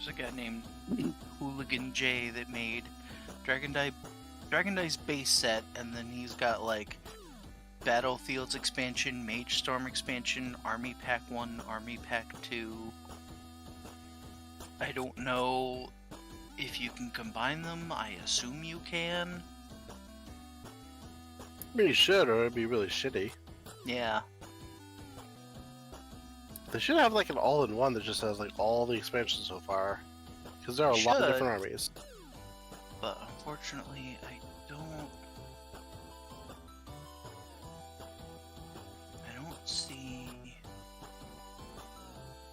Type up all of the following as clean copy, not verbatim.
there's a guy named Hooligan J that made Dragondice base set, and then he's got like Battlefields expansion, Mage Storm expansion, Army Pack 1, Army Pack 2. I don't know if you can combine them. I assume you can. I mean, you should, or it'd be really shitty. Yeah. They should have like an all-in-one that just has like all the expansions so far, because there are a lot of different armies. But unfortunately, I don't see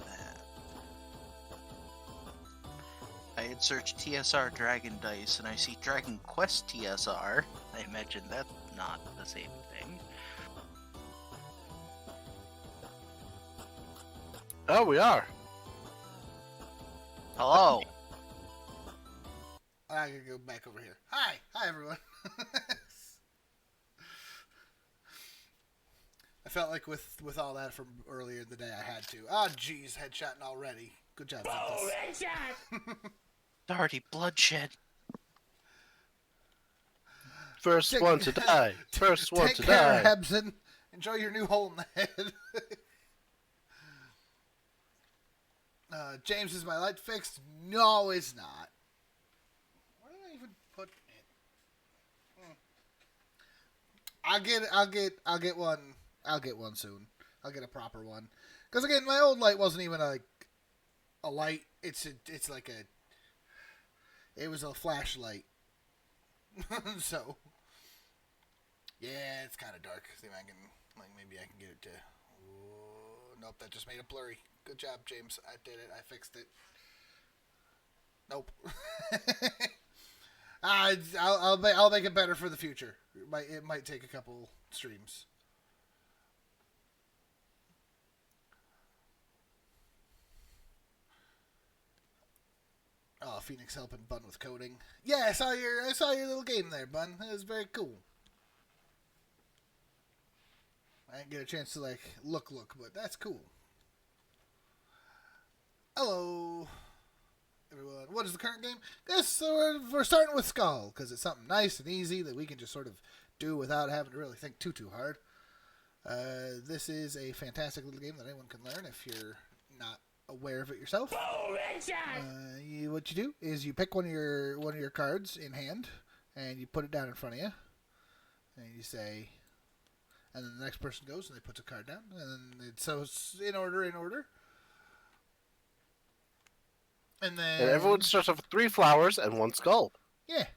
that. I had searched TSR Dragon Dice, and I see Dragon Quest TSR. I imagine that's not the same thing. Oh, we are. Hello. I gotta go back over here. Hi everyone. I felt like with all that from earlier in the day, I had to. Ah, geez, headshotting already. Good job. Oh, headshot! Already bloodshed. First one to die. First one to die. Take care, Hebson. Enjoy your new hole in the head. James, is my light fixed? No, it's not. Where did I even put it? I'll get one. I'll get one soon. I'll get a proper one. Because again, my old light wasn't even a light. It's like it was a flashlight. So yeah, it's kind of dark. See if I can maybe I can get it to. Ooh, nope, that just made it blurry. Good job, James. I did it. I fixed it. Nope. I'll make it better for the future. It might take a couple streams. Oh, Phoenix helping Bun with coding. Yeah, I saw your little game there, Bun. It was very cool. I didn't get a chance to look, but that's cool. Hello, everyone. What is the current game? We're starting with Skull because it's something nice and easy that we can just sort of do without having to really think too hard. This is a fantastic little game that anyone can learn if you're not aware of it yourself. Oh, headshot! What you do is you pick one of your cards in hand and you put it down in front of you, and you say, and then the next person goes and they put a card down, and then it's in order. And then everyone starts off with 3 flowers and 1 skull. Yeah.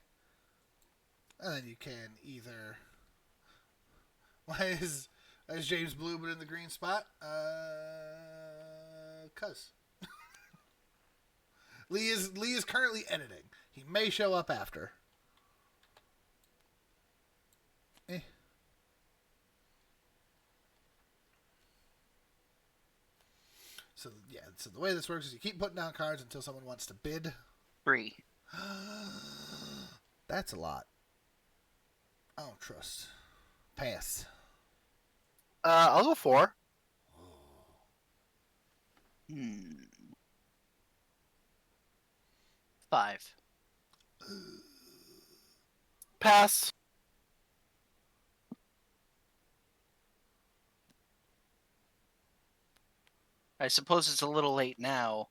And then you can either. Why is James blue but in the green spot? Cuz. Lee is currently editing. He may show up after. So the way this works is you keep putting down cards until someone wants to bid. 3. That's a lot. I don't trust. Pass. I'll go 4. 5. Pass. I suppose it's a little late now,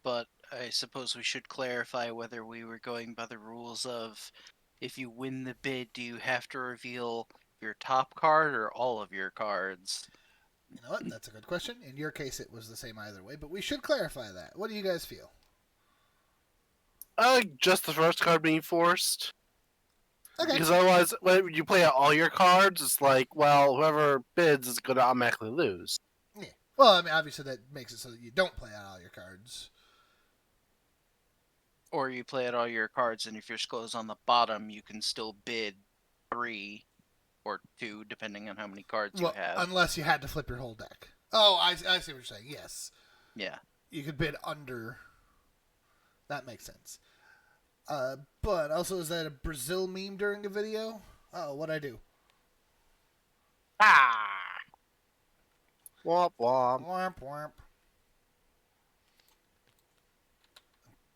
but I suppose we should clarify whether we were going by the rules of if you win the bid, do you have to reveal your top card or all of your cards? You know what? That's a good question. In your case, it was the same either way, but we should clarify that. What do you guys feel? Just the first card being forced. Okay. Because otherwise, when you play out all your cards, it's like, well, whoever bids is going to automatically lose. Yeah. Well, I mean, obviously that makes it so that you don't play out all your cards. Or you play out all your cards, and if your skull is on the bottom, you can still bid 3 or 2, depending on how many cards you have. Unless you had to flip your whole deck. Oh, I see what you're saying. Yes. Yeah. You could bid under. That makes sense. But also, is that a Brazil meme during a video? Oh, what'd I do? Ah! Womp womp. Womp womp.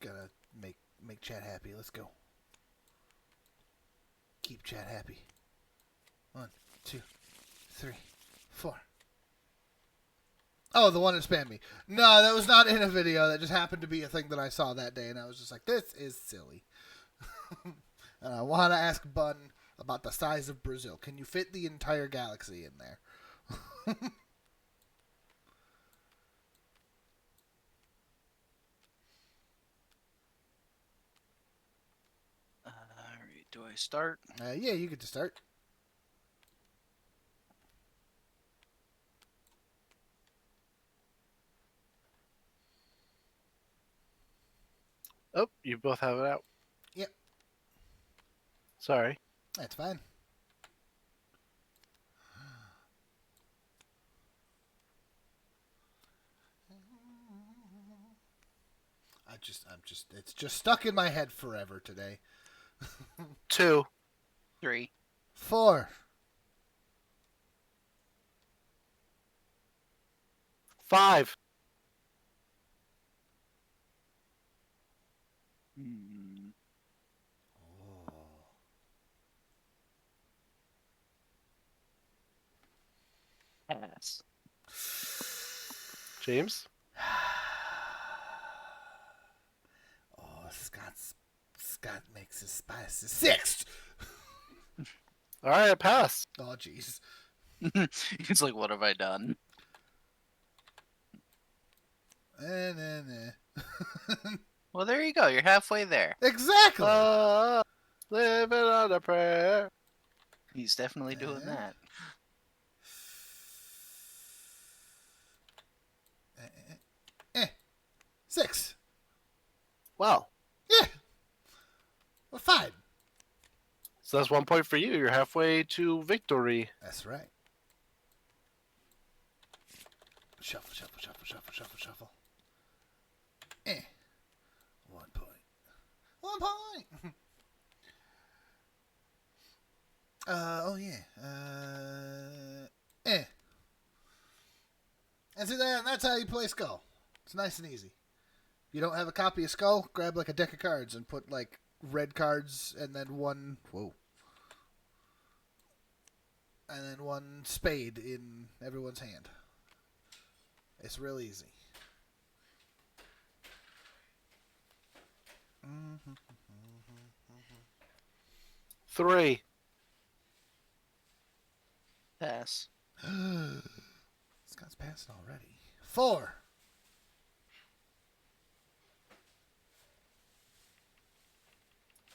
Gotta make chat happy. Let's go. Keep chat happy. 1, 2, 3, 4. Oh, the one that spammed me. No, that was not in a video. That just happened to be a thing that I saw that day, and I was just like, this is silly. And I want to ask Bun about the size of Brazil. Can you fit the entire galaxy in there? Alright, do I start? Yeah, you get to start. Oh, you both have it out. Yep. Sorry. That's fine. It's just stuck in my head forever today. 2. 3. 4. 5. Hmm. Pass. James? Oh, Scott makes his spicy 6. All right, pass. Oh, jeez. It's like, what have I done? Well, there you go. You're halfway there. Exactly. Living on a prayer. He's definitely doing that. 6. Well, Yeah. Well, 5. so that's 1 point for you. You're halfway to victory. That's right. Shuffle, shuffle, shuffle, shuffle, shuffle, shuffle. 1 point. 1 point. Oh yeah. And see that's how you play Skull. It's nice and easy. If you don't have a copy of Skull, grab like a deck of cards and put like red cards and then one spade in everyone's hand. It's real easy. Mm-hmm. 3. Pass. Scott's passing already. 4.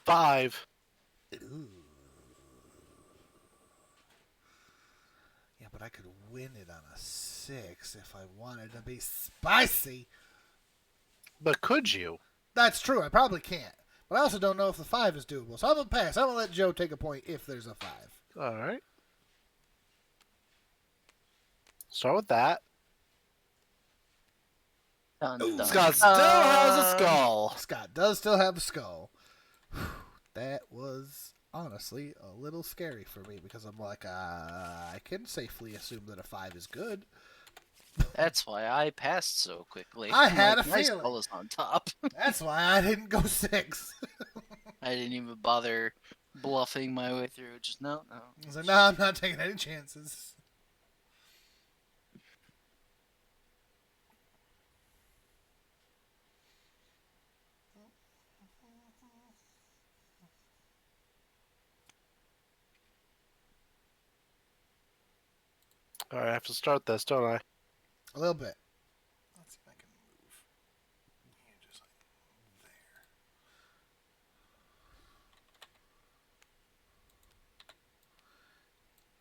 5. Ooh. Yeah, but I could win it on a 6 if I wanted to be spicy. But could you? That's true. I probably can't. But I also don't know if the 5 is doable. So I'm going to pass. I'm going to let Joe take a point if there's a 5. All right. Start with that. Dun, dun, Scott still has a skull. Scott does still have a skull. That was honestly a little scary for me because I'm like, I can safely assume that a 5 is good. That's why I passed so quickly. I had like, a my feeling. skull is on top. That's why I didn't go 6. I didn't even bother bluffing my way through. Just no. I was like, nah, I'm not taking any chances. All right, I have to start this, don't I? A little bit. Let's see if I can move. Yeah, just like there.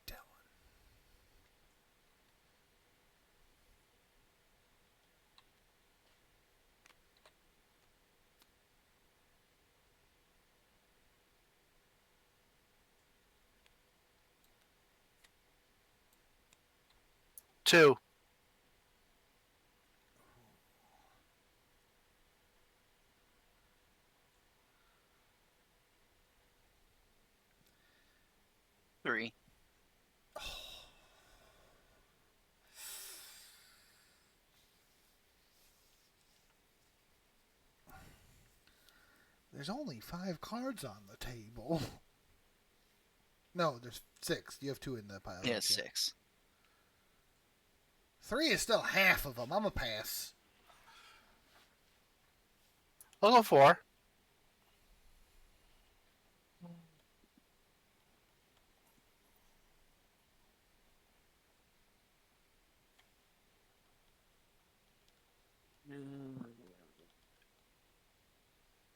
That one. Two. 3. There's only 5 cards on the table. No, there's 6. You have 2 in the pile. Yeah, don't you? 6. 3 is still half of them. I'm a pass. I'll go 4.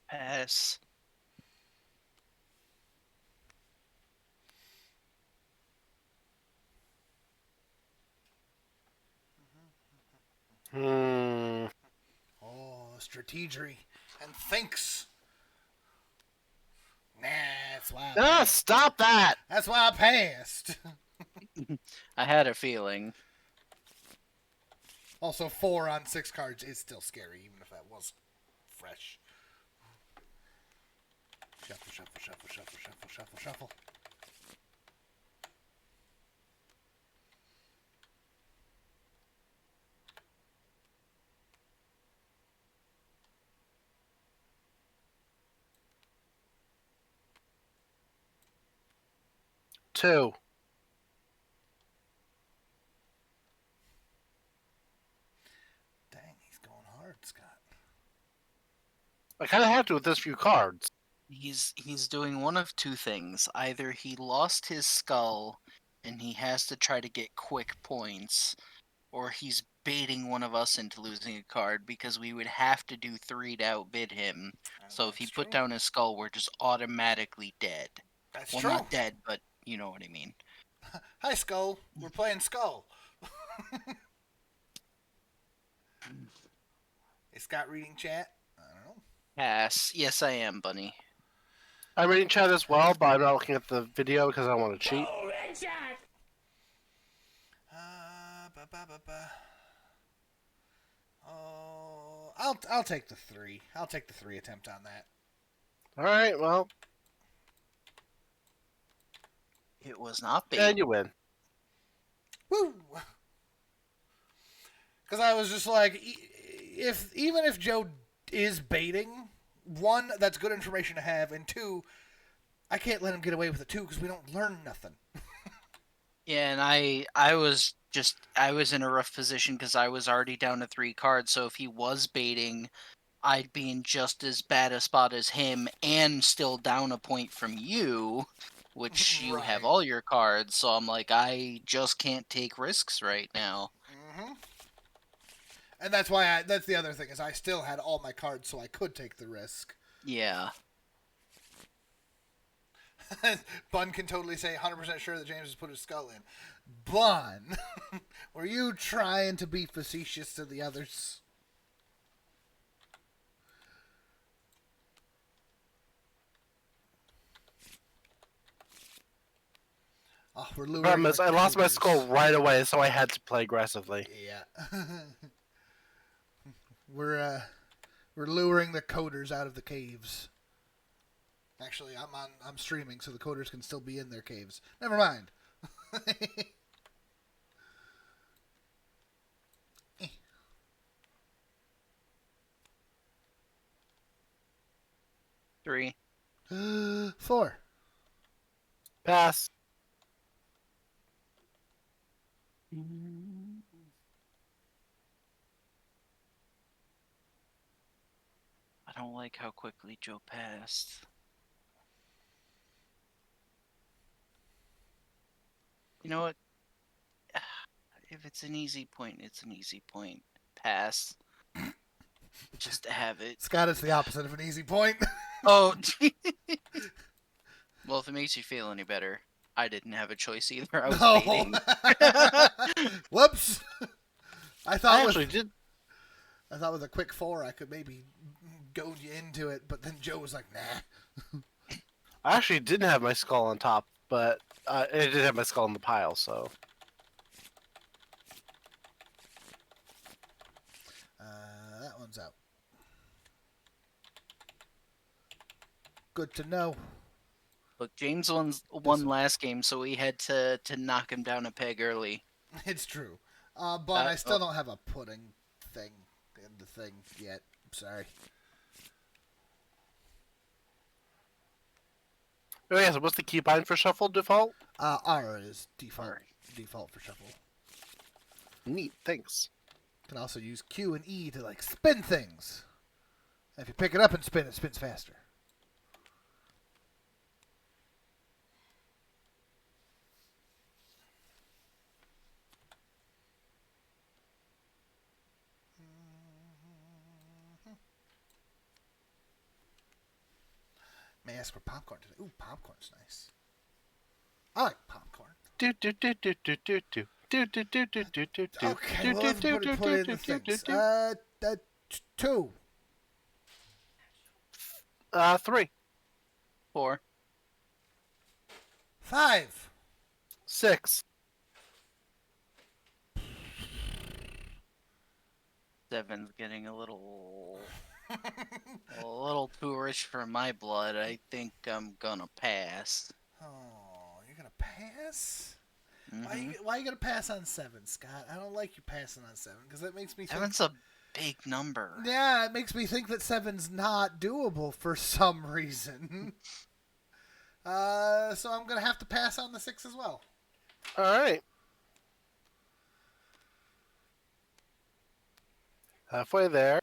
Pass. Hmm. Oh, strategery and thinks. Nah, that's why. Ah, stop that! That's why I passed. I had a feeling. Also, 4 on 6 cards is still scary, even if that was fresh. Shuffle, shuffle, shuffle, shuffle, shuffle, shuffle, shuffle. Two. Dang, he's going hard, Scott. I kind of have to with this few cards. He's doing one of 2 things. Either he lost his skull and he has to try to get quick points, or he's baiting one of us into losing a card because we would have to do 3 to outbid him. So if he That's put true. down his skull, we're just automatically dead. That's Well, true. not dead, but you know what I mean. Hi, Skull. We're playing Skull. Is Scott reading chat? I don't know. Pass. Yes, I am, Bunny. I'm reading chat as well, but I'm not looking at the video because I don't want to cheat. Oh, headshot! Ba, ba, ba, ba. Oh, I'll take the 3. I'll take the 3 attempt on that. Alright, well, It was not bait. and you win. Woo! Because I was just like, even if Joe is baiting, 1, that's good information to have, and 2, I can't let him get away with it too because we don't learn nothing. Yeah, and I was in a rough position because I was already down to 3 cards. So if he was baiting, I'd be in just as bad a spot as him, and still down a point from you, which you have Right. all your cards. So I'm like, I just can't take risks right now. Mm-hmm. And that's why that's the other thing is I still had all my cards, so I could take the risk. Yeah. Bun can totally say 100% sure that James has put his skull in. Bun, were you trying to be facetious to the others? Oh, we're luring Problem is, the I lost my cougars. skull right away, so I had to play aggressively. Yeah. we're luring the coders out of the caves. Actually, I'm streaming, so the coders can still be in their caves. Never mind. 3. 4. Pass. I don't like how quickly Joe passed. You know what? If it's an easy point, it's an easy point. Pass. Just to have it. Scott, it's the opposite of an easy point. Oh. Well, if it makes you feel any better, I didn't have a choice either. I was baiting. Whoops. I thought with a quick 4 I could maybe goad you into it, but then Joe was like, nah. I actually didn't have my skull on top, but I did have my skull in the pile, so. That one's out. Good to know. Look, James won last game, so we had to knock him down a peg early. It's true. But I still don't have a pudding thing in the thing yet. Sorry. Oh yeah, so what's the keybind for shuffle default? R is default R. default for shuffle. Neat, thanks. You can also use Q and E to like spin things. And if you pick it up and spin, it spins faster. May I ask for popcorn today? Ooh, popcorn's nice. I like popcorn. Okay, well, everybody put in the things. 2. 3, 4. 5. 6. 7's getting a little too rich for my blood. I think I'm gonna pass. Oh, you're gonna pass? Mhm. Why you gonna pass on 7, Scott? I don't like you passing on 7 because that makes me think. 7's a big number. Yeah, it makes me think that 7's not doable for some reason. So I'm gonna have to pass on the 6 as well. Alright. Halfway there.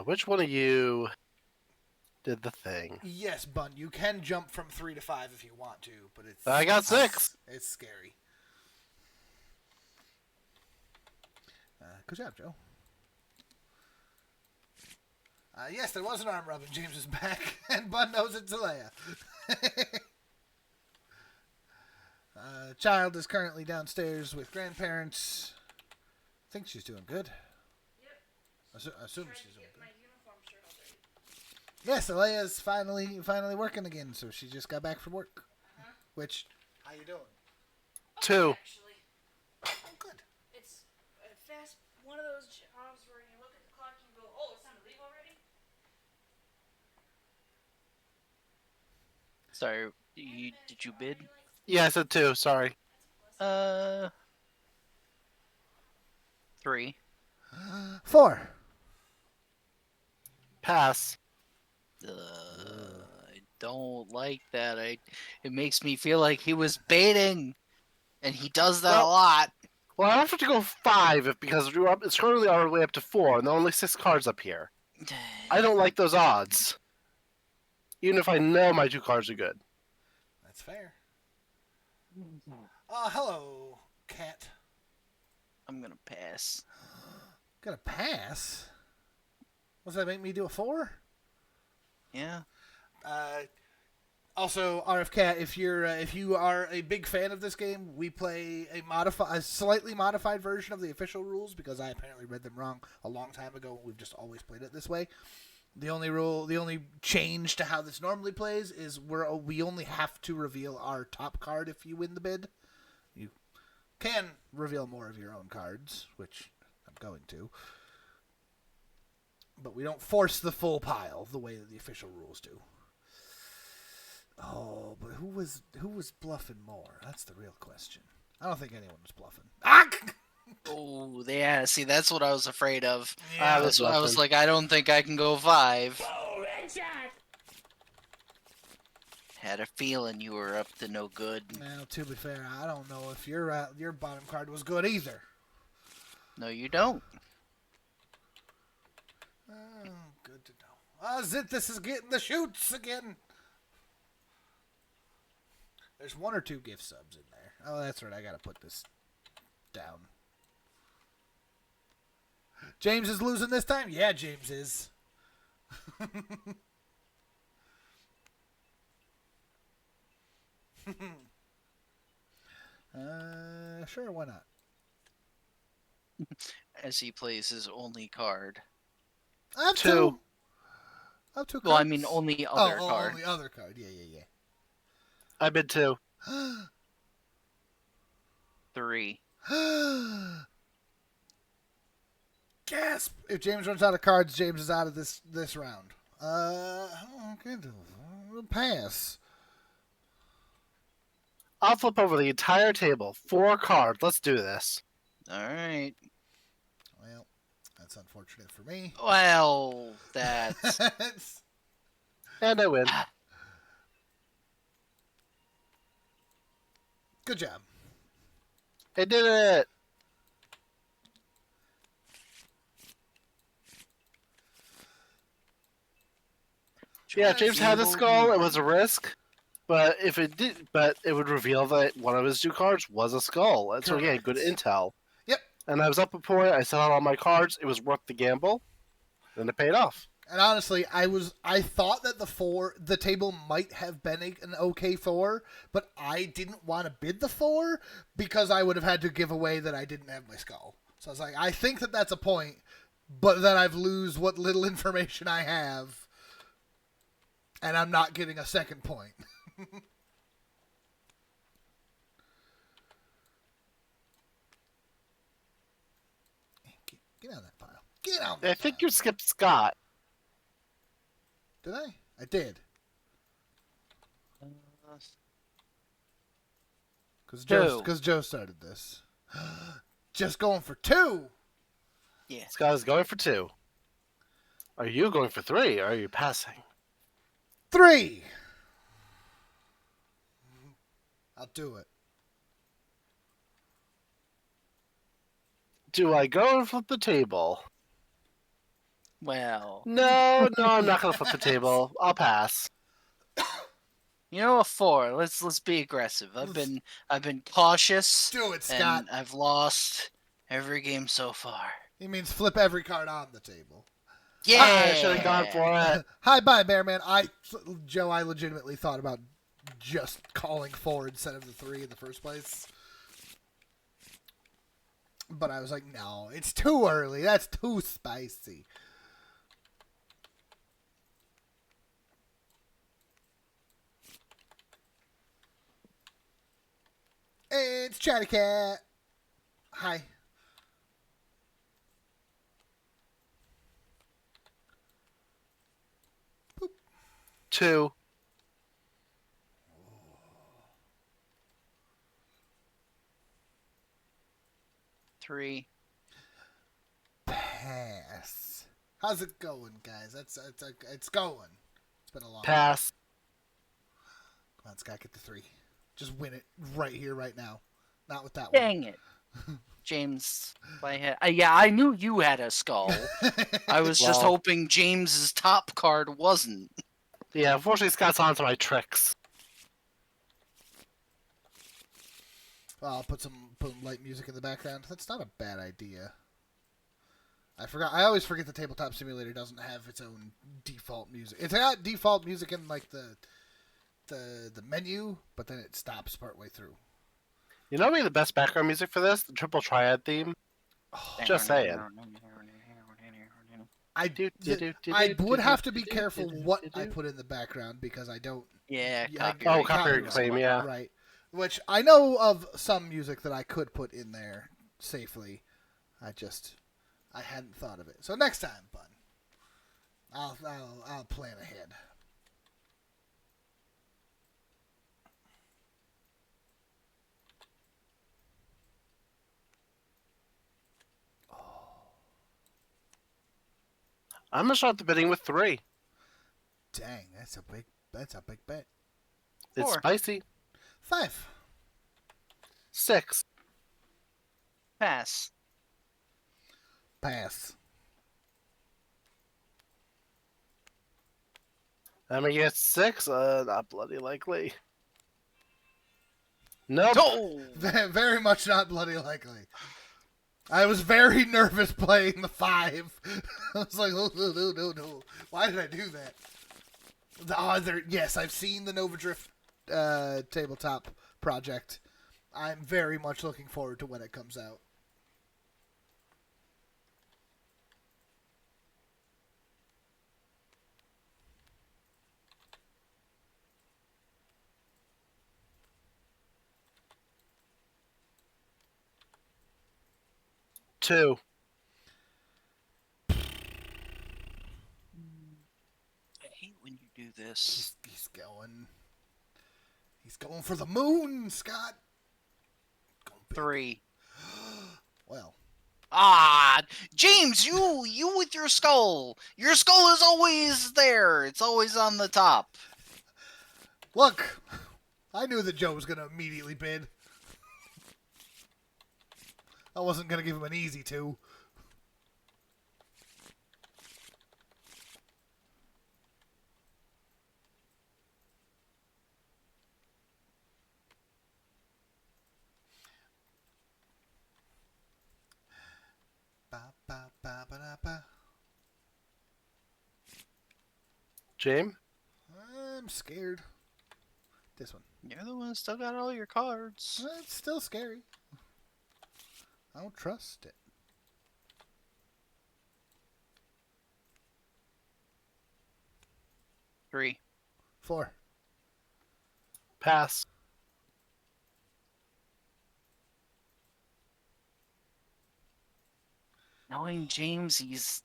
Which one of you did the thing? Yes, Bun, you can jump from 3 to 5 if you want to, but it's. I got 6. It's scary. Good job, Joe. Yes, there was an arm rubbing James's back, and Bun knows it's Leia. Child is currently downstairs with grandparents. I think she's doing good. Yep. Assume she's doing Get good. my uniform shirt all dirty. Yes, Leia's finally working again, so she just got back from work. Which, how you doing? 2. Actually, Oh, good. it's a fast one of those jobs where you look at the clock and you go, "Oh, it's time to leave already." Sorry, did you bid? Yeah, I said 2. Sorry. 3. 4. Pass. I don't like that. It makes me feel like he was baiting, and he does that a Well- lot. Well, I have to go 5 because it's currently on our way up to 4, and there are only 6 cards up here. I don't like those odds. Even if I know my 2 cards are good. That's fair. Hello, cat. I'm gonna pass. Gonna pass? What's that make me do a 4? Yeah. Also, RFCat, if you are a big fan of this game, we play a slightly modified version of the official rules because I apparently read them wrong a long time ago. We've just always played it this way. The only change to how this normally plays is we only have to reveal our top card if you win the bid. You can reveal more of your own cards, which I'm going to. But we don't force the full pile the way that the official rules do. Oh, but who was bluffing more? That's the real question. I don't think anyone was bluffing. Ah! Oh, yeah. See, that's what I was afraid of. Yeah, That's why I was bluffing. like, I don't think I can go 5. Oh, headshot! Had a feeling you were up to no good. Now, to be fair, I don't know if your bottom card was good either. No, you don't. Oh, good to know. Zinthus is getting the shoots again. There's 1 or 2 gift subs in there. Oh, that's right. I gotta put this down. James is losing this time? Yeah, James is. Sure, why not? As he plays his only card. I have 2. 2. I have 2 cards. Well, I mean, only other card. only other card. Yeah. I bid 2. 3. Gasp! If James runs out of cards, James is out of this round. Good. Pass. I'll flip over the entire table. 4 cards. Let's do this. All right. Well, that's unfortunate for me. Well, that's And I win. Good job. I did it! Yeah, James had the skull. It was a risk, but if it did, but it would reveal that one of his 2 cards was a skull, and so he had good Correct. intel. Yep. And I was up a point. I set out all my cards. It was worth the gamble, and it paid off. And honestly, I thought that the table might have been an okay 4, but I didn't want to bid the 4 because I would have had to give away that I didn't have my skull. So I was like, I think that that's a point, but then I've lose what little information I have, and I'm not getting a second point. Get on that pile. Get on that I think pile. you skipped Scott. Did I? I did. Because Joe started this. Just going for 2. Yeah. Scott is going for 2. Are you going for 3? Or are you passing? 3. I'll do it. Do I go and flip the table? Well, No, I'm not going to flip the table. I'll pass. you know, a 4. Let's be aggressive. I've been cautious. Do it, Scott. And I've lost every game so far. He means flip every card on the table. Yeah. I should have gone for it. Hi, bye, Bearman. Joe, I legitimately thought about just calling 4 instead of the 3 in the first place. But I was like, no, it's too early. That's too spicy. It's Chatty Cat. Hi. Boop. 2. Three. Pass. How's it going, guys? It's going. It's been a long Pass. Come on, Scott, get the 3. Just win it right here, right now. Not with that Dang it. James, yeah, I knew you had a skull. I was just Well. hoping James's top card wasn't. Yeah, unfortunately, Scott's on to my tricks. Well, I'll put some light music in the background. That's not a bad idea. I always forget the Tabletop Simulator doesn't have its own default music. It's got default music in like the menu, but then it stops partway through. You know, the best background music for this? The Triple Triad theme. Just saying. I would have to be careful what I put in the background because I don't. Yeah, Oh, copyright claim, yeah. Right. Which I know of some music that I could put in there safely. I hadn't thought of it. So next time, bud, I'll plan ahead. I'm gonna start the bidding with 3. Dang, that's a big bet. It's 4. spicy. 5. 6. Pass. Pass. I'm gonna get 6. Not bloody likely. Nope. Oh! Very much not bloody likely. I was very nervous playing the 5. I was like, oh, no. Why did I do that? Yes, I've seen the Nova Drift tabletop project. I'm very much looking forward to when it comes out. Two. I hate when you do this. He's going for the moon, Scott. 3. Well, Ah, James, you with your skull. Your skull is always there. It's always on the top. look, I knew that Joe was going to immediately bid. I wasn't going to give him an easy 2. Ba, ba, ba, ba, da, ba. James? I'm scared. This one. You're the one who still got all your cards. It's still scary. I don't trust it. 3. 4. Pass. Knowing James, he's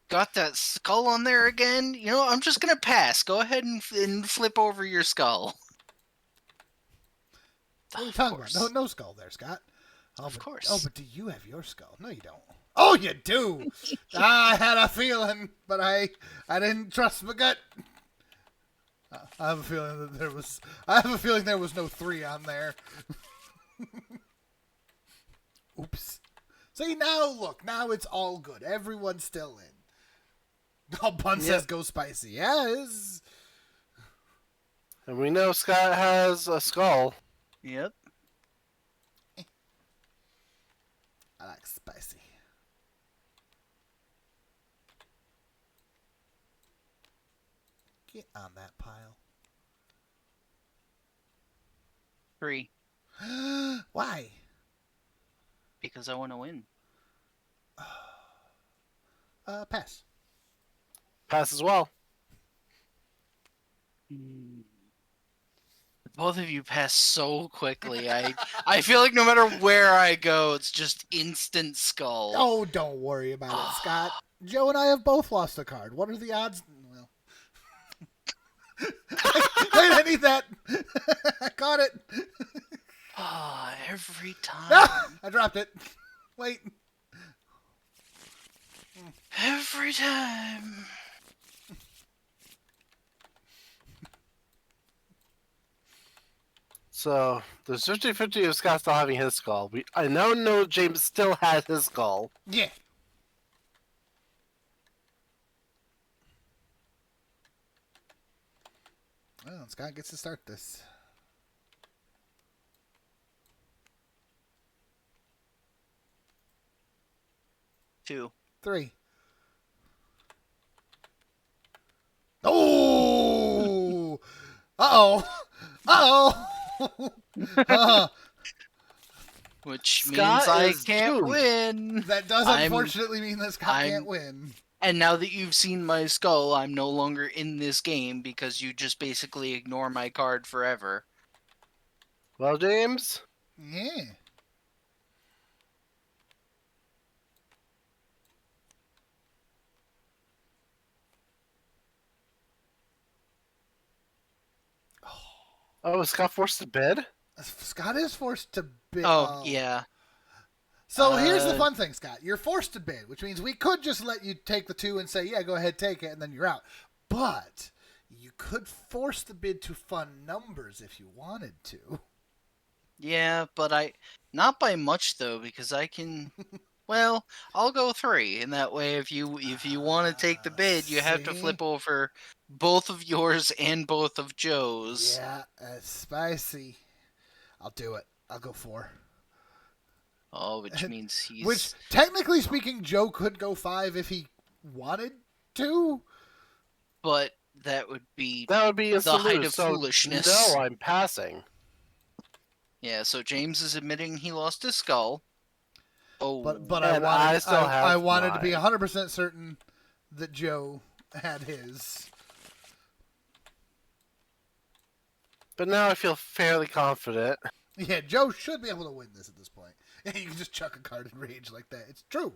got that skull on there again. You know, I'm just gonna pass. Go ahead and flip over your skull. What are you Of talking course. about? No skull there, Scott. Oh, Of but, course. Oh, but do you have your skull? No, you don't. Oh, you do. I had a feeling, but I didn't trust my gut. I have a feeling that there was. I have a feeling there was no 3 on there. Oops. See, now look. Now it's all good. Everyone's still in. Oh, Bun says go spicy. Yeah, it's... And we know Scott has a skull. Yep. I like spicy. Get on that pile. 3. Why? Because I want to win. Pass. Pass as well. Both of you pass so quickly. I feel like no matter where I go, it's just instant skull. Oh, don't worry about it, Scott. Joe and I have both lost a card. What are the odds? Well, wait, I need that. I caught it. Every time. Ah, I dropped it. Wait. Every time. So there's 50-50 of Scott still having his skull. I now know James still has his skull. Yeah. Well, Scott gets to start this. 2. 3. Oh! Uh-oh! Uh-oh! Which Scott means I is can't doomed. win. That does I'm- unfortunately mean that Scott I'm- can't win. And now that you've seen my skull, I'm no longer in this game because you just basically ignore my card forever. Well, James, Yeah. oh, is Scott forced to bid? Scott is forced to bid. Oh, yeah. So here's the fun thing, Scott. You're forced to bid, which means we could just let you take the 2 and say, yeah, go ahead, take it, and then you're out. But you could force the bid to fun numbers if you wanted to. Yeah, but not by much though, because I can. Well, I'll go 3, and that way, if you want to take the bid, you have to See? flip over both of yours and both of Joe's. Yeah, that's spicy. I'll do it. I'll go 4. Oh, which means he's. Which, technically speaking, Joe could go 5 if he wanted to. But that would be. That would be a The height salute, of so foolishness. No, I'm passing. Yeah, so James is admitting he lost his skull. Oh, But And I still have I wanted to be mine. 100% certain that Joe had his. But now I feel fairly confident. Yeah, Joe should be able to win this at this point. And you can just chuck a card in rage like that. It's true.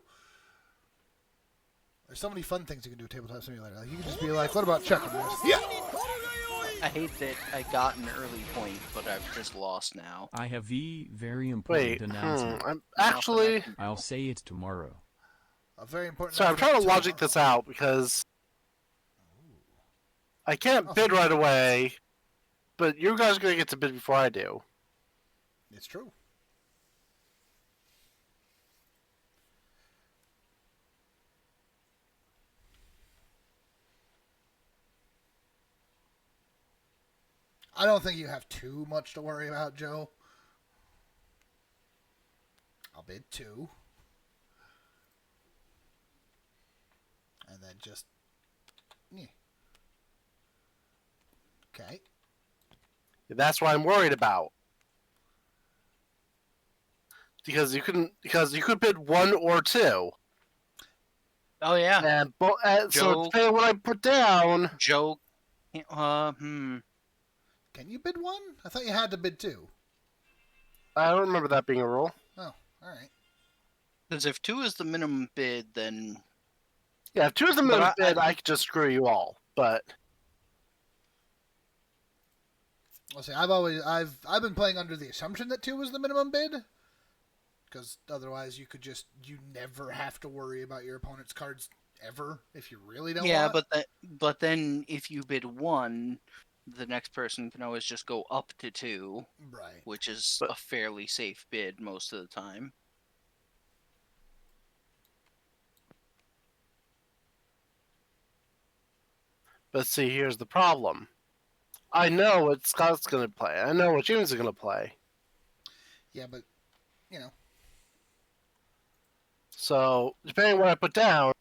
There's so many fun things you can do with Tabletop Simulator. Like, you can just be like, what about chucking this? Yeah! I hate that I got an early point, but I've just lost now. I have the very important Wait, announcement. I'm actually... I'll say it tomorrow. A very important. Sorry, I'm trying to announcement logic this tomorrow. out because I can't Oh, bid so- right away, but you guys are going to get to bid before I do. It's true. I don't think you have too much to worry about, Joe. I'll bid 2. And then just... Yeah. Okay. That's what I'm worried about. Because you could bid 1 or 2. Oh yeah, And so Joe- depending on what I put down, Joe. Can you bid 1? I thought you had to bid 2. I don't remember that being a rule. Oh, alright. Because if 2 is the minimum bid, then Yeah, if 2 is the But minimum I- bid, I could just screw you all. But Well, see, I've been playing under the assumption that 2 was the minimum bid, because otherwise you never have to worry about your opponent's cards ever if you really don't. yeah, want. but then if you bid 1, the next person can always just go up to 2, Right. which is But- a fairly safe bid most of the time. see, here's the problem. I know what Scott's going to play. I know what James is going to play. Yeah, but you know, So depending on what I put down,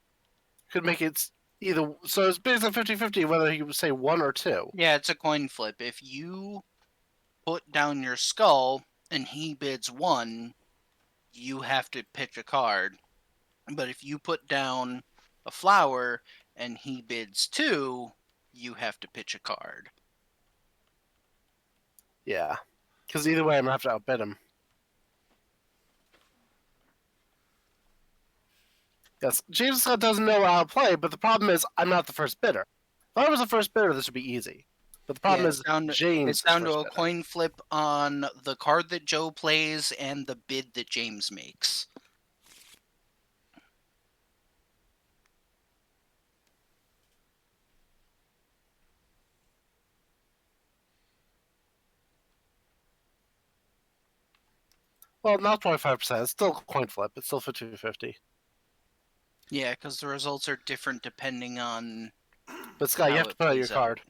could make it either. So it's basically 50-50 whether he would say 1 or 2. Yeah, it's a coin flip. If you put down your skull and he bids 1, you have to pitch a card. But if you put down a flower and he bids 2, you have to pitch a card. Yeah, because either way, I'm gonna have to outbid him. Yes, James Scott doesn't know how to play, but the problem is I'm not the first bidder. If I was the first bidder, this would be easy. But the problem Yeah, is James James. It's down is to first a bidder. coin flip on the card that Joe plays and the bid that James makes. Well, not 25%. It's still a coin flip. It's still 50-50. Yeah, because the results are different depending on. But Scott, you How have to it put out your plays out. card.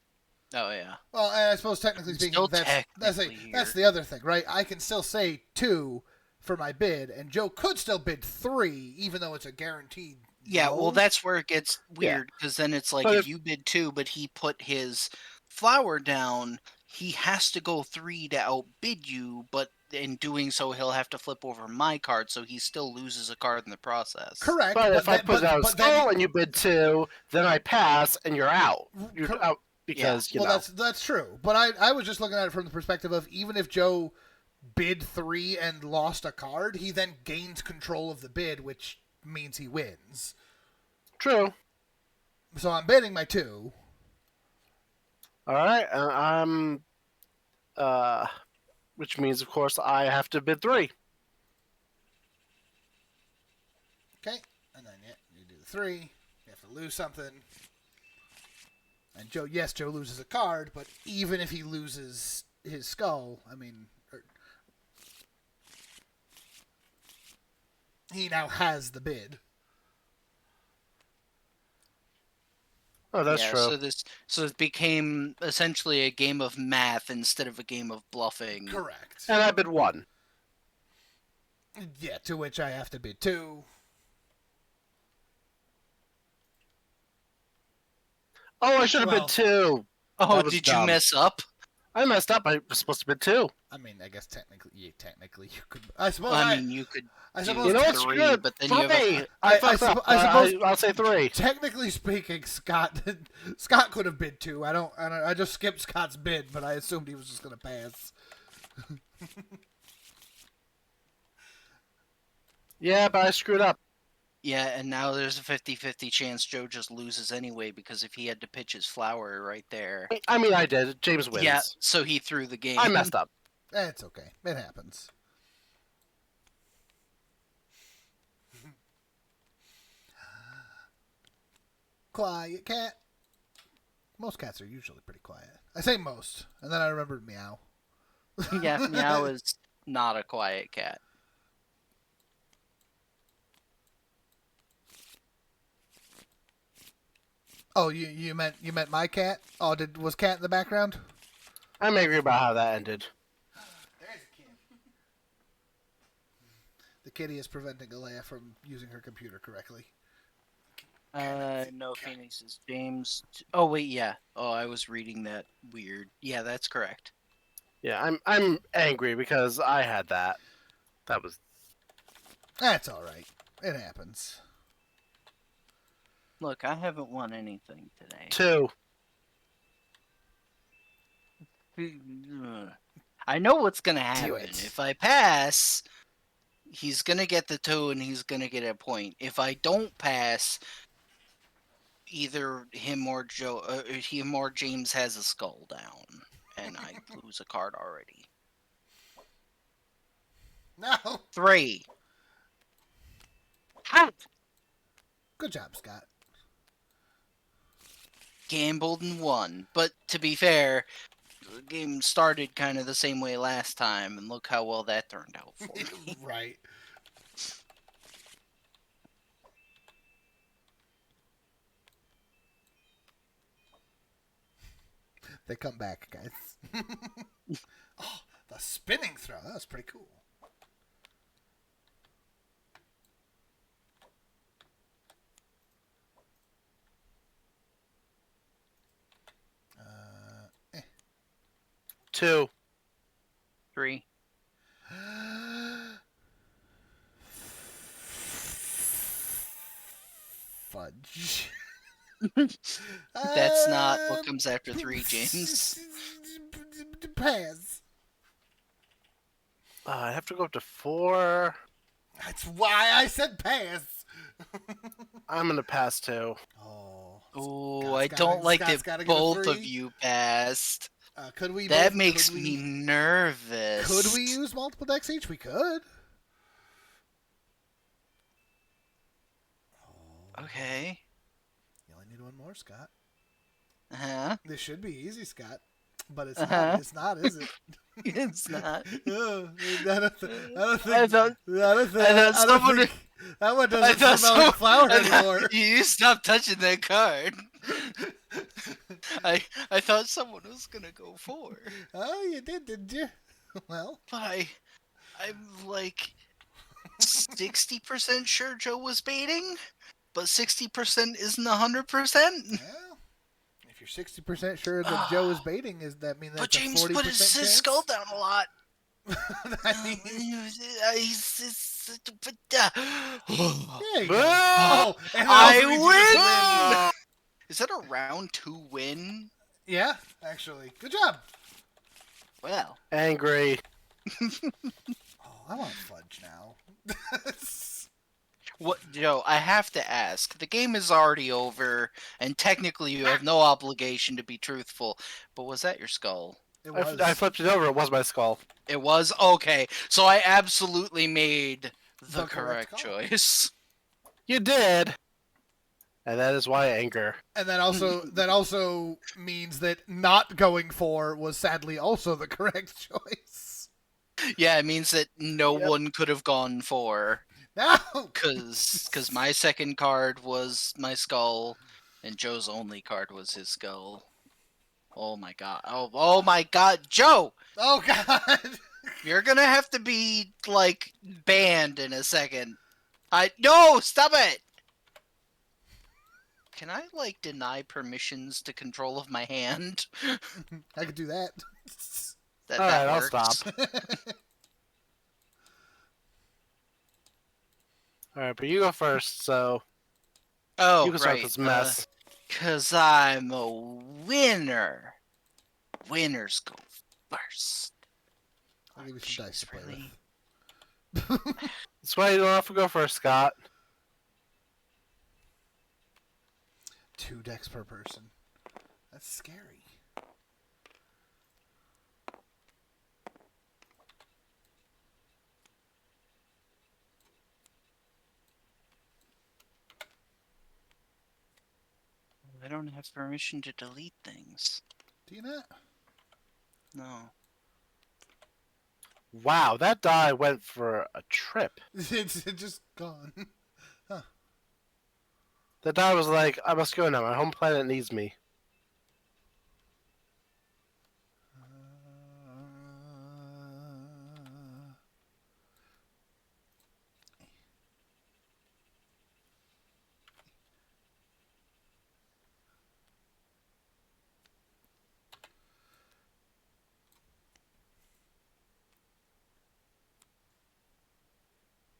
Oh yeah. well, and I suppose technically speaking, Still that's technically that's here. the other thing, right? I can still say 2 for my bid, and Joe could still bid 3, even though it's a guaranteed. Yeah, no. well, that's where it gets Yeah. weird because then it's like But if if- you bid 2, but he put his flower down, he has to go 3 to outbid you. But in doing so, he'll have to flip over my card, so he still loses a card in the process. correct. But if I then- put down a but then- skull and you bid 2, then I pass and you're out. You're Cor- out because you well, know. that's true. But I was just looking at it from the perspective of even if Joe bid 3 and lost a card, he then gains control of the bid, which means he wins. True. So I'm bidding my 2. All right, and which means of course I have to bid 3. Okay, and then you do the 3. You have to lose something. And Joe loses a card, but even if he loses his skull, he now has the bid. Oh, that's Yeah, true. So it became essentially a game of math instead of a game of bluffing. Correct. And I bid 1. Yeah, to which I have to bid 2. Oh, I should have Well- bid 2. Oh, That was did you dumb. mess up? I messed up. I was supposed to bid 2. I mean, I guess technically you could. I suppose. I mean, you could. I do suppose. You know what's 3, good? but then you have a. 3. I fucked up. I suppose. I'll say 3. Technically speaking, Scott could have bid 2. I just skipped Scott's bid, but I assumed he was just gonna pass. Yeah, but I screwed up. Yeah, and now there's a 50-50 chance Joe just loses anyway because if he had to pitch his flower right there. I mean, I did. James wins. Yeah, so he threw the game. I messed up. It's okay. It happens. Quiet cat. Most cats are usually pretty quiet. I say most, and then I remembered meow. Yeah, Meow is not a quiet cat. Oh, you meant my cat? Oh, was cat in the background? I'm angry about how that ended. There's a kid. The kitty is preventing Alea from using her computer correctly. No, Phoenix is James. Oh wait, yeah. Oh, I was reading that weird. Yeah, that's correct. Yeah, I'm angry because I had that. That was That's all right. It happens. Look, I haven't won anything today. 2. I know what's gonna Do happen. it. If I pass, he's gonna get the 2 and he's gonna get a point. If I don't pass, either him or him or James has a skull down, and I lose a card already. No. 3. Ha! Good job, Scott. Gambled and won. But to be fair, the game started kind of the same way last time, and look how well that turned out for me. Right. They come back, guys. Oh, the spinning throw. That was pretty cool. Eh. 2. 3. Fudge. That's not what comes after 3, James. Pass. I have to go up to 4. That's why I said pass. I'm gonna pass 2. Oh. Oh, Scott's I don't like Scott's that gotta get a both of 3. you passed. Could we? That both, makes could we, me nervous. Could we use multiple decks each? We could. Okay. You only need one more, Scott. Uh-huh. This should be easy, Scott. But it's Uh-huh. not. It's not, is it? It's not. Oh, I don't think. I thought someone- that one I doesn't thought smell like flour I thought- anymore. You stop touching that card. I thought someone was gonna go 4. Oh, you didn't you? Well, But I'm like 60% sure Joe was baiting, but 60% isn't 100%. well, if you're 60% sure that Joe is baiting, is that mean that's But James a 40% put his chance? skull down a lot. I mean, There there you go. Ah! Oh, and then I also you just win! Is that a round 2 win? Yeah, actually. Good job. Well, Angry. Oh, I want fudge now. what, Joe? I have to ask. The game is already over, and technically you have no obligation to be truthful. But was that your skull? It was. I flipped it over. It was my skull. It was okay. So I absolutely made the The correct correct call. choice. You did. And that is why anger. And that also means that not going for was sadly also the correct choice. Yeah, it means that no Yep. one could have gone 4. No. Because my second card was my skull, and Joe's only card was his skull. Oh my god. Oh my god. Joe! Oh God. You're gonna have to be, like, banned in a second. No! Stop it! Can I, like, deny permissions to control of my hand? I could do that. That Alright, I'll works. stop. Alright, but you go first, so Oh, you can start right. this mess. 'Cause I'm a winner. Winners go first. I'll give you some dice to play with. That's why you don't have to go first, Scott. 2 decks per person. That's scary. I don't have permission to delete things. Do you not? No. Wow, that die went for a trip. It's just gone. The die was like, I must go now. My home planet needs me.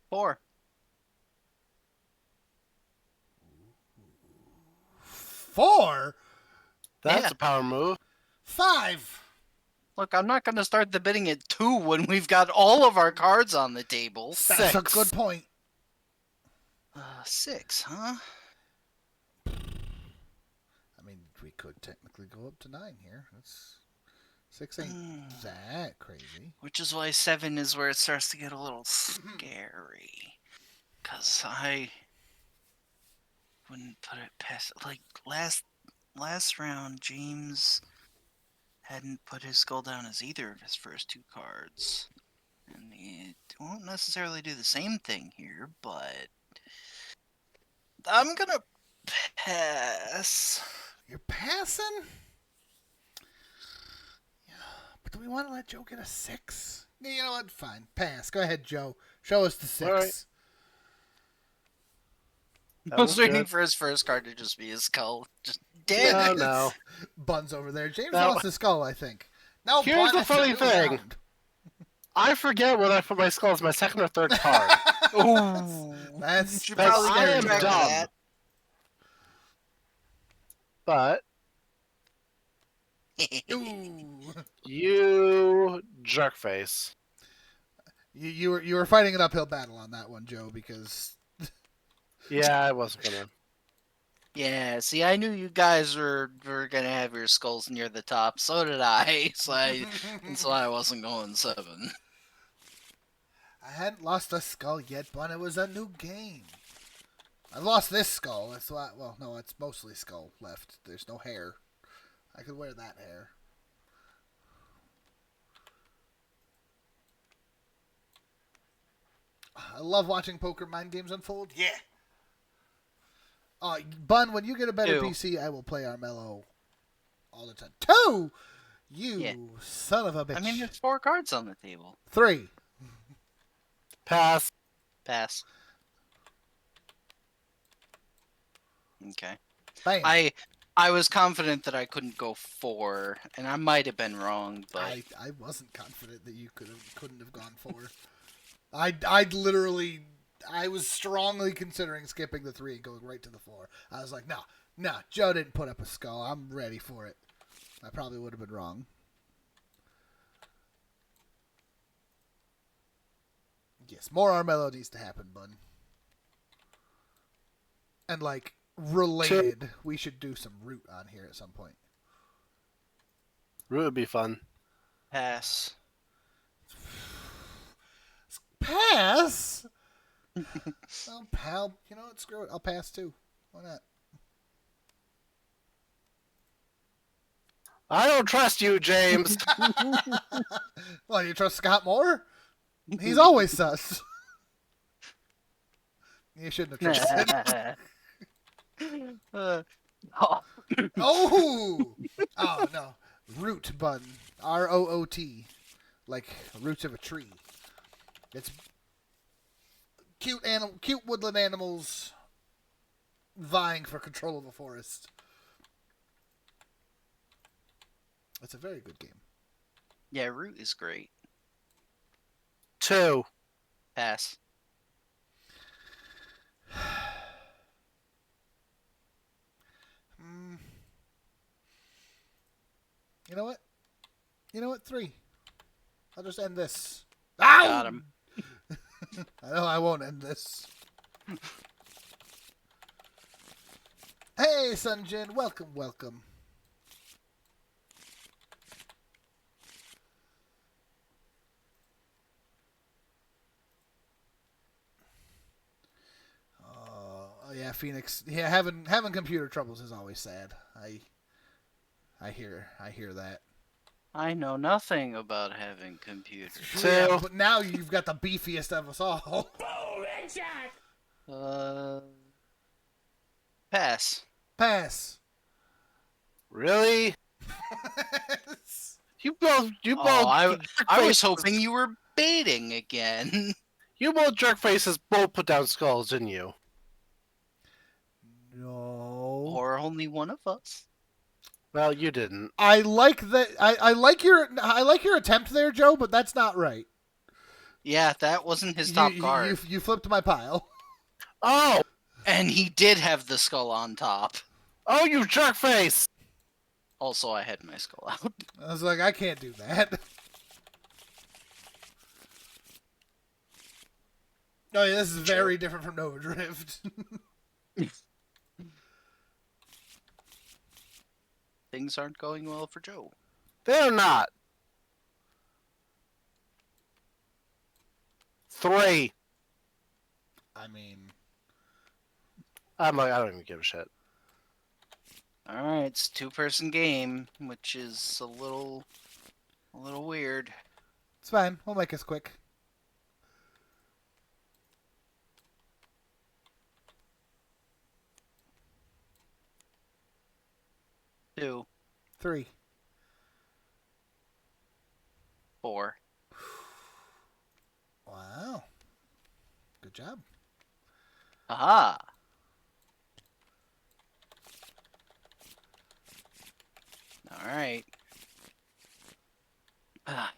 Four. 4? That's Yeah. a power move. 5. Look, I'm not going to start the bidding at 2 when we've got all of our cards on the table. That's a 6. good point. 6, huh? I mean, we could technically go up to 9 here. That's 6 ain't that crazy. Which is why 7 is where it starts to get a little scary. Because I wouldn't put it past... Like, last round, James hadn't put his skull down as either of his first 2 cards. And it won't necessarily do the same thing here, but... I'm gonna pass. You're passing? Yeah, but do we want to let Joe get a 6? Yeah, you know what? Fine. Pass. Go ahead, Joe. Show us the 6. All right. I That was was waiting good. for his first card to just be his skull. Just damn No, it. no. Bun's over there. James Now- wants the skull, I think. No, Here's Bun, the it's a funny new thing. round. I forget whether I put my skull as my second or third card. Ooh. That's You should That's- probably I am check dumb. that. But Ooh. you jerkface. You were fighting an uphill battle on that one, Joe, because Yeah, I wasn't gonna. Yeah, see, I knew you guys were gonna have your skulls near the top. So did I. That's why I wasn't going 7. I hadn't lost a skull yet, but it was a new game. I've lost this skull. That's why. Well, no, it's mostly skull left. There's no hair. I could wear that hair. I love watching poker mind games unfold. Yeah. Bun, when you get a better 2. PC, I will play Armello all the time. 2! You Yeah. son of a bitch. I mean, there's 4 cards on the table. 3. Pass. Pass. Okay. Bam. I was confident that I couldn't go 4, and I might have been wrong, but I wasn't confident that you couldn't have gone 4. I'd literally, I was strongly considering skipping the 3 and going right to the 4. I was like, no, Joe didn't put up a skull. I'm ready for it. I probably would have been wrong. Yes, more Armello needs to happen, bud. And like related, we should do some root on here at some point. Root would be fun. pass. Pass. Oh, pal, you know what? Screw it. I'll pass too. Why not? I don't trust you, James. Well, you trust Scott more? He's always sus. You shouldn't have trusted. Oh. Oh! Oh, no. Root bun. ROOT. Like roots of a tree. It's cute woodland animals vying for control of a forest. It's a very good game. Yeah, Root is great. 2. Pass. You know what? 3. I'll just end this. Got him. I know I won't end this. Hey, Sunjin. Welcome, welcome. Oh yeah, Phoenix. Yeah, having computer troubles is always sad. I hear that. I know nothing about having computers. Yeah, Two. but now you've got the beefiest of us all. Boom, headshot. Uh, pass. Pass. Really? You both Oh, I jerk was faces- hoping you were baiting again. You both jerk faces both put down skulls, didn't you? No. Or only one of us. Well, you didn't. I like that. I like your attempt there, Joe, but that's not right. Yeah, that wasn't his top card. You flipped my pile. Oh! And he did have the skull on top. Oh, you jerk face! Also, I had my skull out. I was like, I can't do that. Oh yeah, this is very different from Nova Drift. Things aren't going well for Joe. They're not. 3. I mean, I'm like, I don't even give a shit. Alright, it's a two-person game, which is a little weird. it's fine. We'll make this quick. 2, 3. 4. Wow. Good job. Aha! Alright. Ah.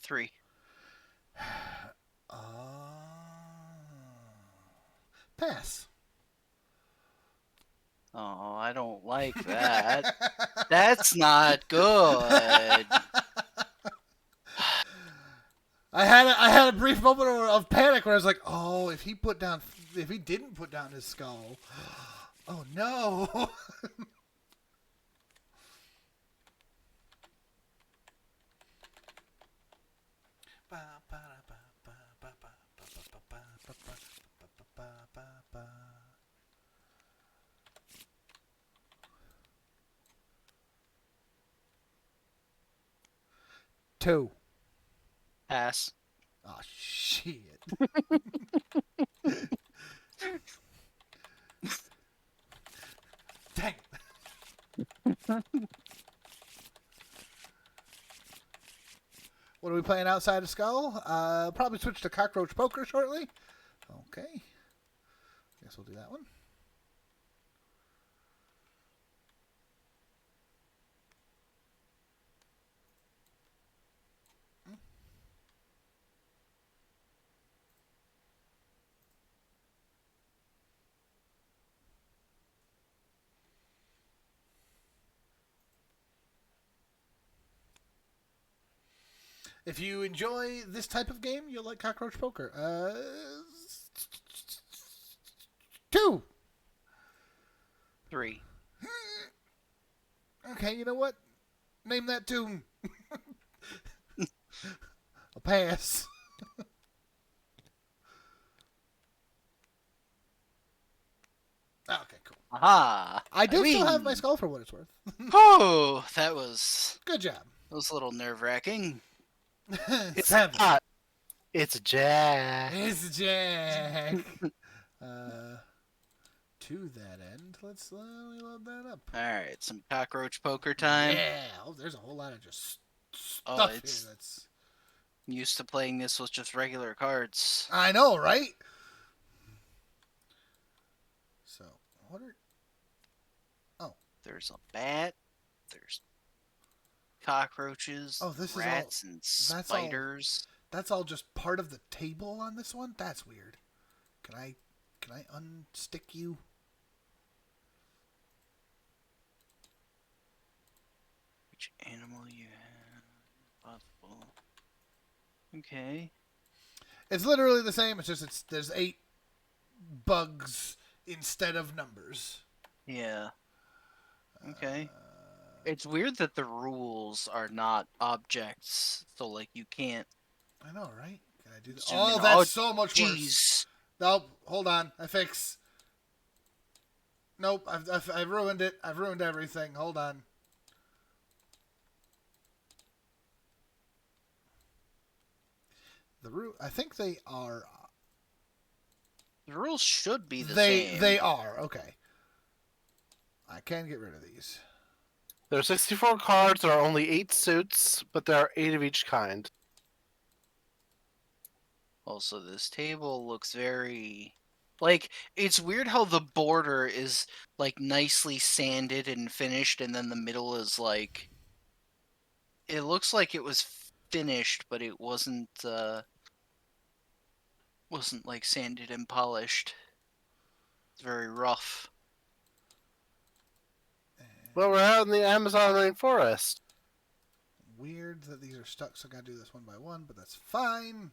Three. Pass. Oh, I don't like that. That's not good. I had a brief moment of panic where I was like, oh, if he didn't put down his skull, oh no. Two. Pass. Oh shit. Dang it. What are we playing outside of Skull? Probably switch to Cockroach Poker shortly. Okay. Guess we'll do that one. If you enjoy this type of game, you'll like Cockroach Poker. 2. 3. Okay, you know what? Name that tune. I'll pass. Okay, cool. Aha! I do still have mean- my skull for what it's worth. Oh, that was Good job. a little nerve-wracking. It's 7. not. It's Jack. It's Jack. To that end, let's load that up. Alright, some cockroach poker time. Yeah. Oh, there's a whole lot of just Oh, stuff it's- here. That's. I'm used to playing this with just regular cards. I know, right? So, what are? There's a bat. There's cockroaches. Oh, this is all- rats and that's all- spiders. That's all just part of the table on this one. That's weird. Can I unstick you? each animal you have possible. Okay. It's literally the same. It's just there's 8 bugs instead of numbers. Yeah. Okay. It's weird that the rules are not objects, so like you can't I know, right? Can I do that? zoom Oh, in. that's Oh, so much worse. jeez. Nope. Hold on. I fix. Nope. I've ruined it. I've ruined everything. Hold on. I think they are. The rules should be the They same. they are okay. I can get rid of these. There are 64 cards. There are only 8 suits, but there are 8 of each kind. Also, this table looks very like it's weird how the border is like nicely sanded and finished, and then the middle is like it looks like it was finished, but it wasn't like sanded and polished. It's very rough. Well, we're out in the Amazon rainforest. Weird that these are stuck, so I gotta do this one by one, but that's fine.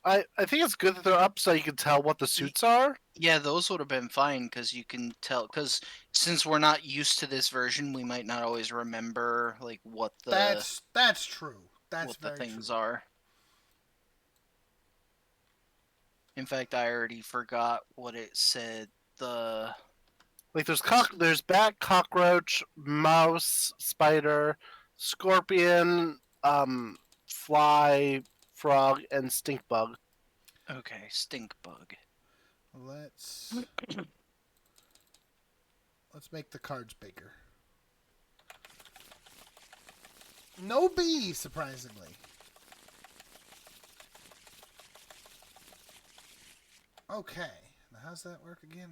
I think it's good that they're up so you can tell what the suits are. Yeah, those would have been fine because you can tell. Because since we're not used to this version, we might not always remember like what the That's true. That's what the very things true. are. In fact, I already forgot what it said. The Like there's bat, cockroach, mouse, spider, scorpion, fly, frog, and stink bug. okay, stink bug. Let's make the cards bigger. No B, surprisingly. Okay. Now how's that work again?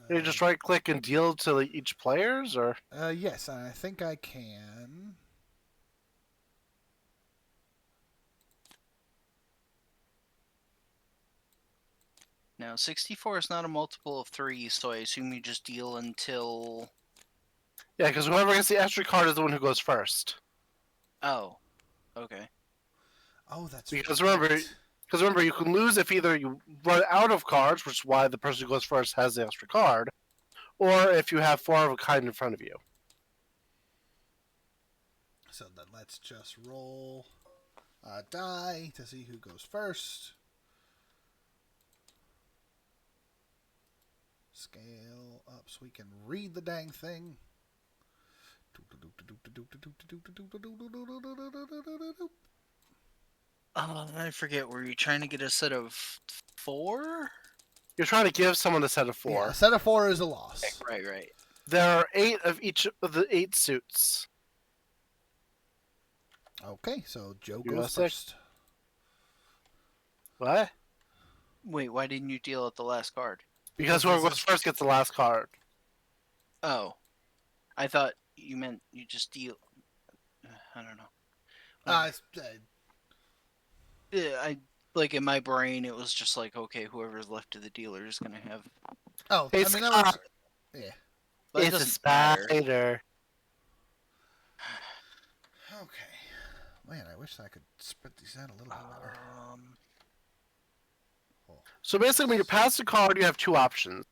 You just right click and deal to each players, or Yes, I think I can. Now, 64 is not a multiple of 3, so I assume you just deal until. yeah, because whoever gets the extra card is the one who goes first. Oh, okay. Oh, that's Because right. remember, you can lose if either you run out of cards, which is why the person who goes first has the extra card, or if you have 4 of a kind in front of you. So then let's just roll a die to see who goes first. Scale up so we can read the dang thing. I forget. Were you trying to get a set of 4? You're trying to give someone a set of 4. Yeah, a set of 4 is a loss. Right. There are 8 of each of the 8 suits. Okay, so Joe You goes got 6. first. What? Wait, why didn't you deal at the last card? Because whoever goes first gets the last card. Oh, I thought you meant you just deal. I don't know. I like in my brain it was just like okay, whoever's left to the dealer is gonna have. Oh, It's I mean that was yeah. But it it's a doesn't matter. spider. Okay, man, I wish I could spread these out a little bit better. So basically, when you pass a card, you have 2 options.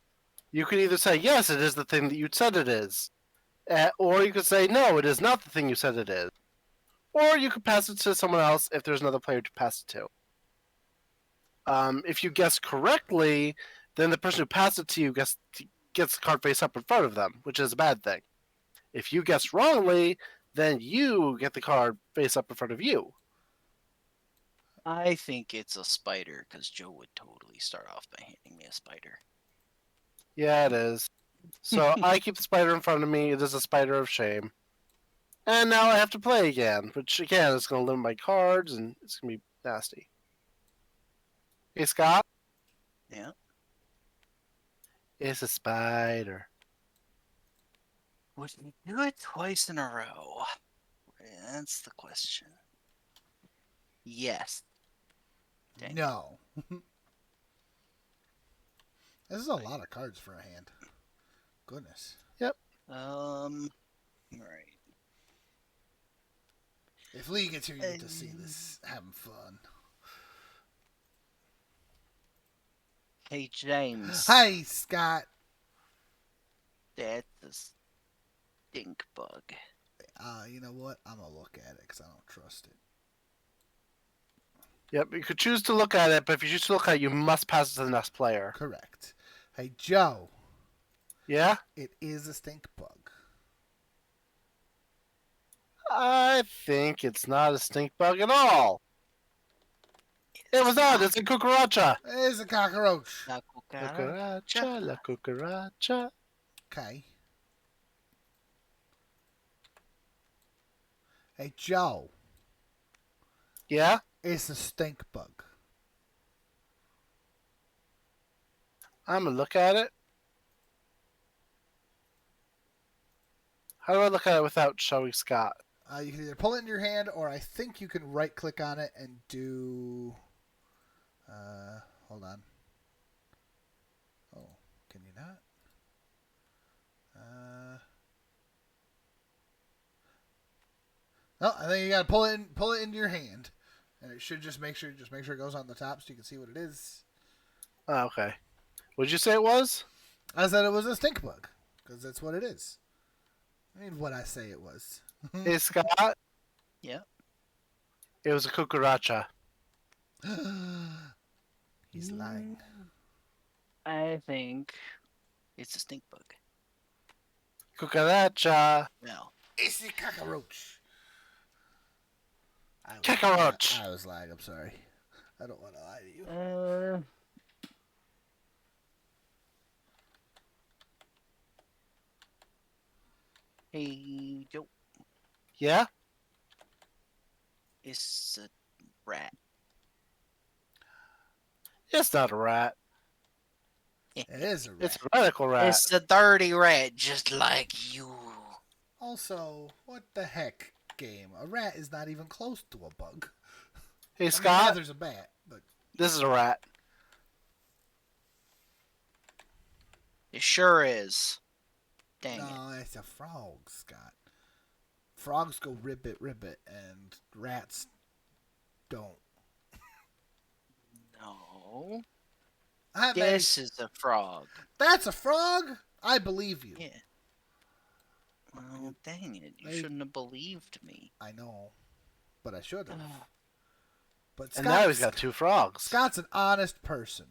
You can either say, yes, it is the thing that you said it is. Or you could say, no, it is not the thing you said it is. Or you could pass it to someone else if there's another player to pass it to. If you guess correctly, then the person who passed it to you gets the card face up in front of them, which is a bad thing. If you guess wrongly, then you get the card face up in front of you. I think it's a spider because Joe would totally start off by handing me a spider. Yeah, it is. So I keep the spider in front of me. It is a spider of shame. And now I have to play again, which again is going to limit my cards and it's going to be nasty. Hey, Scott? Yeah. It's a spider. Would you do it twice in a row? That's the question. Yes. Dang. No. This is a lot of cards for a hand. Goodness. Right. If Lee gets here, you get to see this having fun. Hey, James. Hi, Scott. That's a stink bug. You know what? I'm gonna look at it because I don't trust it. Yep, you could choose to look at it, but if you choose to look at it, you must pass it to the next player. Correct. Hey, Joe. Yeah? It is a stink bug. I think it's not a stink bug at all. It was not. It's a cucaracha. It is a cockroach. La Cucaracha, la cucaracha. Okay. Hey, Joe. Yeah? It's a stink bug. I'm gonna look at it. How do I look at it without showing Scott? You can either pull it in your hand, or I think you can right-click on it and do. Hold on. Oh, can you not? No, I think you gotta pull it into your hand, and it should just make sure it goes on the top so you can see what it is. Oh, okay. What'd you say it was? I said it was a stink bug because that's what it is. I mean, what I say it was. Hey, Scott. Yeah. It was a cucaracha. He's lying. I think it's a stink bug. Cucaracha. Well, It's a cockroach. Cockroach. I was lying. I'm sorry. I don't want to lie to you. hey, Joe. Yeah? It's a rat. It's not a rat. It is a rat. It's a radical rat. It's a dirty rat, just like you. Also, what the heck, game? A rat is not even close to a bug. Hey, I mean, yeah, Scott. there's a bat, but This is a rat. It sure is. Dang it. no, it's a frog, Scott. Frogs go ribbit, ribbit, and rats don't. No. I mean, This is a frog. that's a frog? I believe you. Yeah. Well, dang it. You Hey. shouldn't have believed me. I know, but I should have. Ugh. But And now he's got two frogs. Scott's an honest person.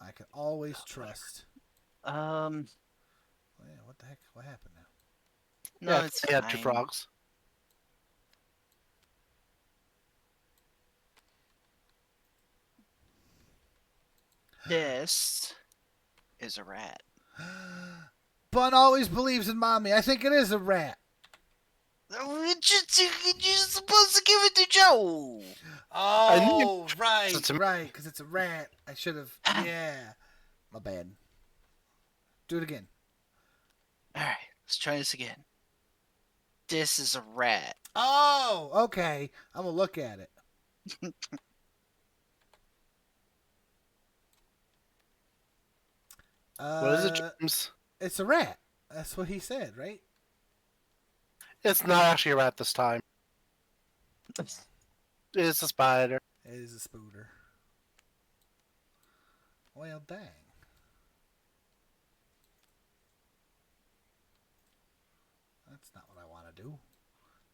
I can always trust. Oh, yeah, what the heck? What happened now? No, Yeah, it's he had two fine. frogs. This is a rat. Bun always believes in mommy. I think it is a rat. You're just supposed to give it to Joe. Oh, right, It's a- right, because it's a rat. I should have. Yeah, my bad. Do it again. All right, let's try this again. This is a rat. Oh, okay. I'm gonna look at it. What is it, James? It's a rat. That's what he said, right? It's not actually a rat this time. It's a spider. It is a spooter. Well, dang. That's not what I want to do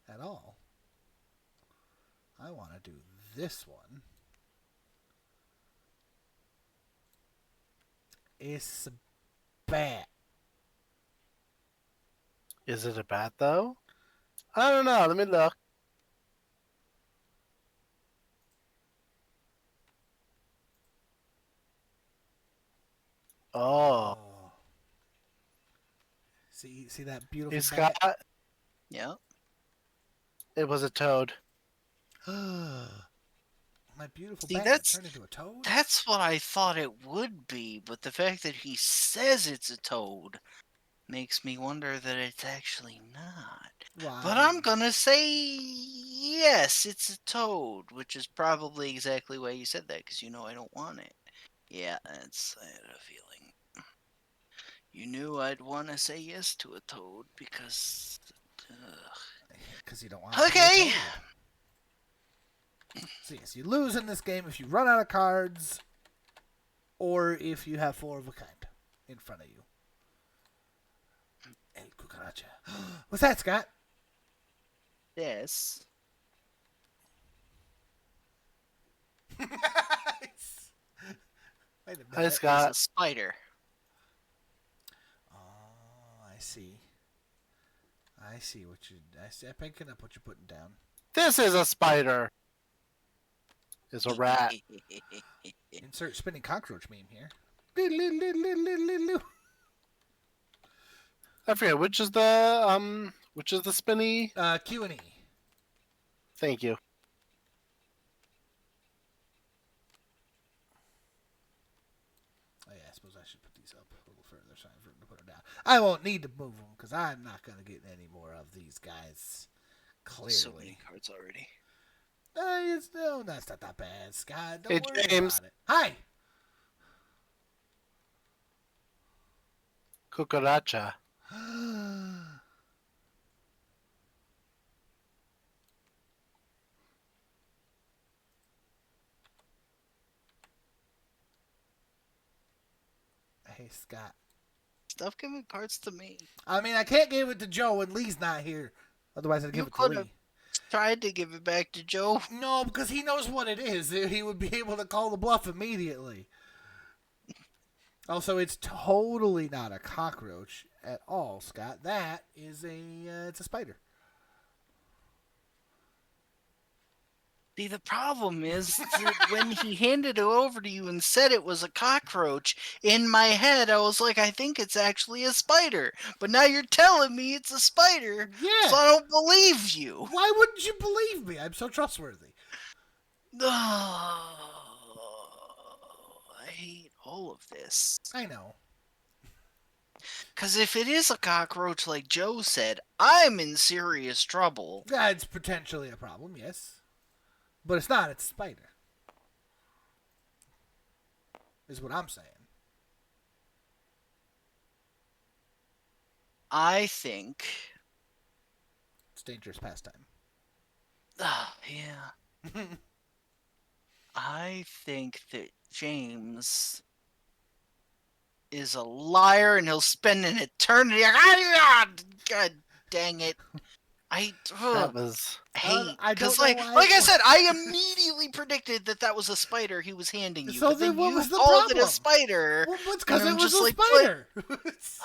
at all. I want to do this one. It's a bat. Is it a bat, though? I don't know. Let me look. Oh. See that beautiful Hey, bat? Scott. Yeah. It was a toad. My beautiful See, bat that's- turned into a toad? That's what I thought it would be, but the fact that he says it's a toad makes me wonder that it's actually not. Why? But I'm gonna say yes, it's a toad, which is probably exactly why you said that, because you know I don't want it. Yeah, I had a feeling. You knew I'd want to say yes to a toad because Because you don't want to be Okay. told. So yes, you lose in this game if you run out of cards, or if you have 4 of a kind in front of you. El cucaracha. What's that, Scott? This. Wait a minute. Hi, Is Scott. a spider. Oh, I see. I see what you. I'm picking up what you're putting down. This is a spider. It's a rat. Insert spinning cockroach meme here. I forget which is the spinny. Q&E. Thank you. Oh yeah, I suppose I should put these up a little further so I have room to put them down. I won't need to move them because I'm not going to get any more of these guys. Clearly. So many cards already. No, that's not that bad, Scott. Don't Hey, worry James. about it. Hi. Cucaracha. Hey, Scott. Stop giving cards to me. I mean, I can't give it to Joe when Lee's not here. Otherwise, I'd give You it to could've- Lee. Tried to give it back to Joe. No, because he knows what it is. He would be able to call the bluff immediately. Also, it's totally not a cockroach at all, Scott. That is it's a spider. See, the problem is that when he handed it over to you and said it was a cockroach, in my head I was like, I think it's actually a spider. But now you're telling me it's a spider, Yeah. so I don't believe you. Why wouldn't you believe me? I'm so trustworthy. Oh, I hate all of this. I know. Because if it is a cockroach like Joe said, I'm in serious trouble. That's potentially a problem, yes. But it's not. It's a spider. Is what I'm saying. I think... It's dangerous pastime. Yeah. I think that James is a liar and he'll spend an eternity like, God dang it. That was. hate. I don't Because, know like, why- like I said, I immediately predicted that was a spider he was handing you. So but then then what you was the called it problem? a spider. Well, it's because and it I'm was just a like, spider.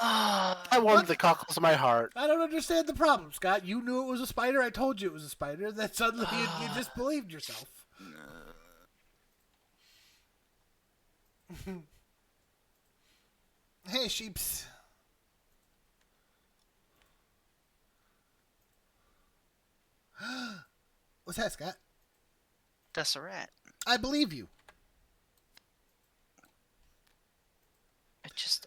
I wanted the cockles of my heart. I don't understand the problem, Scott. You knew it was a spider. I told you it was a spider. Then suddenly you disbelieved yourself. Hey, sheeps. What's that, Scott? That's a rat. I believe you.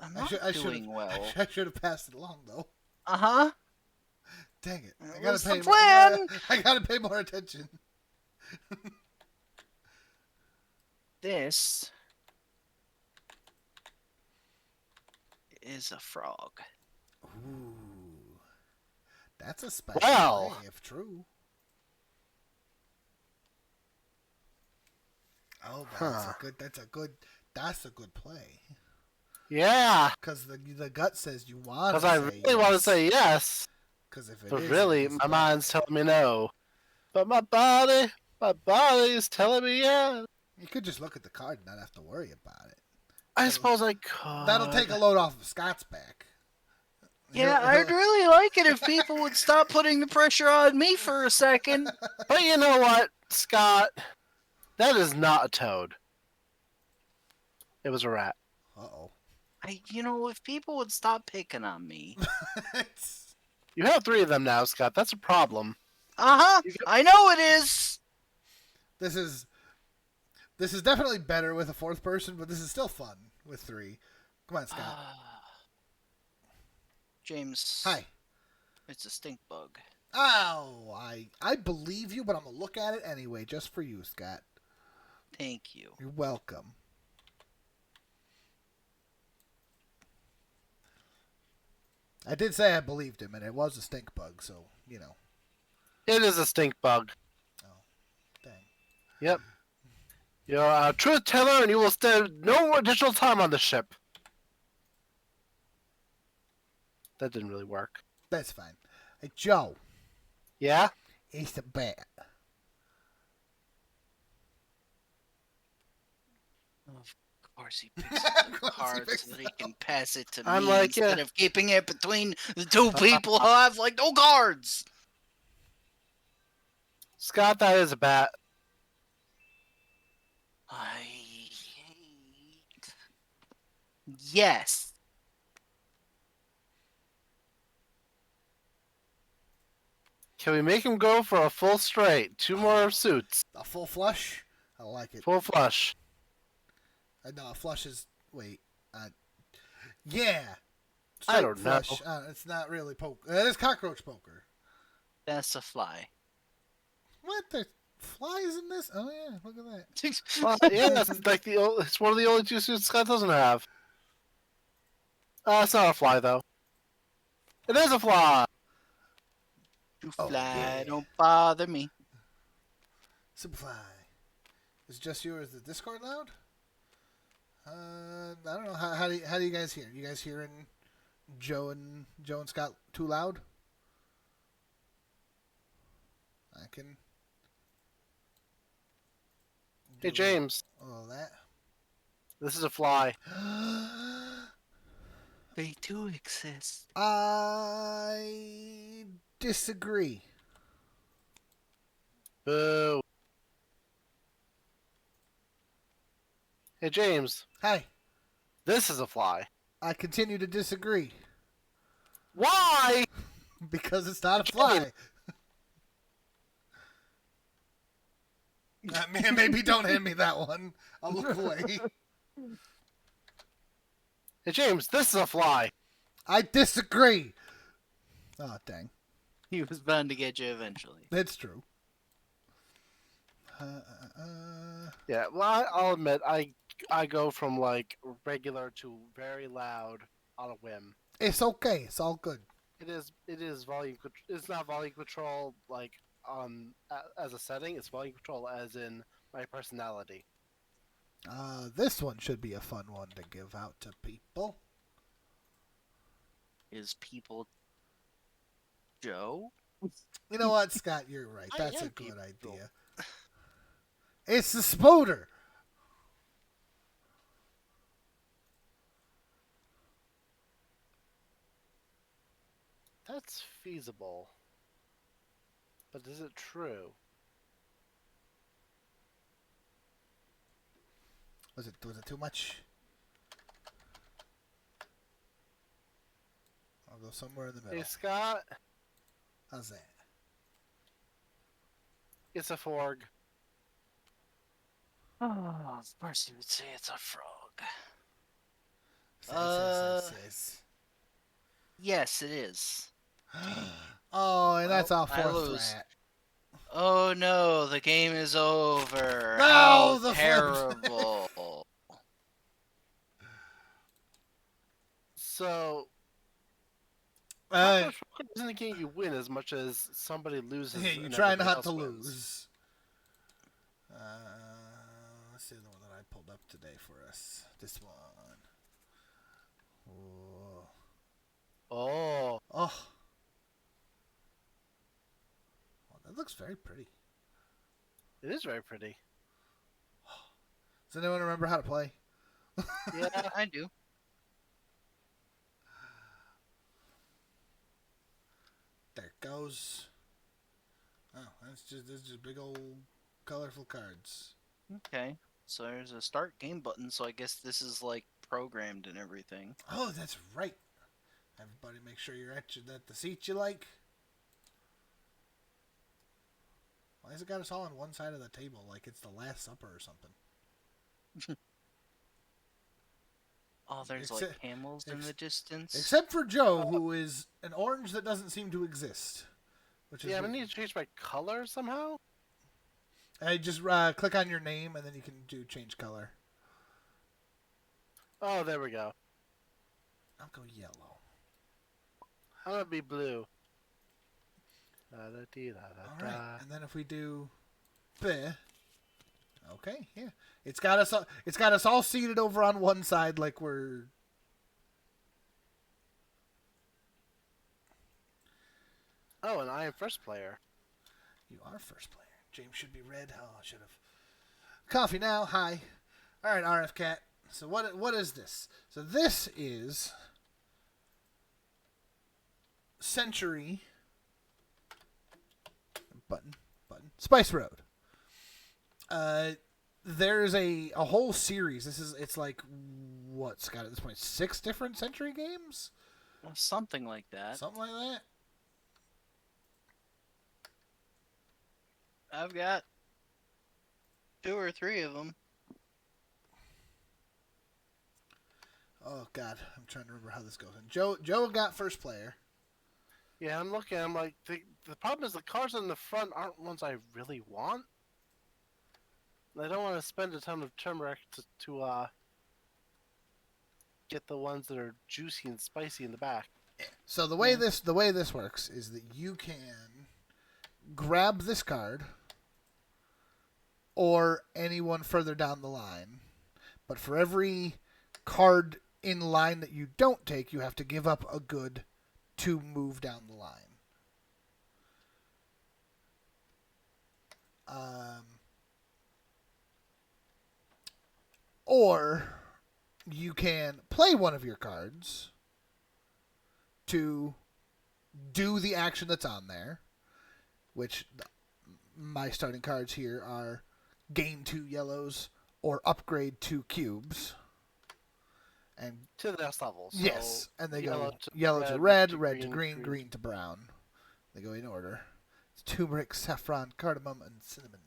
I'm not doing well. I should have passed it along, though. Uh-huh. Dang it! I What's gotta the pay. plan? I gotta pay more attention. This is a frog. Ooh, that's a special Well. play, if true. Oh, that's Huh. a good. That's a good play. Yeah, Because the gut says you want. because I really want to say yes, Because if it but is, really it's my bad. mind's telling me no. But my body is telling me yes. You could just look at the card and not have to worry about it. I suppose I could. That'll take a load off of Scott's back. Yeah, I'd really like it if people would stop putting the pressure on me for a second. But you know what, Scott? That is not a toad. It was a rat. Uh-oh. If people would stop picking on me. You have 3 of them now, Scott. That's a problem. Uh-huh, I know it is. This is definitely better with a 4th person, but this is still fun with 3. Come on, Scott. James. Hi. It's a stink bug. Oh, I believe you, but I'm gonna look at it anyway, just for you, Scott. Thank you. You're welcome. I did say I believed him, and it was a stink bug, so, you know. It is a stink bug. Oh, dang. Yep. You're a truth teller, and you will spend no additional time on the ship. That didn't really work. That's fine. Hey, Joe, Yeah? it's a bat. Of course he picks up the card picks so that he it can pass it to I'm me like, instead yeah. of keeping it between the two people who have like no cards. Scott, that is a bat. I hate. Yes. Can we make him go for a full straight? 2 more suits. A full flush? I like it. Full flush. No, a flush is. Wait. Yeah. I don't flush. know. It's not really poker. It is cockroach poker. That's a fly. What? There's flies in this? Oh, yeah. Look at that. Well, yeah, it's like it's one of the only 2 suits Scott doesn't have. It's not a fly though. It is a fly. You Oh, fly, yeah. don't bother me. Superfly. Is just yours the Discord loud? I don't know. How do you guys hear? You guys hearing Joe and Scott too loud? I can. Hey James, All that. this is a fly. They do exist. I disagree. Boo. Hey James, Hi. this is a fly. I continue to disagree Why? because it's not a fly. Man, maybe don't hand me that one. I'll look away. Hey James, this is a fly. I disagree. Oh, dang. He was bound to get you eventually. That's true. Yeah, well, I'll admit, I go from like regular to very loud on a whim. It's okay. It's all good. It is volume. It's not volume control like as a setting. It's volume control as in my personality. This one should be a fun one to give out to people. Is people Joe? You know what, Scott? You're right. I That's am a good people. idea. It's the Spoder. That's feasible, but is it true? Was it too much? I'll go somewhere in the middle. Hey Scott, How's that? it's a forg. Oh, of course you would say it's a frog. Yes, it is. Oh, and that's Oh, our I fourth lose. threat. Oh no, the game is over. No, How the flip. terrible. So, Uh, poker isn't a game you win as much as somebody loses. yeah, you and try everybody not else to wins. lose. Let's see the one that I pulled up today for us. This one. Oh. Oh, Oh. Well, that looks very pretty. it is very pretty. Does anyone remember how to play? Yeah, I do. There it goes. Oh, that's just big old colorful cards. Okay. So there's a start game button, so I guess this is like programmed and everything. Oh, that's right. Everybody, make sure you're at the seat you like. Why has it got us all on one side of the table like it's the Last Supper or something? Oh, there's like Except- camels in the distance. Except for Joe, who is an orange that doesn't seem to exist. Which is yeah. I need to change my color somehow. I just click on your name and then you can do change color. Oh, there we go. I'll go yellow. I'm gonna be blue. All right, and then if we do bleh, okay, yeah, it's got us. It's got us all seated over on one side, like we're. Oh, and I am first player. You are first player. James should be red. Oh, I should have. Coffee now. Hi. All right, RF Cat. So what is this? So this is Century button Spice Road. There's a whole series. It's like what's got at this point 6 different Century games, Something like that. something like that. I've got 2 or 3 of them. Oh God, I'm trying to remember how this goes. And Joe got first player. Yeah, I'm looking. I'm like, the problem is the cars on the front aren't ones I really want. I don't want to spend a ton of turmeric to get the ones that are juicy and spicy in the back. So the way this works is that you can grab this card or anyone further down the line, but for every card in line that you don't take, you have to give up a good to move down the line. Or you can play one of your cards to do the action that's on there, which my starting cards here are gain 2 yellows or upgrade 2 cubes. And To the next level. So yes, and they go to yellow to red, red, red to green, green to brown. They go in order. It's turmeric, saffron, cardamom, and cinnamon.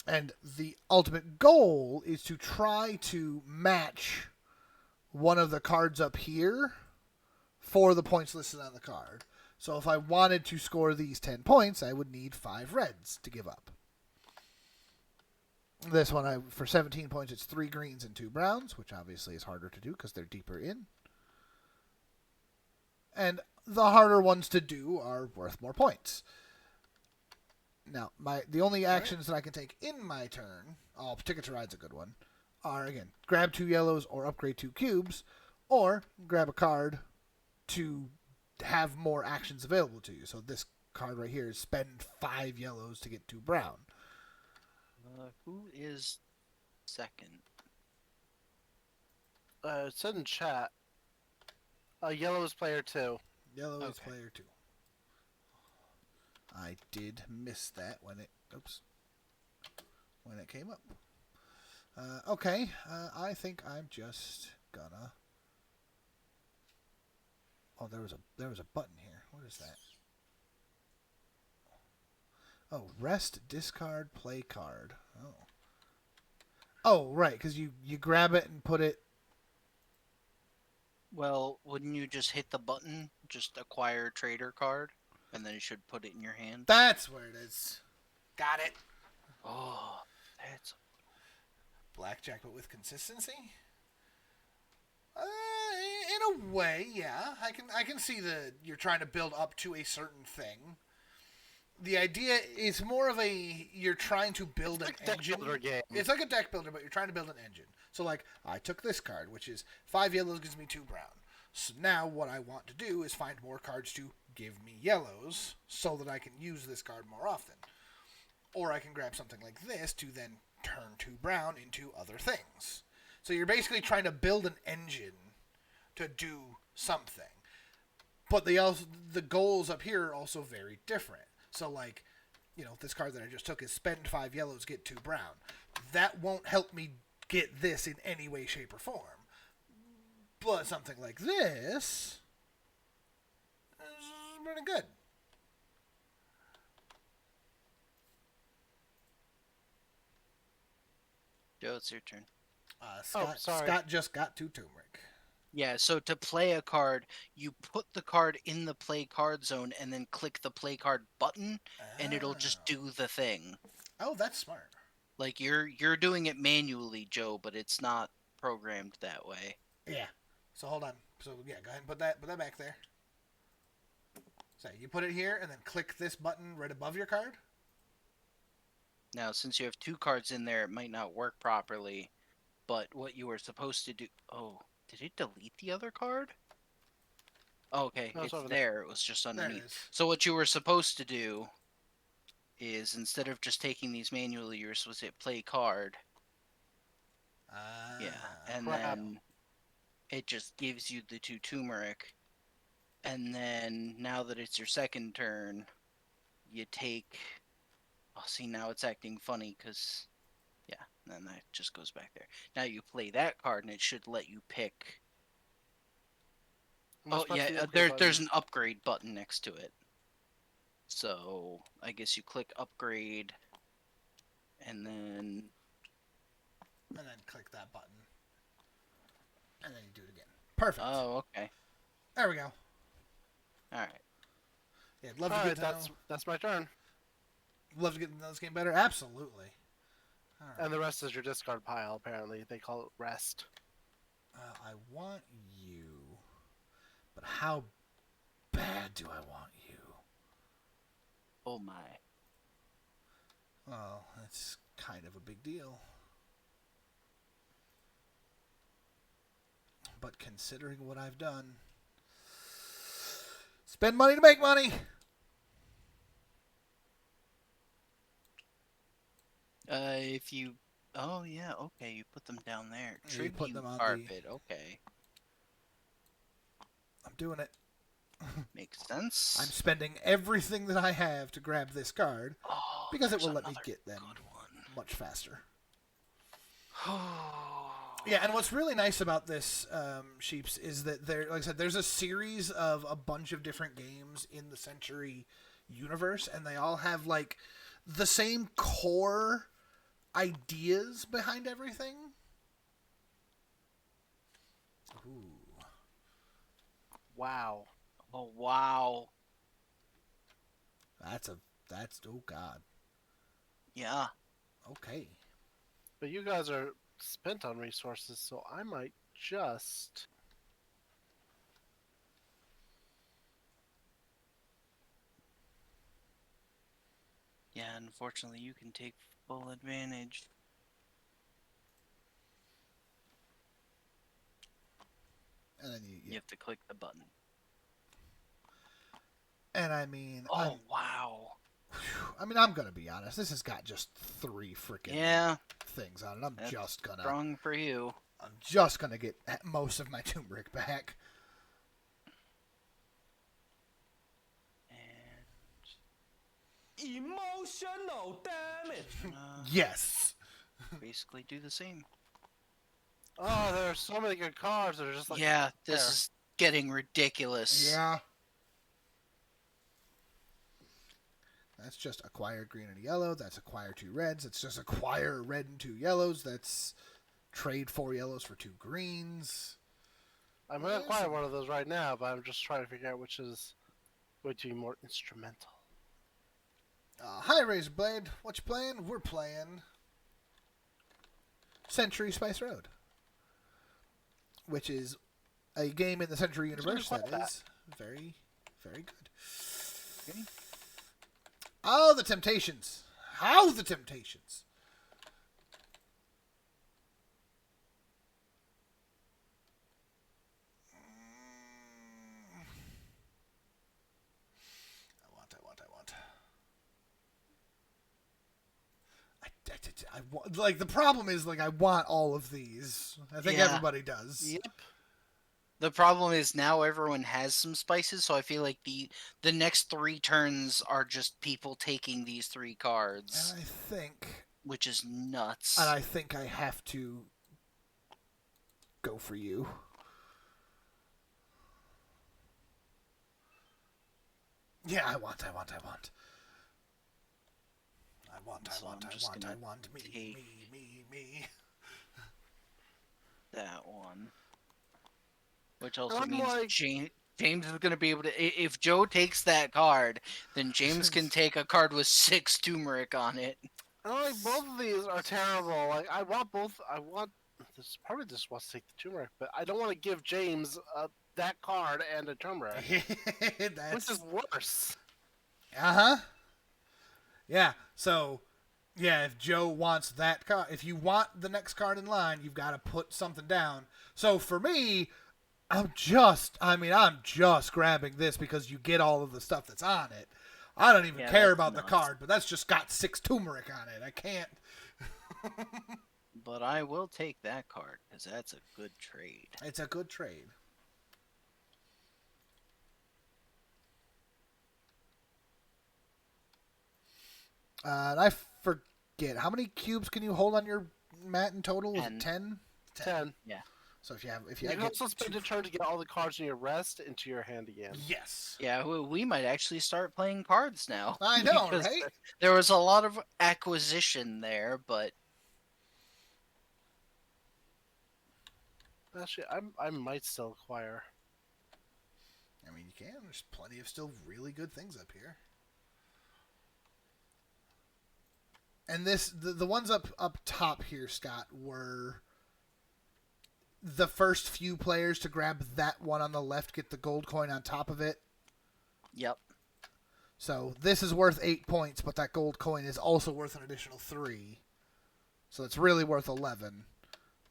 And the ultimate goal is to try to match one of the cards up here for the points listed on the card. So if I wanted to score these 10 points, I would need 5 reds to give up. This one, for 17 points, it's 3 greens and 2 browns, which obviously is harder to do because they're deeper in. And the harder ones to do are worth more points. Now, the only actions that I can take in my turn, Ticket to Ride's a good one, are, again, grab 2 yellows or upgrade 2 cubes, or grab a card to have more actions available to you. So this card right here is spend 5 yellows to get 2 brown. Who is second? It said in chat. Yellow is player 2. Yellow is Okay. player 2. I did miss that when it came up. Okay, I think I'm just gonna. Oh, there was a button here. What is that? Oh, rest, discard, play card. Oh. Oh, right, because you grab it and put it. Well, wouldn't you just hit the button, just acquire trader card, and then you should put it in your hand? That's where it is. Got it. Oh, that's... Blackjack, but with consistency. In a way, yeah. I can see that you're trying to build up to a certain thing. The idea is more of you're trying to build an engine. Deck builder game. It's like a deck builder, but you're trying to build an engine. So, like, I took this card, which is 5 yellows gives me 2 brown. So now what I want to do is find more cards to give me yellows so that I can use this card more often. Or I can grab something like this to then turn 2 brown into other things. So you're basically trying to build an engine to do something. But the goals up here are also very different. So, like, this card that I just took is spend 5 yellows, get 2 brown. That won't help me get this in any way, shape, or form. But something like this is pretty good. Joe, it's your turn. Sorry. Scott just got 2 turmeric. Yeah, so to play a card, you put the card in the play card zone and then click the play card button, and it'll just do the thing. Oh, that's smart. Like, you're doing it manually, Joe, but it's not programmed that way. Yeah. So hold on. So yeah, go ahead and put that back there. So you put it here and then click this button right above your card. Now, since you have 2 cards in there, it might not work properly. But what you were supposed to do... Oh, did it delete the other card? Okay, No, it's it's over there. there. It was just There it underneath. is. So what you were supposed to do is, instead of just taking these manually, you were supposed to hit play card. Yeah, and Crap. then it just gives you the 2 turmeric. And then, now that it's your second turn, you take... Oh, see, now it's acting funny, because... Yeah, and then that just goes back there. Now you play that card, and it should let you pick... Must Oh, press yeah, the upgrade there's button. an upgrade button next to it. So, I guess you click upgrade, and then... And then click that button. And then you do it again. Perfect. Oh, okay. There we go. Alright. Yeah, I'd love to Alright, get to know. that's my turn. Love to get to know this game better. Absolutely. All right. And the rest is your discard pile, apparently. They call it rest. I want you, but how bad do I want you? Oh my. Well, that's kind of a big deal. But considering what I've done, spend money to make money. If you... Oh, yeah, okay, you put them down there. Yeah, you put Tribute them on the- carpet, okay. I'm doing it. Makes sense. I'm spending everything that I have to grab this card Oh, because it there's will let me another get them good one. much faster. Oh. Yeah, and what's really nice about this, Sheeps, is that there, like I said, there's a series of a bunch of different games in the Century universe, and they all have like the same core ideas behind everything. Ooh. Wow. Oh, wow. That's oh god. Yeah. Okay. But you guys are spent on resources, so I might just... Yeah, unfortunately, you can take full advantage. And then You have to click the button. and I mean, Oh, wow. I mean, I'm gonna be honest. This has got just 3 freaking Yeah, things on it. I'm that's just gonna strong for you. get most of my turmeric back. And Emotional damage. Yes. basically do the same. Oh, there are so many good cards that are just like... Yeah, this there. is getting ridiculous. Yeah. That's just acquire green and yellow. That's acquire 2 reds. It's just acquire a red and 2 yellows. That's trade 4 yellows for 2 greens. I'm going to acquire one of those right now, but I'm just trying to figure out which is going to be more instrumental. Hi, Razorblade. What you playing? We're playing Century Spice Road, which is a game in the Century universe play that that? is very, very good. Okay. Oh, the Temptations. How the Temptations. I want, like, the problem is, like, I want all of these. I think Yeah. everybody does. Yep. The problem is now everyone has some spices, so I feel like the next 3 turns are just people taking these 3 cards, And I think which is nuts. I have to go for you. Yeah, I want. So I'm just gonna take Me. that one. Which also I'm means like- James is going to be able to... If Joe takes that card, then James can take a card with 6 turmeric on it. And like, both of these are terrible. Like, I want both. I want... This probably just wants to take the turmeric, but I don't want to give James that card and a turmeric. Which is worse? Uh-huh. Yeah, so, yeah, if Joe wants that card, if you want the next card in line, you've got to put something down. So for me, I'm just grabbing this because you get all of the stuff that's on it. I don't even Yeah, care that's about the nuts. card, but that's just got 6 turmeric on it. I can't. But I will take that card, because that's a good trade. It's a good trade. And I forget, how many cubes can you hold on your mat in total? Was it 10? 10. Yeah. So if you You can also spend a turn to get all the cards in your rest into your hand again. Yes. Yeah, we might actually start playing cards now. I know, because right? There was a lot of acquisition there, but Actually, I might still acquire. I mean, you can. There's plenty of still really good things up here. And the ones up top here, Scott, were the first few players to grab that one on the left, get the gold coin on top of it. yep. So this is worth 8 points, but that gold coin is also worth an additional 3. So it's really worth 11.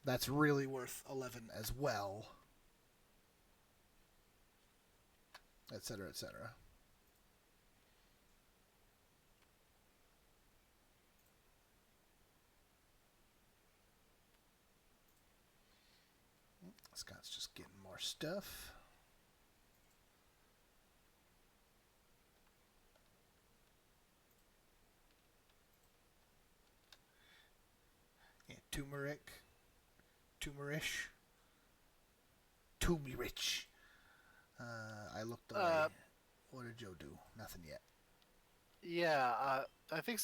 That's really worth 11 as well. Etc., etc. Scott's just getting more stuff. Yeah, turmeric. Turmerish. Turmeric. I looked away. What did Joe do? Nothing yet. Yeah, I think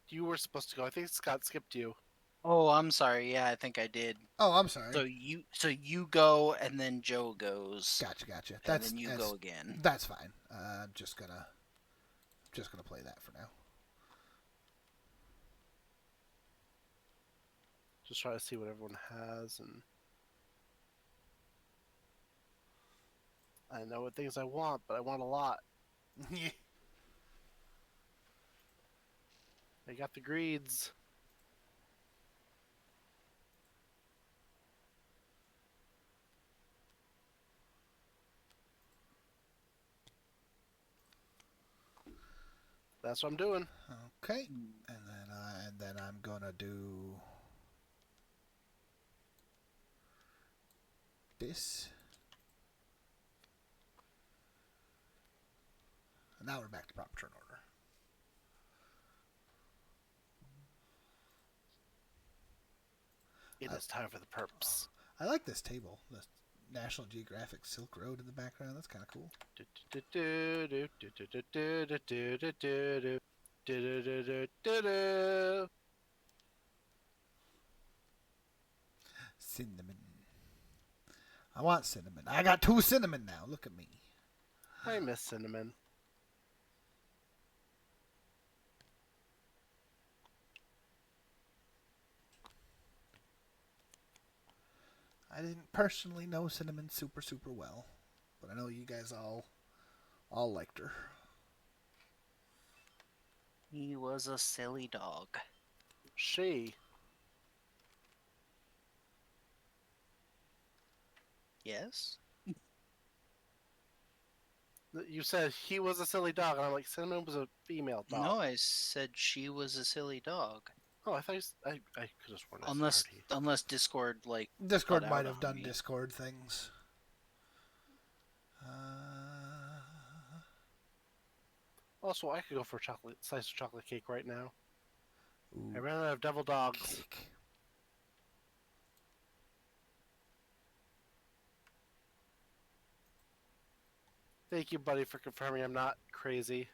you were supposed to go. I think Scott skipped you. Oh, I'm sorry. Yeah, I think I did. Oh, I'm sorry. So you go, and then Joe goes. Gotcha. And then you go again. That's fine. I'm just gonna play that for now. Just try to see what everyone has, and I know what things I want, but I want a lot. Yeah. I got the greeds. That's what I'm doing. Okay, and then I'm gonna do this. And now we're back to proper turn order. It is time for the perps. I like this table. The National Geographic Silk Road in the background. That's kind of cool. Cinnamon. I want cinnamon. I got 2 cinnamon now. Look at me. I miss cinnamon. I didn't personally know cinnamon super well, but I know you guys all liked her. He was a silly dog. She. Yes? You said he was a silly dog, and I'm like, Cinnamon was a female dog. No, I said she was a silly dog. Oh, I thought I could have sworn I Unless heard he. unless Discord Discord cut might out have on done me. Discord things. Also, I could go for a slice of chocolate cake right now. Ooh, I'd rather have devil dogs. cake. Thank you, buddy, for confirming I'm not crazy.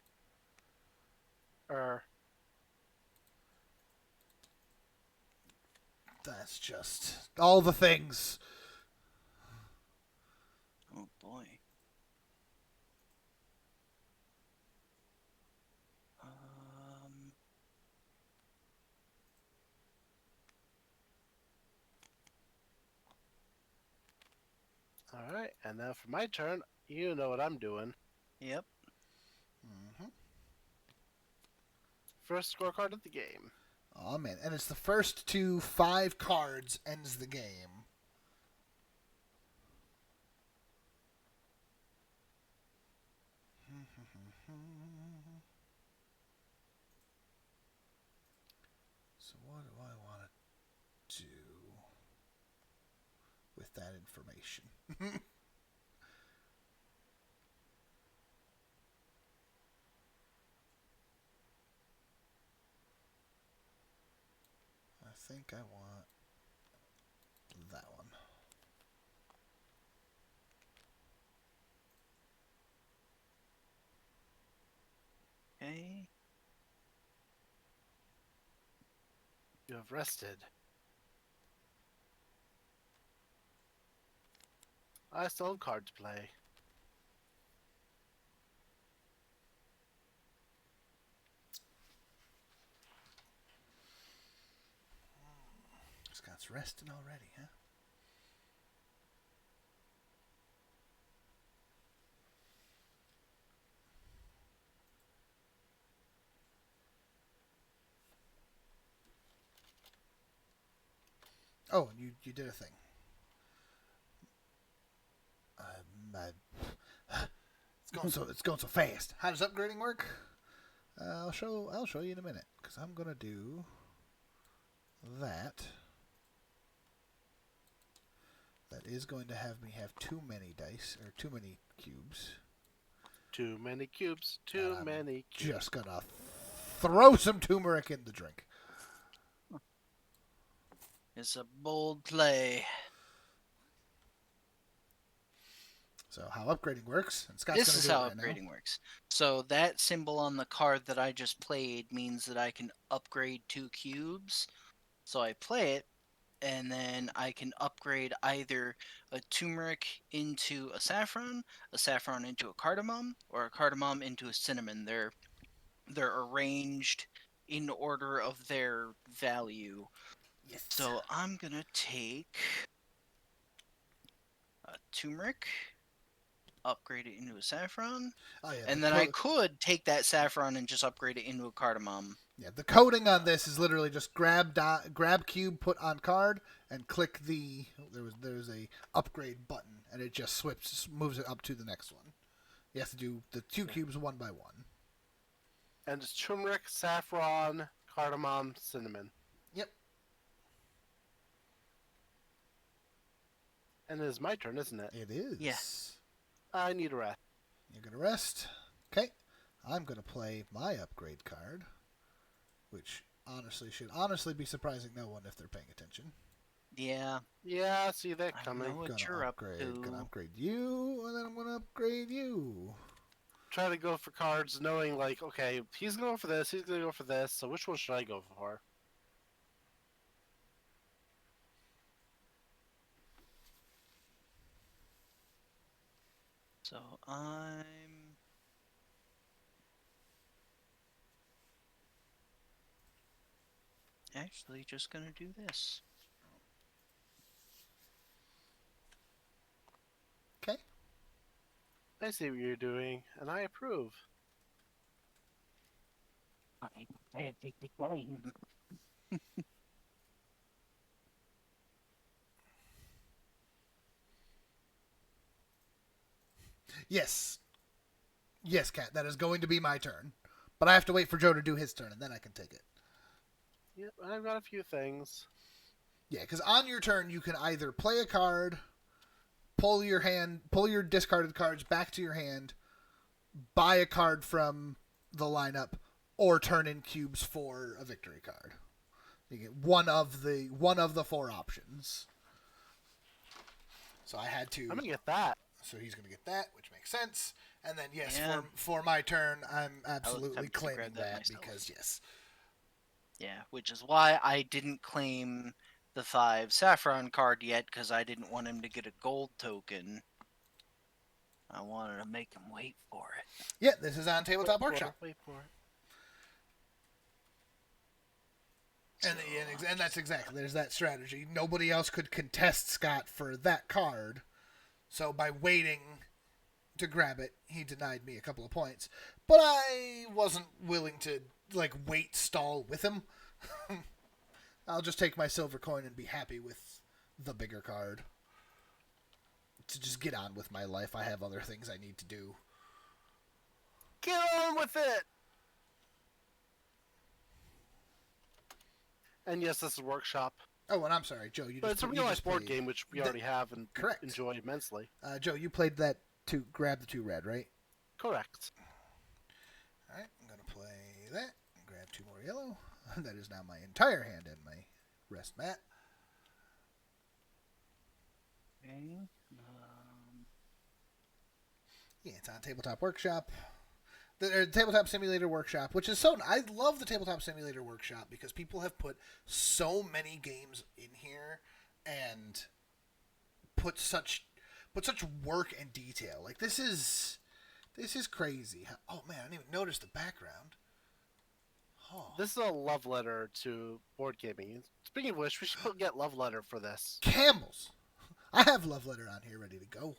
That's just all the things. Oh boy. Alright, and now for my turn, you know what I'm doing. Yep. Mm-hmm. First scorecard of the game. Oh man, and it's the first to 5 cards ends the game. So what do I want to do with that information? I think I want that one. Okay. You have rested. I still have card to play. Scott's resting already, huh? Oh, and you did a thing. It's going so fast. How does upgrading work? I'll show you in a minute, because I'm gonna do that. That is going to have me have too many dice or too many cubes. Too many cubes. Too many cubes. Just gonna throw some turmeric in the drink. It's a bold play. So how upgrading works, and Scott's This gonna is do how it right upgrading works. So that symbol on the card that I just played means that I can upgrade 2 cubes. So I play it, and then I can upgrade either a turmeric into a saffron into a cardamom, or a cardamom into a cinnamon. They're arranged in order of their value. Yes. So I'm gonna take a turmeric, upgrade it into a saffron, Oh yeah. and then I could take that saffron and just upgrade it into a cardamom. Yeah, the coding on this is literally just grab cube, put on card, and click the there's a upgrade button, and it just moves it up to the next one. You have to do the 2 cubes one by one. And it's turmeric, saffron, cardamom, cinnamon. Yep. And it is my turn, isn't it? It is. Yeah. I need a rest. You're gonna rest. Okay. I'm gonna play my upgrade card, which should honestly be surprising no one if they're paying attention. Yeah. Yeah, see that I coming. know what you're up to. Gonna upgrade you, and then I'm gonna upgrade you. Try to go for cards knowing, like, okay, he's going for this, he's going to go for this, so which one should I go for? So I'm actually just gonna do this. Okay. I see what you're doing, and I approve. I take the game. Yes. Yes, Cat. That is going to be my turn, but I have to wait for Joe to do his turn, and then I can take it. Yep, I've got a few things. Yeah, because on your turn you can either play a card, pull your discarded cards back to your hand, buy a card from the lineup, or turn in cubes for a victory card. You get one of the 4 options. So I had to. I'm gonna get that. So he's gonna get that, which makes sense. And then yes, Yeah. for my turn, I'm absolutely tempted to claiming grab that that myself. because yes. Yeah, which is why I didn't claim the 5 saffron card yet, because I didn't want him to get a gold token. I wanted to make him wait for it. Yeah, this is on Tabletop Workshop. Wait for it. And that's exactly, there's that strategy. Nobody else could contest Scott for that card. So by waiting to grab it, he denied me a couple of points. But I wasn't willing to like wait stall with him. I'll just take my silver coin and be happy with the bigger card. To just get on with my life. I have other things I need to do. Get on with it! And yes, this is a workshop. Oh, and I'm sorry, Joe. You But just it's a you real life just board played- game, which we the- already have and Correct. enjoy immensely. Joe, you played that to grab the 2 red, right? Correct. All right, I'm gonna play that. And grab 2 more yellow. That is now my entire hand and my rest mat. Okay. Yeah, it's on Tabletop Workshop. The Tabletop Simulator Workshop, which is so... I love the Tabletop Simulator Workshop because people have put so many games in here and put such work and detail. Like, this is crazy. Oh, man, I didn't even notice the background. Oh. This is a love letter to board gaming. Speaking of which, we should get love letter for this. Camels! I have Love Letter on here ready to go.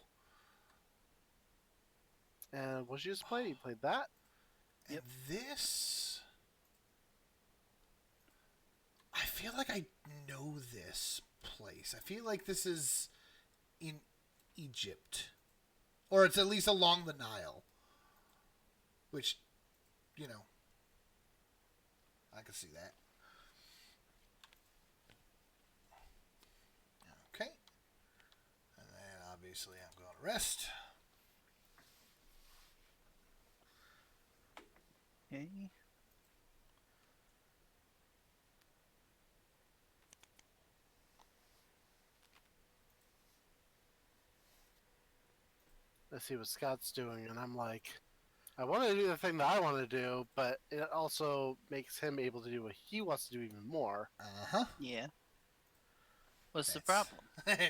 And what did you just play? You played that? And this... I feel like I know this place. I feel like this is in Egypt. Or it's at least along the Nile. Which, you know, I can see that. Okay. And then obviously I'm going to rest. Okay. I see what Scott's doing, and I'm like, I want to do the thing that I want to do, but it also makes him able to do what he wants to do even more. Uh-huh. Yeah. What's the That's- problem?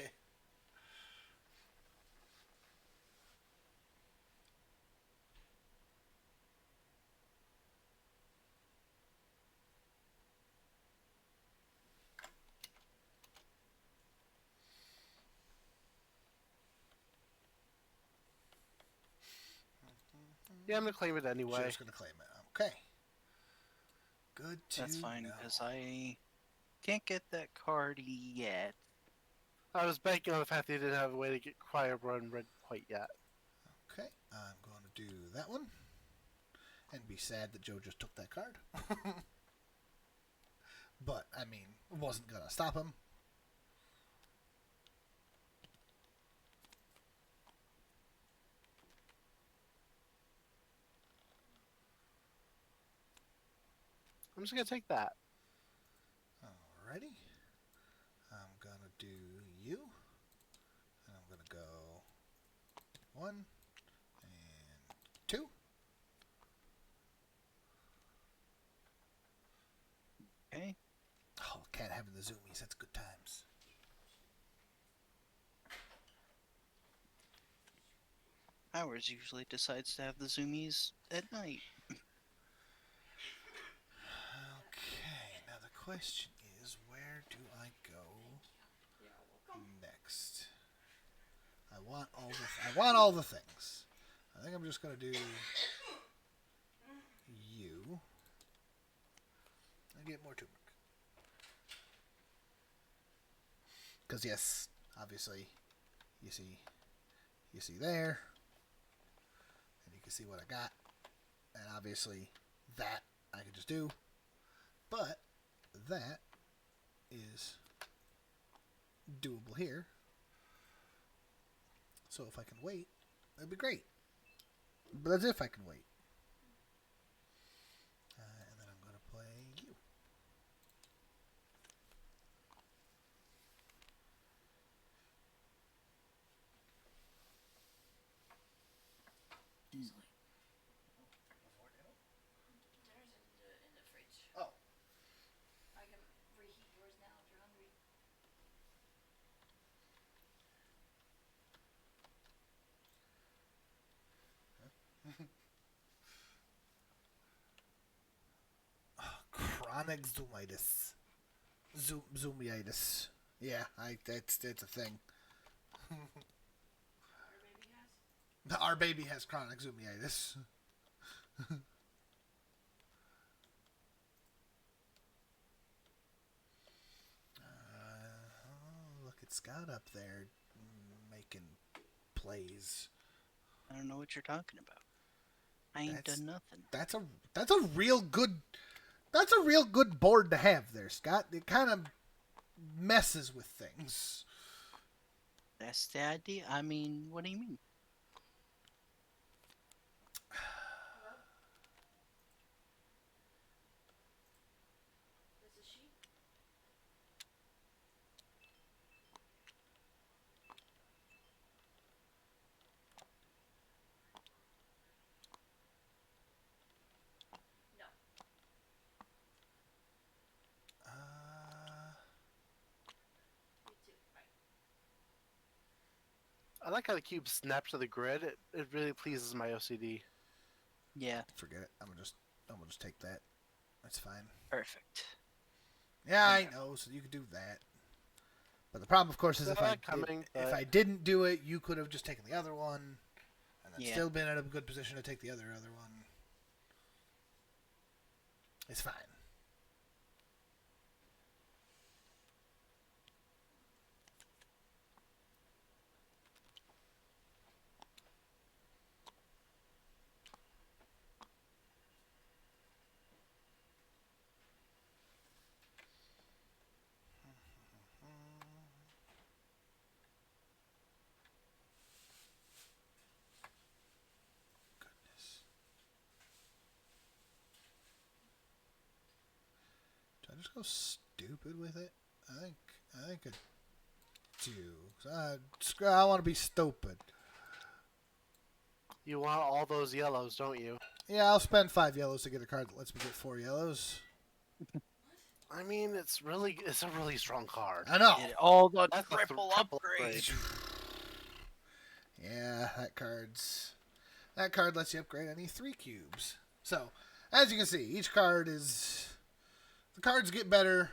Yeah, I'm gonna claim it anyway. Just going to claim it. Okay. Good to That's fine, know. because I can't get that card yet. I was banking on the fact that he didn't have a way to get Quiet Run read quite yet. Okay, I'm going to do that one. And be sad that Joe just took that card. But, I mean, wasn't going to stop him. I'm just gonna take that. Alrighty. I'm going to do you. And I'm going to go 1 and 2. Okay. Oh, cat having the zoomies. That's good times. Howard usually decides to have the zoomies at night. Okay, now the question is, where do I go next? I want all the things. I think I'm just gonna do you. I get more turmeric. Because yes, obviously, you see there, and you can see what I got, and obviously that I can just do. But that is doable here. So if I can wait, that'd be great. But that's if I can wait. And then I'm going to play you. Dinner's in the fridge. Oh. I can reheat yours now if you're hungry. Chronic zoomitis. Zoomitis. Yeah, that's a thing. Our baby has chronic zoomitis. Look at Scott up there making plays. I don't know what you're talking about. I ain't done nothing. That's a real good board to have there, Scott. It kind of messes with things. That's the idea. I mean, what do you mean? This is she. No. You too. Bye. I like how the cube snaps to the grid. It really pleases my OCD. Yeah, Forget it. I'm gonna just take that. That's fine. perfect. Yeah, I know. So you could do that. But the problem, of course, is if I didn't do it, you could have just taken the other one, and then still been in a good position to take the other one. It's fine. I just go stupid with it? I think I do. I want to be stupid. You want all those yellows, don't you? Yeah, I'll spend 5 yellows to get a card that lets me get 4 yellows. I mean, it's a really strong card. I know. All the That's a triple triple upgrade. Yeah, that card lets you upgrade any 3 cubes. So, as you can see, the cards get better.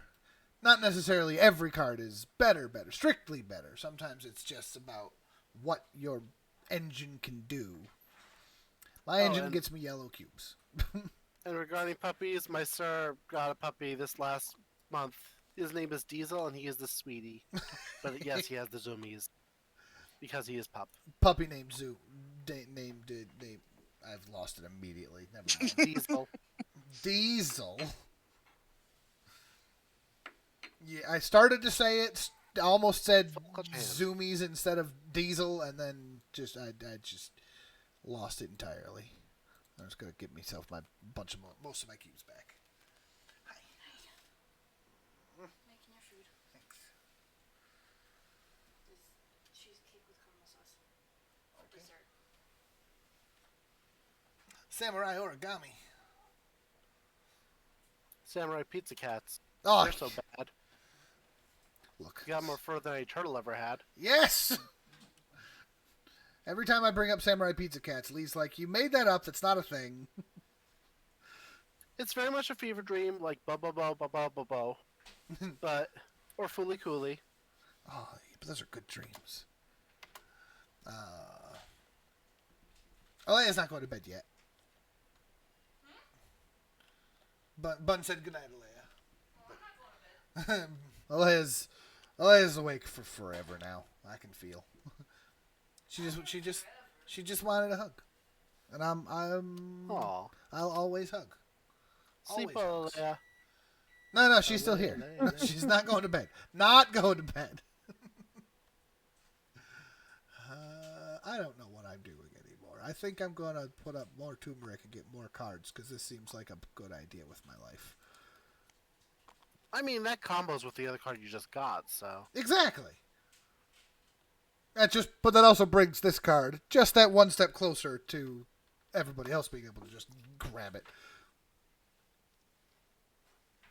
Not necessarily every card is better, strictly better. Sometimes it's just about what your engine can do. My engine gets me yellow cubes. And regarding puppies, my sir got a puppy this last month. His name is Diesel, and he is the sweetie. But yes, he has the zoomies. Because he is pup. Puppy named Zoo. I've lost it immediately. Never mind. Diesel. Diesel. Yeah, I started to say it. I almost said zoomies instead of diesel, and then I just lost it entirely. I'm just gonna give myself most of my cubes back. Hi. Making your food. Thanks. This cheesecake with caramel sauce. For dessert. Samurai origami. Samurai pizza cats. Oh, They're so bad. look. You got more fur than a turtle ever had. Yes. Every time I bring up Samurai Pizza Cats, Lee's like, "You made that up. That's not a thing." It's very much a fever dream, like bo. But or Fooly Cooly. Oh, but those are good dreams. Alea's not going to bed yet. But Bun said goodnight, Alea. Alea's awake for forever now. I can feel. She just wanted a hug, and Aw. I'll always hug. Sleep Always well, hugs. yeah. No, she's still here. She's not going to bed. Not going to bed. I don't know what I'm doing anymore. I think I'm going to put up more turmeric and get more cards, because this seems like a good idea with my life. I mean, that combos with the other card you just got, so. Exactly. But that also brings this card just that one step closer to everybody else being able to just grab it.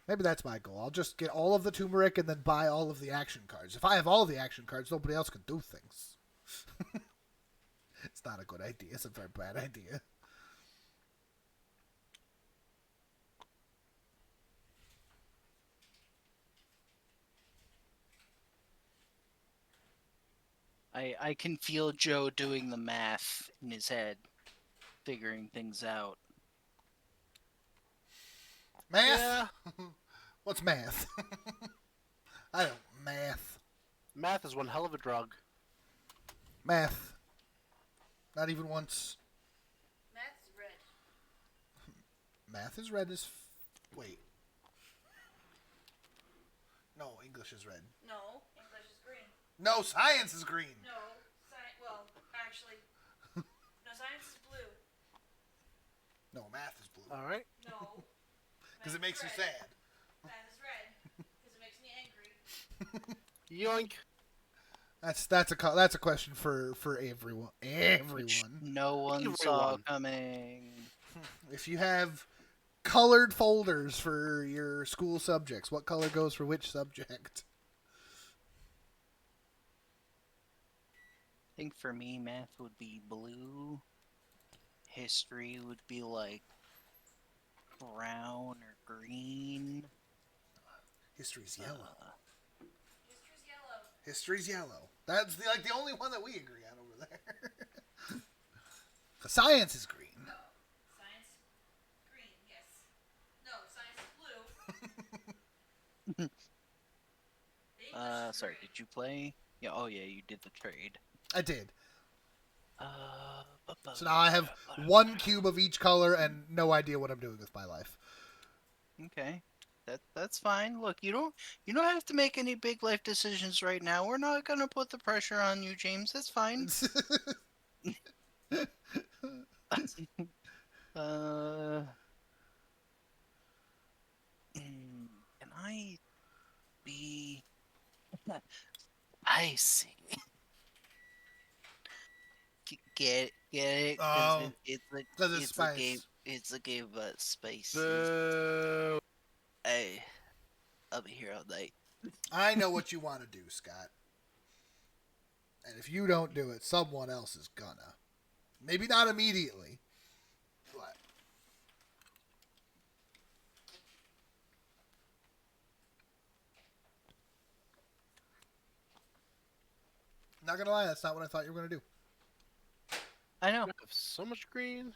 Maybe that's my goal. I'll just get all of the turmeric and then buy all of the action cards. If I have all of the action cards, nobody else can do things. It's not a good idea. It's a very bad idea. I can feel Joe doing the math in his head, figuring things out. Math? Yeah, What's math? I don't math. math is one hell of a drug. Math. Not even once. Math is red. Math is red as. Wait. No, English is red. No, English is green. No, science is green. No, well, actually, no, science is blue. No, math is blue. All right. No. Because it math makes is you red. sad. Math is red because it makes me angry. Yoink. That's a question for everyone. Which Everyone. no one saw coming. If you have colored folders for your school subjects, what color goes for which subject? I think for me, math would be blue. History would be like brown or green. History's yellow. History's yellow. History's yellow. That's the only one that we agree on over there. The science is green. No. Science green, yes. No, science is blue. The English is Sorry, green. did you play? Yeah, oh yeah, you did the trade. I did. Uh, So now I have one cube of each color and no idea what I'm doing with my life. Okay. That's fine. Look, you don't have to make any big life decisions right now. We're not gonna put the pressure on you, James. That's fine. uh, can I be? I see. Get it? Oh, It's like 'cause it's it's a spice. game. It's a game about spices. Boo. Hey, I'll be here all night. I know what you want to do, Scott. And if you don't do it, someone else is gonna. Maybe not immediately, but not gonna lie, that's not what I thought you were gonna do. I know. You have so much green.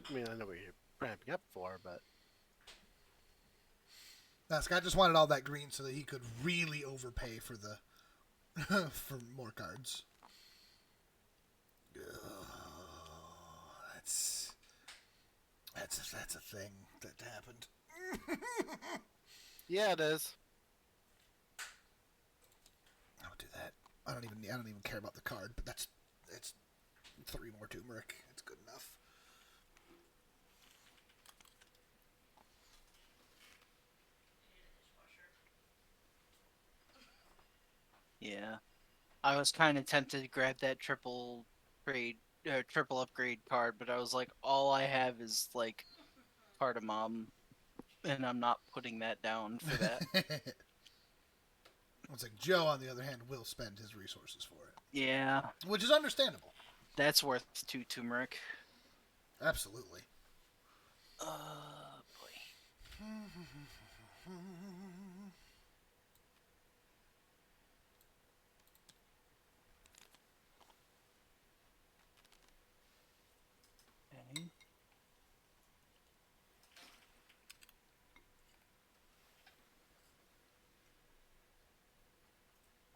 I mean, I know what you're ramping up for, but Now, Scott just wanted all that green so that he could really overpay for the for more cards. That's a thing that happened. yeah, it is. I don't do that. I don't even care about the card, but it's 3 more turmeric. It's good enough. Yeah. I was kind of tempted to grab that triple upgrade card, but I was like, all I have is like cardamom, and I'm not putting that down for that. It's like Joe, on the other hand, will spend his resources for it, Yeah, which is understandable. that's worth 2 turmeric. Absolutely. Boy. Okay.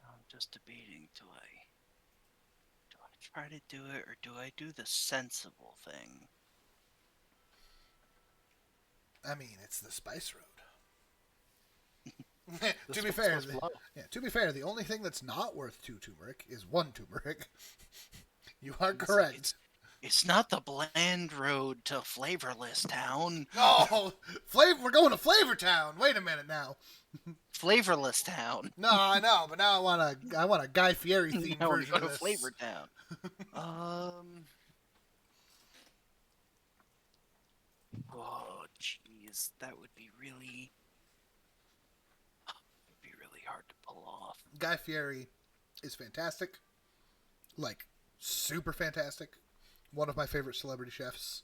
I'm just debating, do I try to do it or do I do the sensible thing? I mean, it's the Spice Road. The to be spice fair, must flow. to be fair, the only thing that's not worth 2 turmeric is 1 turmeric. You are It's- correct. It's not the bland road to Flavorless Town. No, We're going to Flavor Town. Wait a minute now. Flavorless Town. No, I know, but now I want a Guy Fieri themed I want to version go of to this. Flavor Town. Oh, jeez, that would be really hard to pull off. Guy Fieri is fantastic, like super fantastic. One of my favorite celebrity chefs.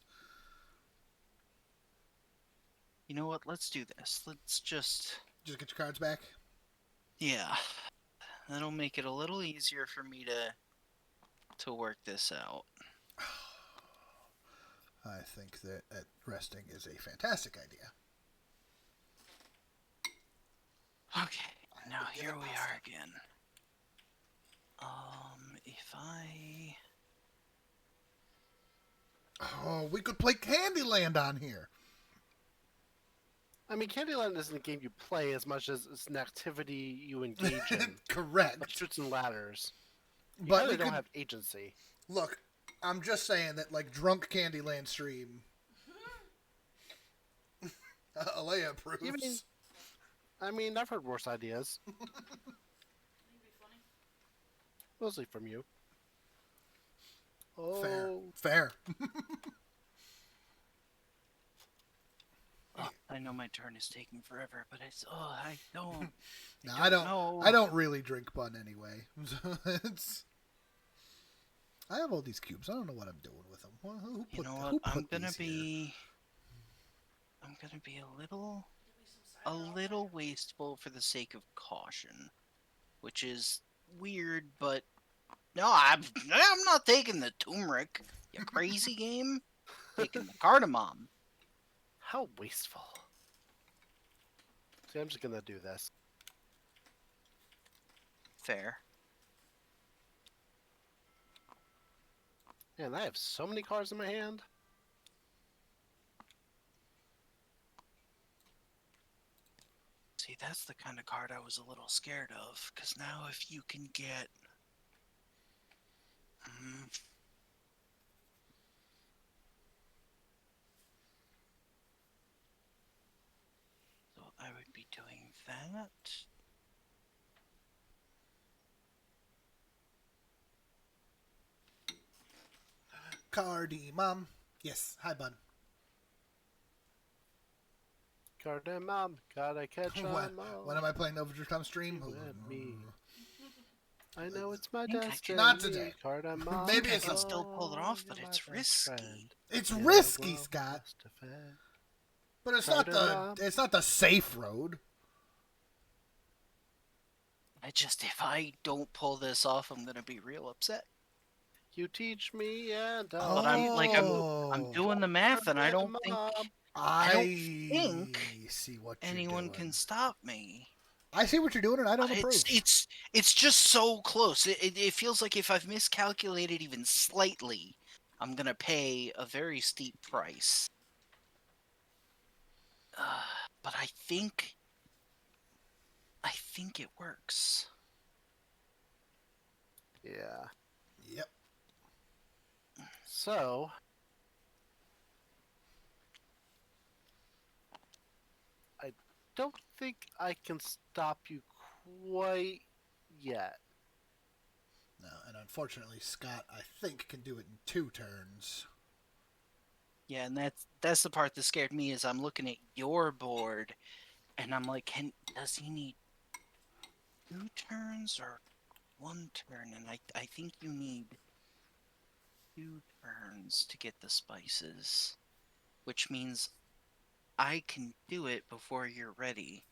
You know what? Let's do this. Let's just Just get your cards back. yeah. That'll make it a little easier for me to work this out. I think that resting is a fantastic idea. Okay, now would give here it we pasta. are again. If I... Oh, we could play Candyland on here. I mean, Candyland isn't a game you play as much as it's an activity you engage in. Like Correct. Chutes and Ladders. You But kinda we don't could have agency. look. I'm just saying that, like, drunk Candyland stream. Alea approves. I mean, I've heard worse ideas. Think it'd be funny? Mostly from you. Oh, Fair. I know my turn is taking forever, but I don't. No, I don't know. I don't really drink bun anyway. It's. I have all these cubes. I don't know what I'm doing with them. Who You put, know who what? put I'm gonna these here? be a little Give me some cider. wasteful for the sake of caution, which is weird, but no, I'm not taking the turmeric. You crazy game? Taking the cardamom. how wasteful. See, I'm just gonna do this. Fair. Man, I have so many cards in my hand. See, that's the kind of card I was a little scared of, because now if you can get... So I would be doing that. Cardi mom. Yes. Hi, bud. Cardamom, gotta catch 'em all. When am I playing Overtime stream? You and me. I know it's my I think I destiny. Not today. Cardamom. Maybe I it's can not. still pull it off, but you're it's my best risky. friend. It's Yeah, risky, well, Scott. must have had- But it's Cardamom. it's not the safe road. If I don't pull this off, I'm gonna be real upset. You teach me and Oh. But I'm doing the math, and I don't think see what you're anyone doing. can stop me. I see what you're doing, and I don't approve. It's just so close. It feels like if I've miscalculated even slightly, I'm gonna pay a very steep price. But I think it works. Yeah. Yep. So, I don't think I can stop you quite yet. No, and unfortunately, Scott, I think, can do it in 2 turns. Yeah, and that's the part that scared me is I'm looking at your board, and I'm like, does he need 2 turns or 1 turn? And I think you need 2 turns to get the spices, which means I can do it before you're ready.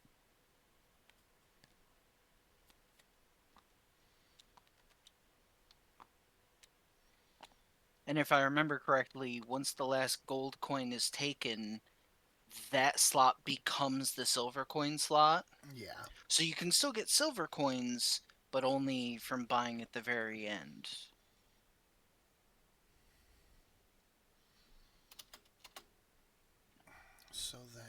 And if I remember correctly, once the last gold coin is taken, that slot becomes the silver coin slot. Yeah. So you can still get silver coins, but only from buying at the very end. So then...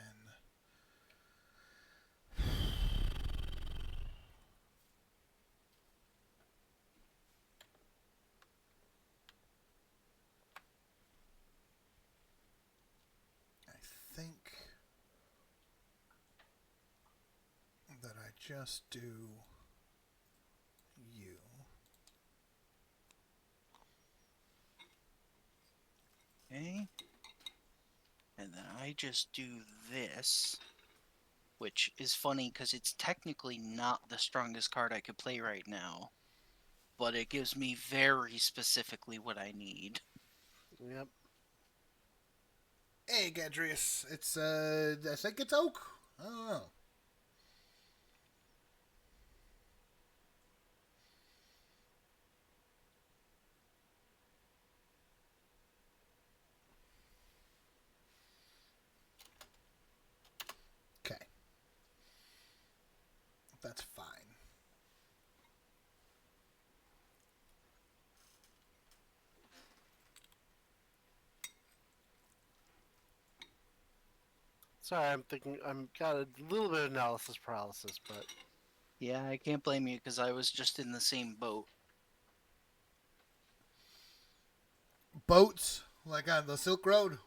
I think that I just do you. Okay. And then I just do this, which is funny because it's technically not the strongest card I could play right now, but it gives me very specifically what I need. Yep. Hey, Gadrius. It's, I think it's oak. I don't know. that's fine. Sorry, I'm thinking. I'm got a little bit of analysis paralysis, but Yeah, I can't blame you because I was just in the same boat. Boats, like on the Silk Road.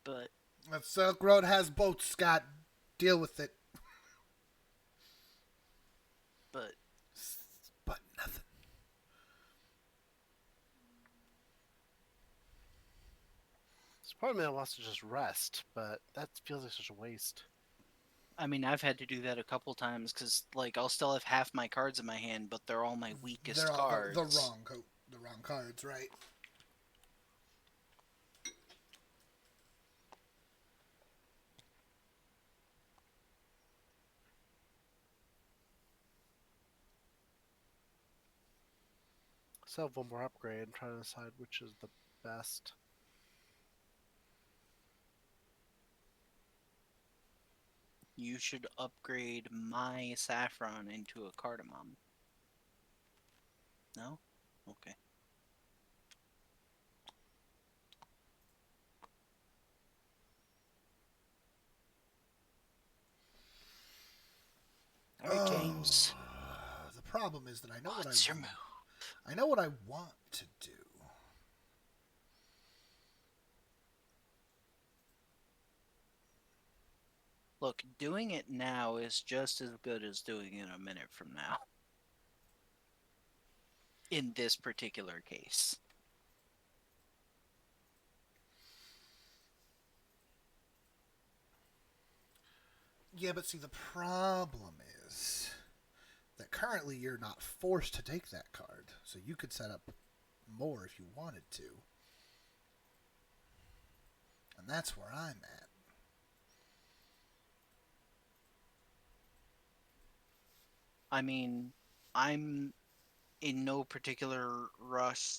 But The Silk Road has boats, Scott. Deal with it. but But nothing. it's part of me that wants to just rest, but that feels like such a waste. I mean, I've had to do that a couple times because, like, I'll still have half my cards in my hand, but they're all my weakest They're all cards. the wrong cards, right? So I have one more upgrade. I'm trying to decide which is the best. You should upgrade my saffron into a cardamom. No? Okay. All right, James. The problem is that I know What's your move? I know what I want to do. Look, doing it now is just as good as doing it a minute from now. In this particular case. Yeah, but see, the problem is that currently you're not forced to take that card, so you could set up more if you wanted to. And that's where I'm at. I mean, I'm in no particular rush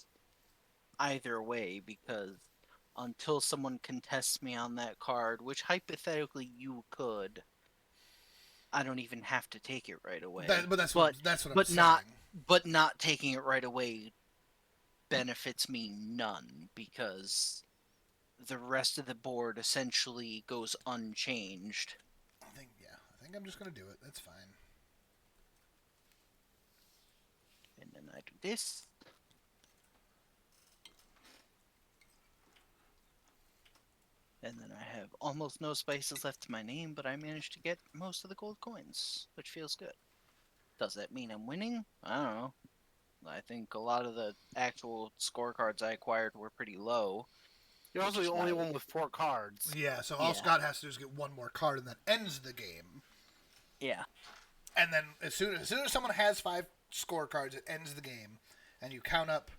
either way because until someone contests me on that card, which hypothetically you could, I don't even have to take it right away. But that's but what I'm but saying. not taking it right away benefits me none because the rest of the board essentially goes unchanged. I think I'm just gonna do it. That's fine. And then I do this. And then I have almost no spices left to my name, but I managed to get most of the gold coins, which feels good. Does that mean I'm winning? I don't know. I think a lot of the actual scorecards I acquired were pretty low. You're Which also is the only why- one with 4 cards. Yeah, so all Yeah. Scott has to do is get one more card, and that ends the game. Yeah. And then as soon as someone has 5 scorecards, it ends the game, and you count up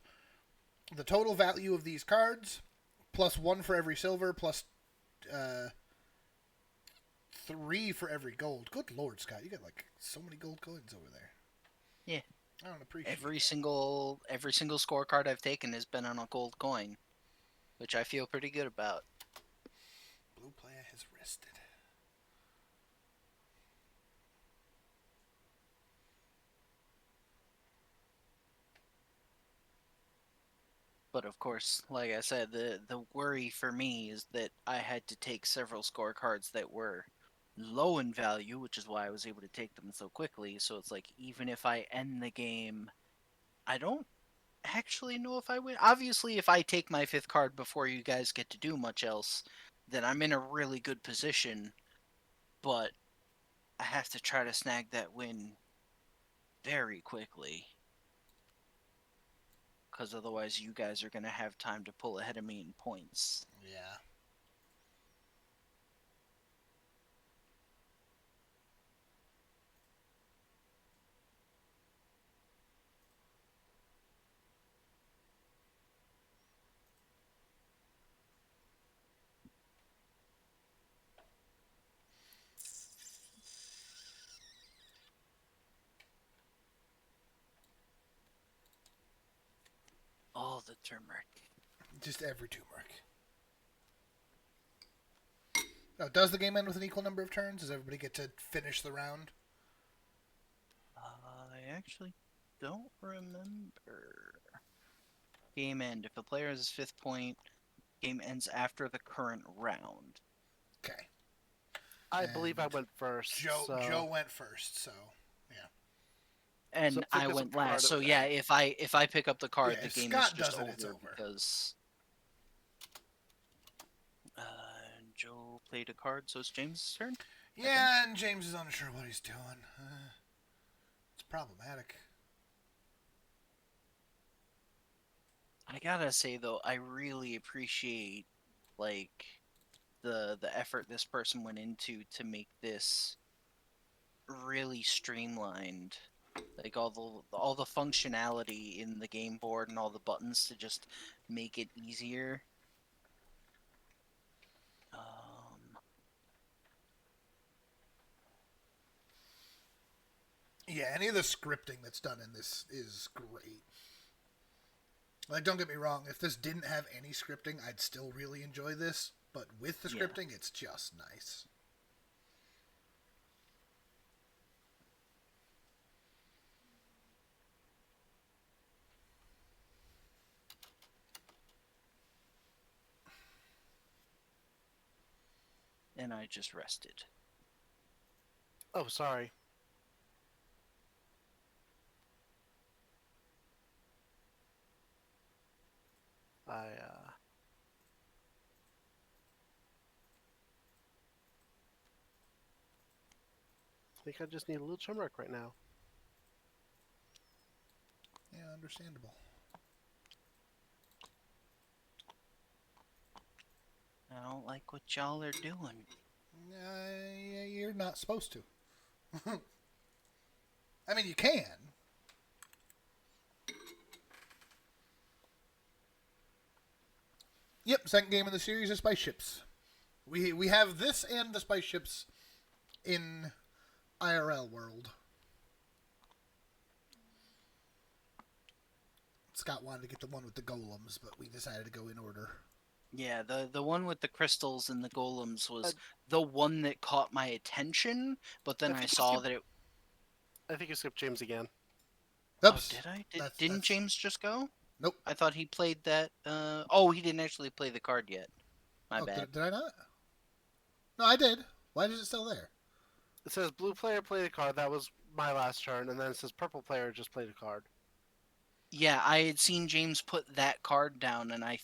the total value of these cards, plus 1 for every silver, plus 3 for every gold. Good lord, Scott, you got like so many gold coins over there. Yeah. I don't appreciate Every that. single scorecard I've taken has been on a gold coin, which I feel pretty good about. Blue player has rested. But of course, like I said, the worry for me is that I had to take several scorecards that were low in value, which is why I was able to take them so quickly. So it's like even if I end the game, I don't actually know if I win. Obviously, if I take my 5th card before you guys get to do much else, then I'm in a really good position. But I have to try to snag that win very quickly. Because otherwise, you guys are going to have time to pull ahead of me in points. Yeah. All the turmeric. Just every turmeric. Oh, does the game end with an equal number of turns? Does everybody get to finish the round? I actually don't remember. Game end. If a player has his 5th point, game ends after the current round. Okay. I And believe I went first. Joe went first, so And So I pick us went a card last. So at yeah, if I pick up the card, Yeah, the if game Scott is just does it, over, it's over. because uh, Joe played a card, so it's James' turn. yeah. And James is unsure what he's doing. It's problematic. I gotta say though, I really appreciate like the effort this person went into to make this really streamlined. Like all the functionality in the game board and all the buttons to just make it easier. Yeah, any of the scripting that's done in this is great. Like, don't get me wrong, if this didn't have any scripting, I'd still really enjoy this. But with the Yeah. scripting, it's just nice. And I just rested. Oh, sorry. I think I just need a little turmeric right now. Yeah, understandable. I don't like what y'all are doing. You're not supposed to. I mean, you can. Yep, second game of the series is Spice Ships. We have this and the Spice Ships in IRL world. Scott wanted to get the one with the golems, but we decided to go in order. Yeah, the one with the crystals and the golems was the one that caught my attention, but then I saw that it. I think you skipped James again. Oops. Oh, did I? That's- Didn't James just go? Nope. I thought he played that. Oh, he didn't actually play the card yet. My bad. Did I not? No, I did. Why is it still there? It says blue player played a card. That was my last turn, and then it says purple player just played a card. Yeah, I had seen James put that card down, and I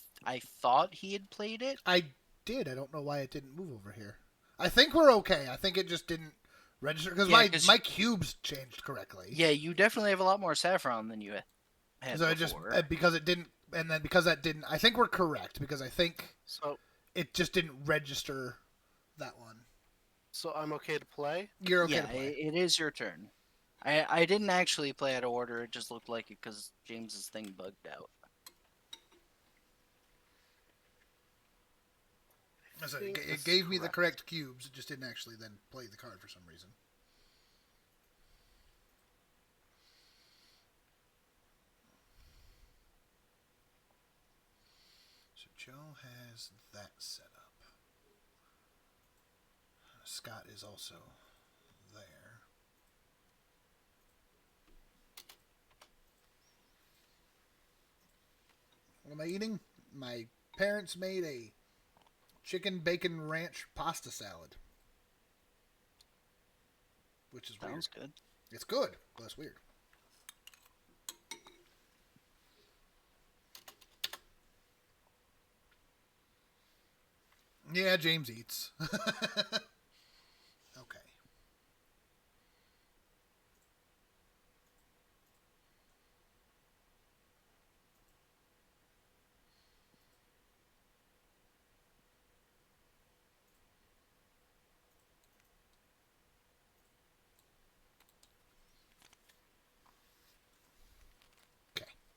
thought he had played it. I did. I don't know why it didn't move over here. I think we're okay. I think it just didn't register because Yeah, my cubes changed correctly. Yeah, you definitely have a lot more saffron than you had So before. it just because it didn't, and then because that didn't. I think we're correct because I think So it just didn't register that one. So I'm okay to play? You're okay yeah, to play. it is your turn. I didn't actually play out of order. It just looked like it because James's thing bugged out. So think it this gave is me the correct. correct cubes. It just didn't actually then play the card for some reason. So Joe has that set up. Scott is also there. What am I eating? My parents made a chicken bacon ranch pasta salad. Which is weird. Sounds good. It's good, but it's weird. Yeah, James eats. Okay.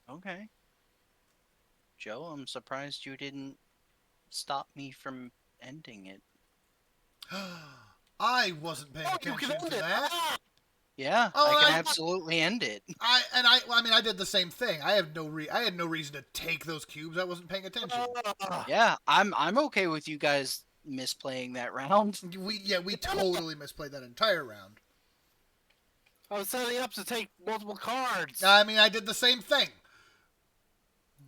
Okay. Joe, I'm surprised you didn't stop me from ending it. I wasn't paying You can attention end to it! that. Ah! Yeah, Oh, I can I- absolutely end it. I did the same thing. I had no reason to take those cubes. I wasn't paying attention. Ah! Yeah, I'm okay with you guys misplaying that round. We totally misplayed that entire round. I was setting up to take multiple cards. I mean, I did the same thing.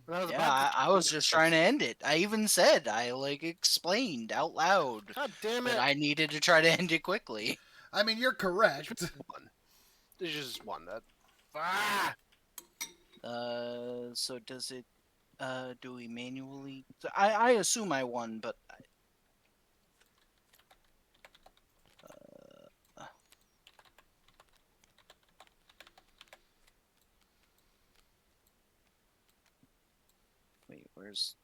And I was Yeah, about to I was just trying to end it. I even said, I explained out loud God damn that it! I needed to try to end it quickly. I mean, you're correct. One. You just won that. Ah! So does it, do we manually? I assume I won, but wait, where's?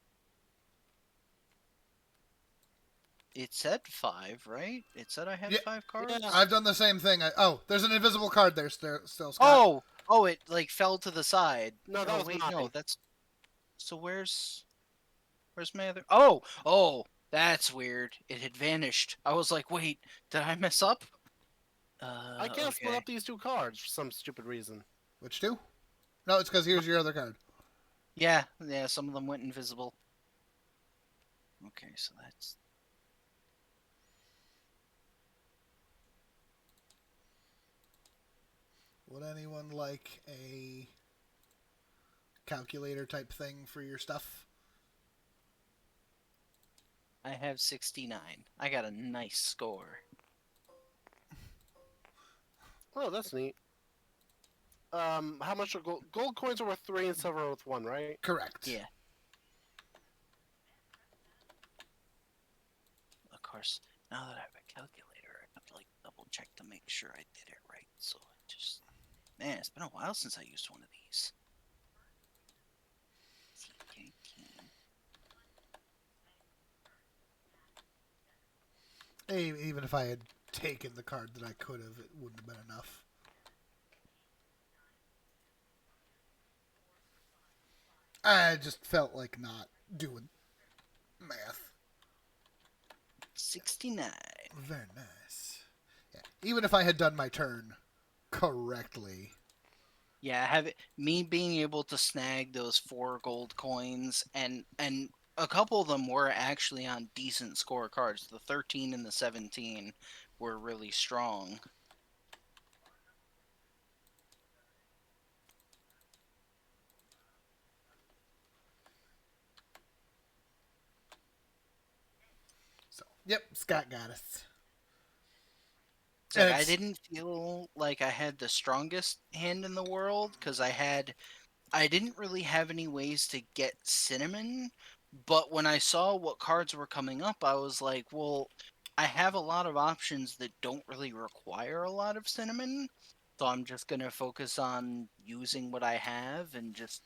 It said 5, right? It said I had Yeah, 5 cards. yeah. I've done the same thing. There's an invisible card there still, Scott. Oh, it fell to the side. No, that Oh, was wait, mine. no, that's. So where's my other? Oh, that's weird. It had vanished. I was like, wait, did I mess up? I can't split Okay. up these 2 cards for some stupid reason. Which two? No, it's because here's your other card. Yeah, some of them went invisible. Okay, so that's. Would anyone like a calculator type thing for your stuff? I have 69. I got a nice score. Oh, that's neat. How much are gold coins are worth 3 and silver are worth 1, right? Correct. Yeah. Of course, now that I have a calculator, I have to double check to make sure I did it right. So I just. Man, it's been a while since I used one of these. Even if I had taken the card that I could have, it wouldn't have been enough. I just felt like not doing math. 69. Very nice. Yeah. Even if I had done my turn correctly. Yeah, me being able to snag those 4 gold coins, and a couple of them were actually on decent score cards. The 13 and the 17 were really strong. So, yep, Scott got us. It's like I didn't feel like I had the strongest hand in the world because I didn't really have any ways to get cinnamon, but when I saw what cards were coming up, I was like, well, I have a lot of options that don't really require a lot of cinnamon, so I'm just gonna focus on using what I have and just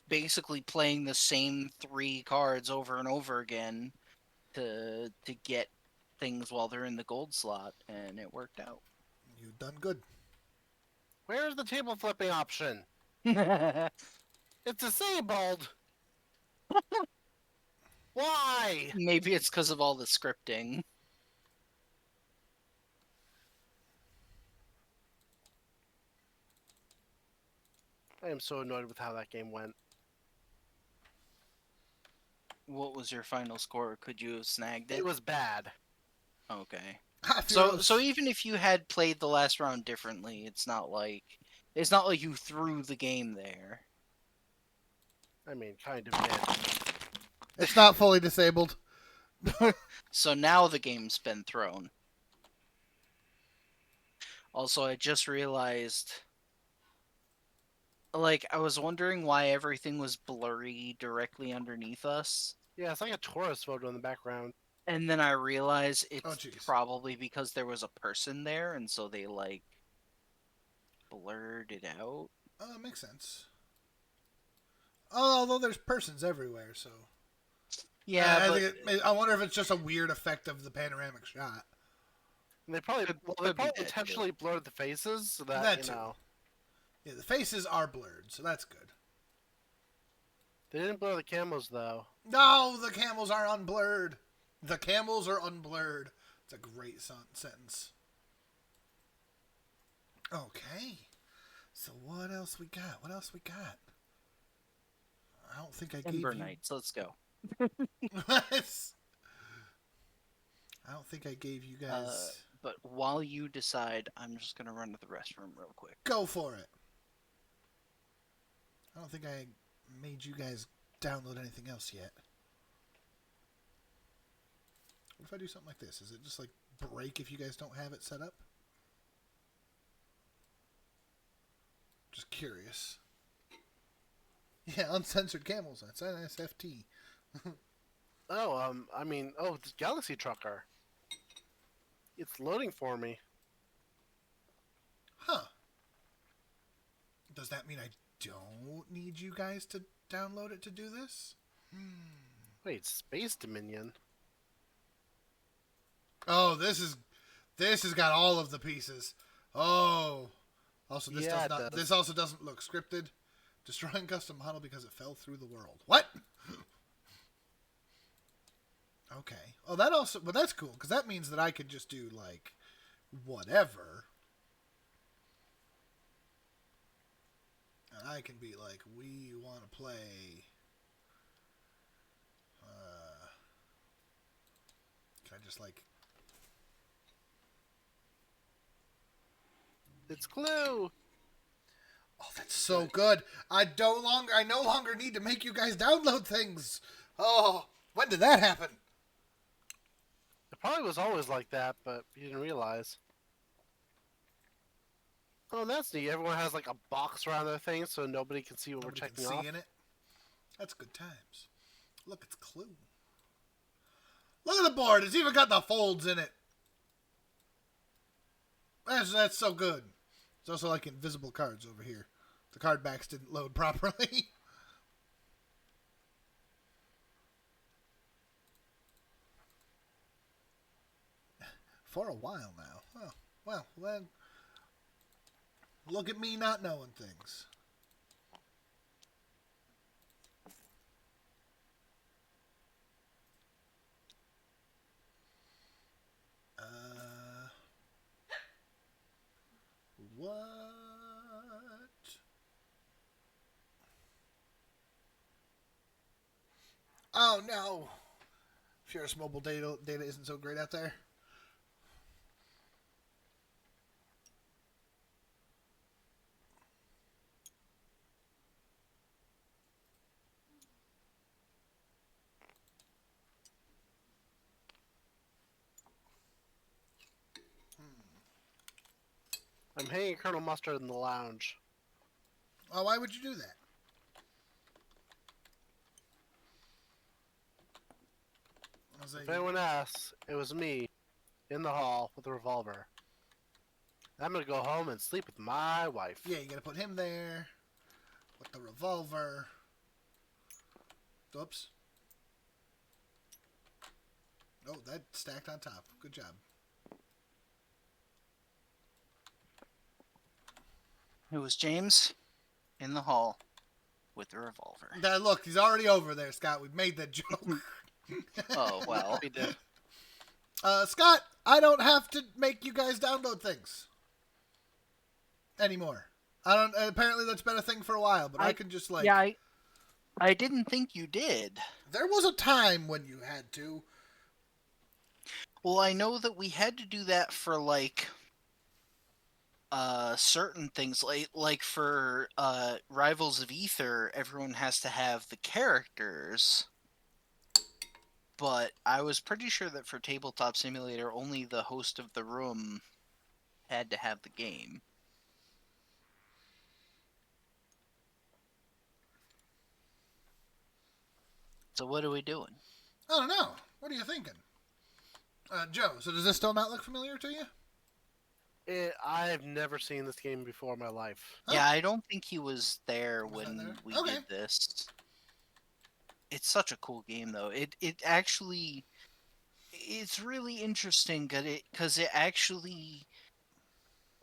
basically playing the same 3 cards over and over again to get things while they're in the gold slot, and it worked out. You've done good. Where's the table flipping option? It's disabled! Why? Maybe it's because of all the scripting. I am so annoyed with how that game went. What was your final score? Could you have snagged it? It was bad. Okay. Ha, So even if you had played the last round differently, it's not like you threw the game there. I mean, kind of did. It's not fully disabled. So now the game's been thrown. Also, I just realized, I was wondering why everything was blurry directly underneath us. Yeah, it's like a tourist photo in the background. And then I realized it's jeez. probably because there was a person there, and so they, blurred it out. Makes sense. Although there's persons everywhere, so... Yeah, I wonder if it's just a weird effect of the panoramic shot. And they probably, Could they be probably that, too. intentionally blurred the faces so that, That you too. know... Yeah, the faces are blurred, so that's good. They didn't blur the camos, though. No, the camels are unblurred. The camels are unblurred. It's a great sentence. Okay. So what else we got? I don't think I gave Ember you... Knights, let's go. I don't think I gave you Uh, guys. but while you decide, I'm just gonna run to the restroom real quick. Go for it. I don't think I made you guys download anything else yet. What if I do something like this? Is it just like break if you guys don't have it set up? Just curious. Yeah, uncensored camels. That's NSFT. Oh, the Galaxy Trucker. It's loading for me. Huh. Does that mean I don't need you guys to download it to do this? Wait, Space Dominion? Oh, this has got all of the pieces. Oh. Also, this Yeah, does it not. does. This also doesn't look scripted. Destroying custom model because it fell through the world. What? Okay. Oh, that also. But that's cool because that means that I could just do like whatever, and I can be like, we want to play. Can I just like? It's Clue! Oh, that's so good. I no longer need to make you guys download things. Oh, when did that happen? It probably was always like that, but you didn't realize. Oh, that's neat. Everyone has like a box around their thing so nobody can see what Nobody we're can checking see off. in it. That's good times. Look, it's Clue. Look at the board. It's even got the folds in it. That's so good. It's also like invisible cards over here. The card backs didn't load properly. For a while now. Oh, well, then. Look at me not knowing things. What? Oh no! Furious mobile data isn't so great out there. I'm hanging Colonel Mustard in the lounge. Oh, why would you do that? I was like, If anyone asks, it was me, in the hall, with a revolver. I'm gonna go home and sleep with my wife. yeah, you gotta put him there with the revolver. Oops. Oh, that stacked on top. Good job. It was James in the hall with the revolver. Look, he's already over there, Scott. We've made that joke. Oh, well. We did. Scott, I don't have to make you guys download things anymore. I don't. Apparently, that's been a thing for a while, but I can just like. Yeah, I didn't think you did. There was a time when you had to. Well, I know that we had to do that for like certain things like for Rivals of Ether, everyone has to have the characters. But I was pretty sure that for Tabletop Simulator, only the host of the room had to have the game. So what are we doing? I don't know. What are you thinking, Joe? So does this still not look familiar to you? I've never seen this game before in my life. Huh? Yeah, I don't think he was there Was when that there? we Okay. did this. It's such a cool game, though. It actually, it's really interesting because it actually,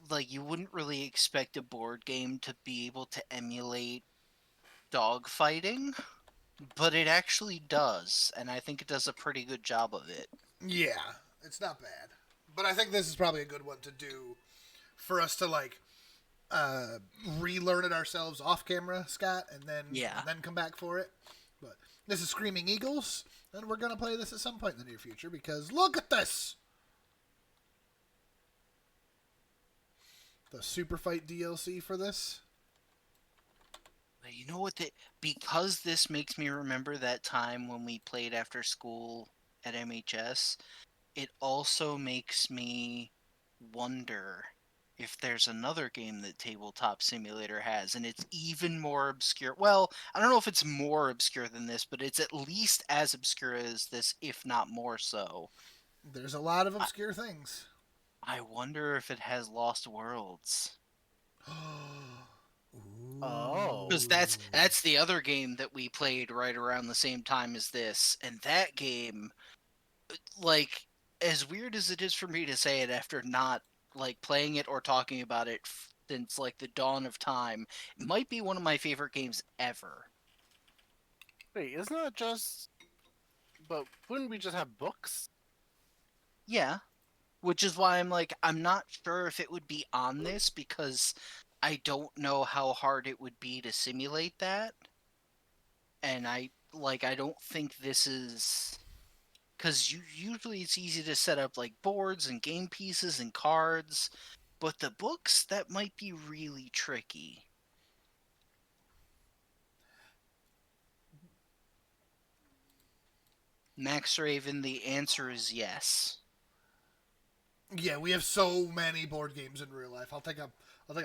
like, you wouldn't really expect a board game to be able to emulate dogfighting, but it actually does, and I think it does a pretty good job of it. Yeah, it's not bad. But I think this is probably a good one to do for us to like relearn it ourselves off camera, Scott, and then Yeah. come back for it. But this is Screaming Eagles. And we're going to play this at some point in the near future because look at this! The Super Fight DLC for this. You know what? Because this makes me remember that time when we played after school at MHS, it also makes me wonder if there's another game that Tabletop Simulator has, and it's even more obscure. Well, I don't know if it's more obscure than this, but it's at least as obscure as this, if not more so. There's a lot of obscure things. I wonder if it has Lost Worlds. Oh. Because that's the other game that we played right around the same time as this, and that game, like, as weird as it is for me to say it after not like playing it or talking about it since like the dawn of time, it might be one of my favorite games ever. Wait, isn't that just... But wouldn't we just have books? Yeah, which is why I'm not sure if it would be on this because I don't know how hard it would be to simulate that. And I don't think this is because usually it's easy to set up like boards and game pieces and cards, but the books that might be really tricky. Max Raven, the answer is yes. Yeah, we have so many board games in real life. I'll take a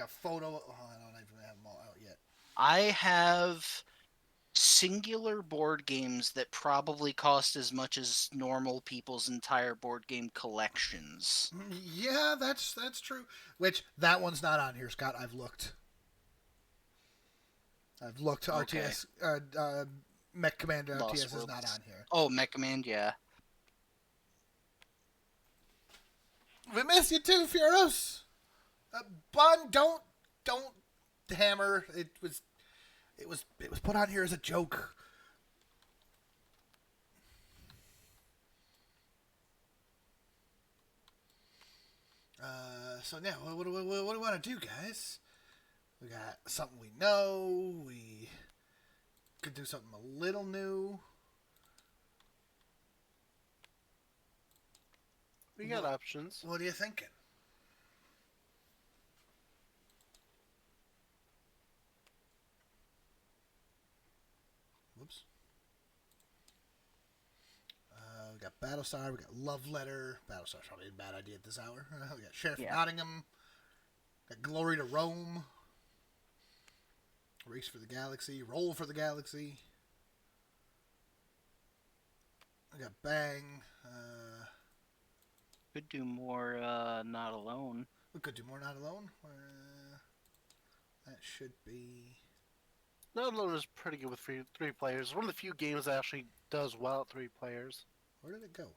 photo. Oh, I don't even have them all out yet. I have singular board games that probably cost as much as normal people's entire board game collections. Yeah, that's true. Which that one's not on here, Scott. I've looked. Okay. RTS, Mech Commander Lost RTS is Worlds. not on here. Oh, Mech Command, yeah. We miss you too, Furos. Bun, don't hammer. It was put on here as a joke. So now, what do we want to do, guys? We got something we know. We could do something a little new. We got options. What are you thinking? Whoops. We got Battlestar. We got Love Letter. Battlestar's probably a bad idea at this hour. We got Sheriff of Nottingham. Got Glory to Rome. Race for the Galaxy. Roll for the Galaxy. We got Bang. Could do more Not Alone. We could do more Not Alone. That should be... Not Alone is pretty good with three players. One of the few games that actually does well at 3 players. Where did it go?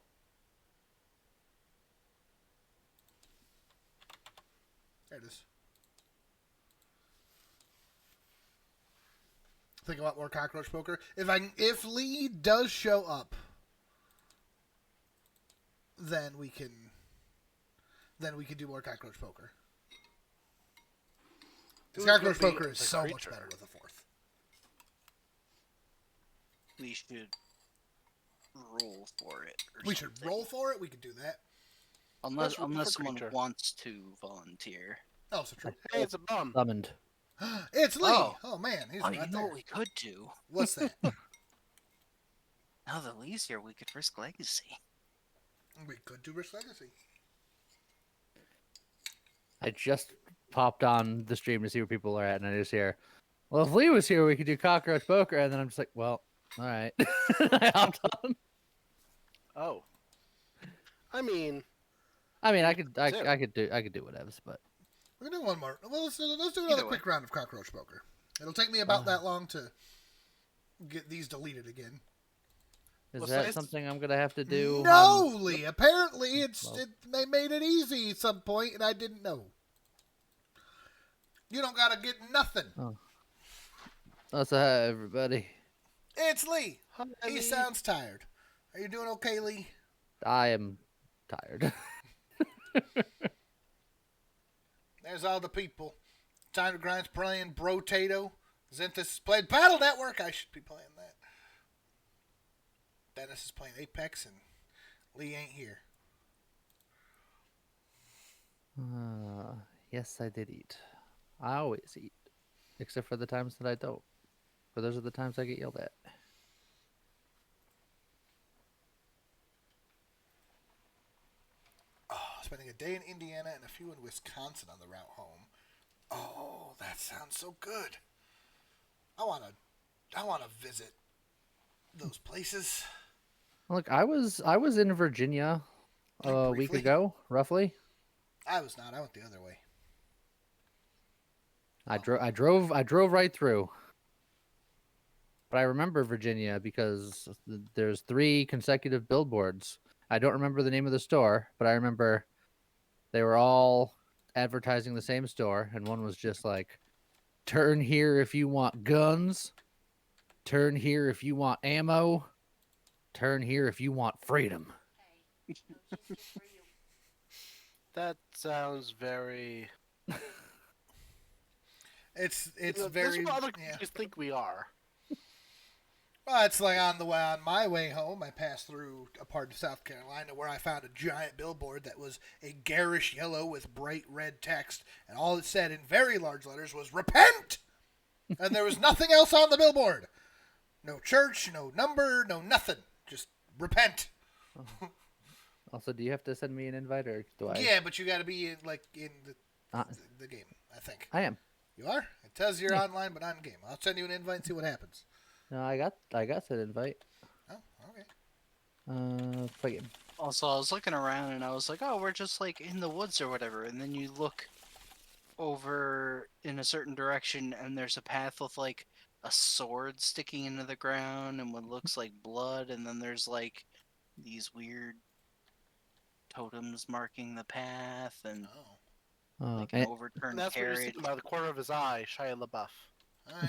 There it is. Think about more cockroach poker. If Lee does show up, then we can do more cockroach poker. Cockroach poker is so much better with a 4th. We should roll for it. We should roll for it. We could do that. Unless roll for someone creature. wants to volunteer. Oh, so true. Hey, it's a bum. Summoned. It's Lee. Oh. Oh man, he's Oh, right you know there. what we could do? What's that? Now that Lee's here, we could risk Legacy. We could do Risk Legacy. I just popped on the stream to see where people are at, and I just hear, well, if Lee was here, we could do cockroach poker. And then I'm just like, well, all right. I hopped on. Oh. I mean, I could do whatever, but We're gonna do one more. Well, let's do Either another way. quick round of cockroach poker. It'll take me about that long to get these deleted again. is Well, that so- something I'm gonna have to do? No, Lee. Apparently, Well. they made it easy at some point, and I didn't know. You don't gotta get nothing. That's hi, everybody. It's Lee. hi, He Lee. sounds tired. Are you doing okay, Lee? I am tired. There's all the people. Time to Grind's playing Brotato. Zenthus is playing Battle Network. I should be playing that. Dennis is playing Apex and Lee ain't here. Yes, I did eat. I always eat, except for the times that I don't. For those are the times I get yelled at. Oh, spending a day in Indiana and a few in Wisconsin on the route home. Oh, that sounds so good. I wanna visit those places. Look, I was in Virginia Like a week briefly. ago, roughly. I was not. I went the other way. I drove right through. But I remember Virginia because there's 3 consecutive billboards. I don't remember the name of the store, but I remember they were all advertising the same store, and one was just like, "Turn here if you want guns. Turn here if you want ammo. Turn here if you want freedom." That sounds very. It's This very is what other yeah. countries think we are. Well, it's like on my way home, I passed through a part of South Carolina where I found a giant billboard that was a garish yellow with bright red text, and all it said in very large letters was "Repent," and there was nothing else on the billboard. No church, no number, no nothing. Just repent. Also, do you have to send me an invite, or do I? Yeah, but you got to be in Uh, the game. I think I am. you are. It tells you're Yeah. online, but not in game. I'll send you an invite and see what happens. No, I got said invite. Oh, okay. Play game. Also, I was looking around and I was like, oh, we're just like in the woods or whatever. And then you look over in a certain direction and there's a path with like a sword sticking into the ground and what looks like blood. And then there's like these weird totems marking the path and like an And, And overturned that's what you're carriage. seeing by the corner of his eye, Shia LaBeouf. Oh yeah.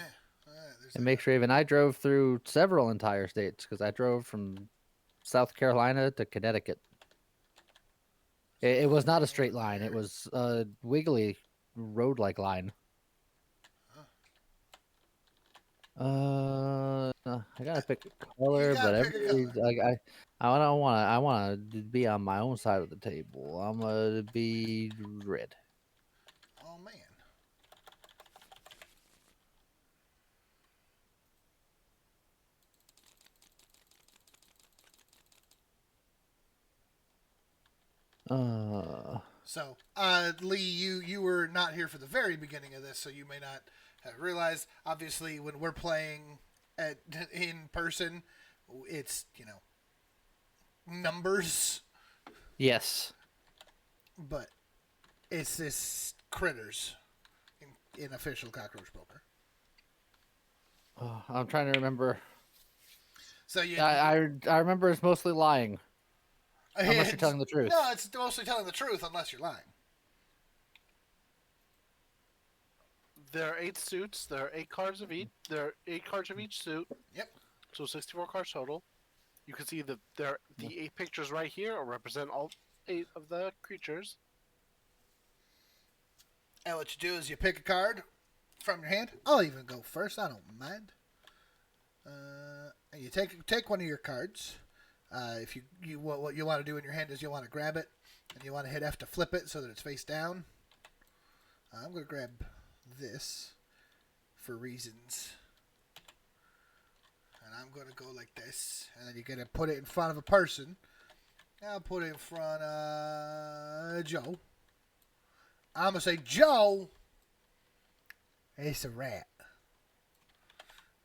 All right. There's and that. make sure even I drove through several entire states because I drove from South Carolina to Connecticut. It was not a straight line. It was a wiggly road-like line. I gotta pick a color, but gotta pick a color. I wanna be on my own side of the table. I'm gonna be red. Oh man. Uh, So, Lee, you were not here for the very beginning of this, so you may not have realized. Obviously, when we're playing in person, it's numbers, yes. but it's this critters in official cockroach poker. I'm trying to remember. So you, I remember it's mostly lying. Unless you're telling the truth. No, it's mostly telling the truth unless you're lying. There are 8 suits. There are 8 cards of each. There are 8 cards of each suit. Yep. So 64 cards total. You can see the 8 pictures right here represent all 8 of the creatures. And what you do is you pick a card from your hand. I'll even go first. I don't mind. And you take one of your cards. If what you want to do in your hand is you want to grab it and you want to hit F to flip it so that it's face down. I'm going to grab this for reasons. And I'm going to go like this. And then you're going to put it in front of a person. I'll put it in front of Joe. I'm going to say, Joe, it's a rat.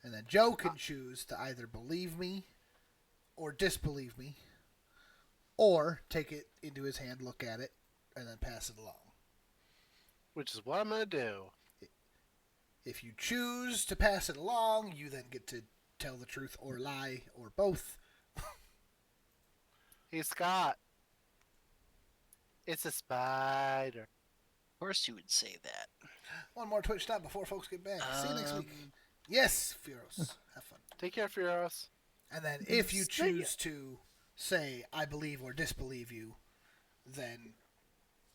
And then Joe can choose to either believe me or disbelieve me, or take it into his hand, look at it, and then pass it along. Which is what I'm going to do. If you choose to pass it along, you then get to tell the truth or lie, or both. Hey, Scott. It's a spider. Of course you would say that. One more Twitch stop before folks get back. See you next week. Yes, Firos. Have fun. Take care, Firos. And then if you choose to say, I believe or disbelieve you, then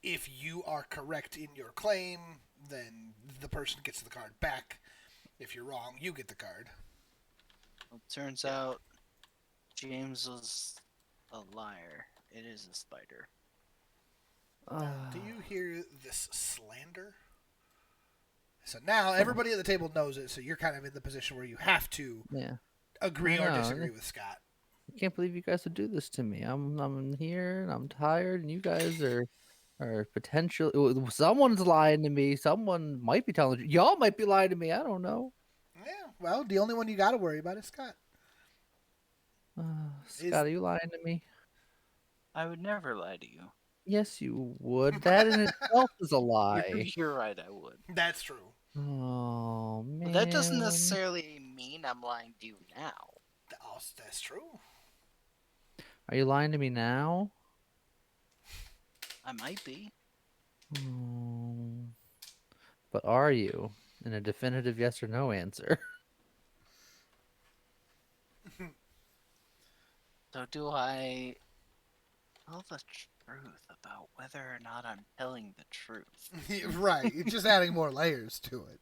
if you are correct in your claim, then the person gets the card back. If you're wrong, you get the card. Well, it turns out James was a liar. It is a spider. Do you hear this slander? So now everybody at the table knows it, so you're kind of in the position where you have to Yeah. agree I or know. disagree with Scott. I can't believe you guys would do this to me. I'm here and I'm tired, and you guys are potential. Someone's lying to me. Someone might be telling you. Y'all might be lying to me. I don't know. Yeah, well, the only one you got to worry about is Scott. Scott, are you lying to me? I would never lie to you. Yes, you would. That in itself is a lie. You're right, I would. That's true. Oh man. But that doesn't necessarily mean I'm lying to you now. Oh, that's true. Are you lying to me now? I might be. But are you? In a definitive yes or no answer. So do I tell the truth about whether or not I'm telling the truth? Right. You're just adding more layers to it.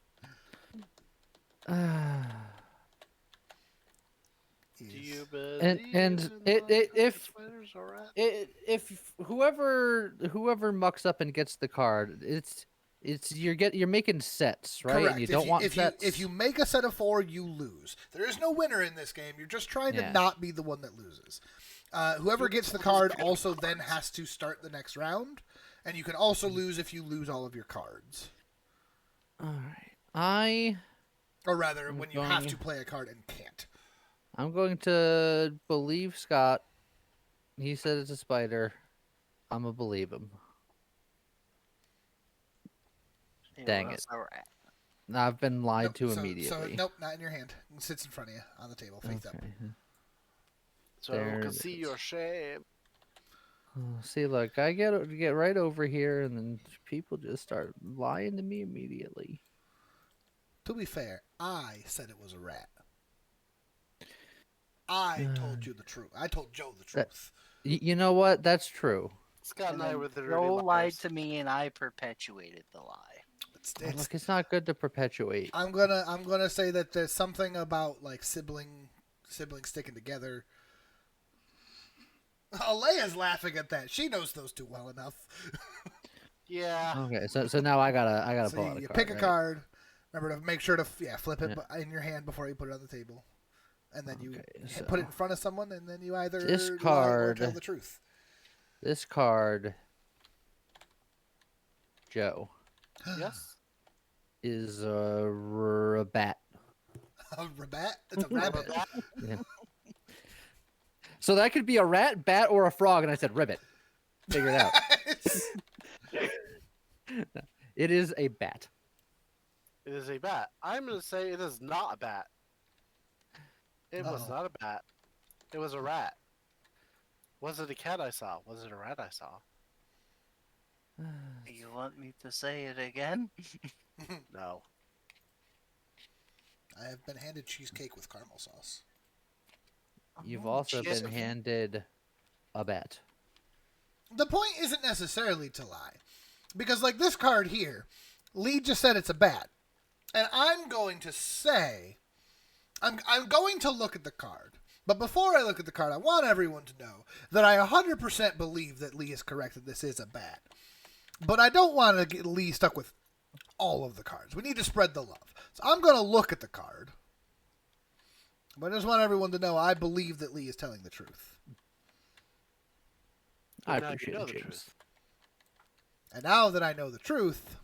Do you And believe and in if spiders or rats? if whoever mucks up and gets the card, it's you're making sets, right? Correct. And you don't want sets. If you make a set of 4, you lose. There is no winner in this game. You're just trying to not be the one that loses. Whoever gets the card also then has to start the next round, and you can also lose if you lose all of your cards. All right. Or rather, when you have to play a card and can't. I'm going to believe Scott. He said it's a spider. I'm gonna believe him. Dang it. All right. I've been lied to So immediately. nope, not in your hand. It sits in front of you on the table, face up. So There I can it see is. your shame. Oh, see, look, I get right over here, and then people just start lying to me immediately. To be fair, I said it was a rat. I told you the truth. I told Joe the truth. You know what? That's true. Scott and I were the dirty Joe lied liars. to me, and I perpetuated the lie. Look, it's not good to perpetuate. I'm gonna say that there's something about like siblings sticking together. Alea's laughing at that. She knows those two well enough. Yeah. Okay, so now I gotta So pull out a you card. pick a right? card. Remember to make sure to flip it in your hand before you put it on the table, and then you put it in front of someone, and then you either This lie or card- tell the truth. This card, Joe, Yes. is a rabat. A rabbit? It's a rabbit. Yeah. So that could be a rat, bat, or a frog, and I said ribbit. Figure it out. It is a bat. It is a bat. I'm going to say it is not a bat. It was not a bat. It was a rat. Was it a cat I saw? Was it a rat I saw? You want me to say it again? No. I have been handed cheesecake with caramel sauce. You've also been handed a bat. The point isn't necessarily to lie, because like this card here, Lee just said it's a bat, and I'm going to say, I'm going to look at the card. But before I look at the card, I want everyone to know that I 100% believe that Lee is correct that this is a bat. But I don't want to get Lee stuck with all of the cards. We need to spread the love. So I'm going to look at the card. But I just want everyone to know I believe that Lee is telling the truth. I Now you appreciate know it, the James. truth. And now that I know the truth,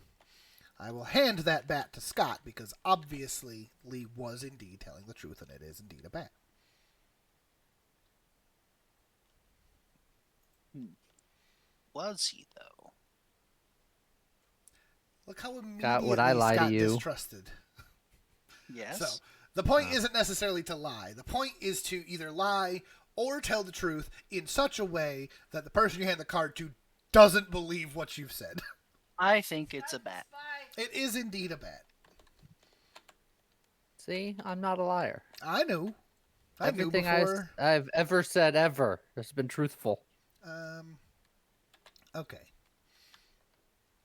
I will hand that bat to Scott because obviously Lee was indeed telling the truth and it is indeed a bat. Was he, though? Look how immediately Scott, would I lie to Scott you? distrusted. Yes. So the point isn't necessarily to lie. The point is to either lie or tell the truth in such a way that the person you hand the card to doesn't believe what you've said. I think it's a bat. Spy. It is indeed a bat. See, I'm not a liar. I knew. I knew Everything before. I've ever said ever has been truthful. Okay.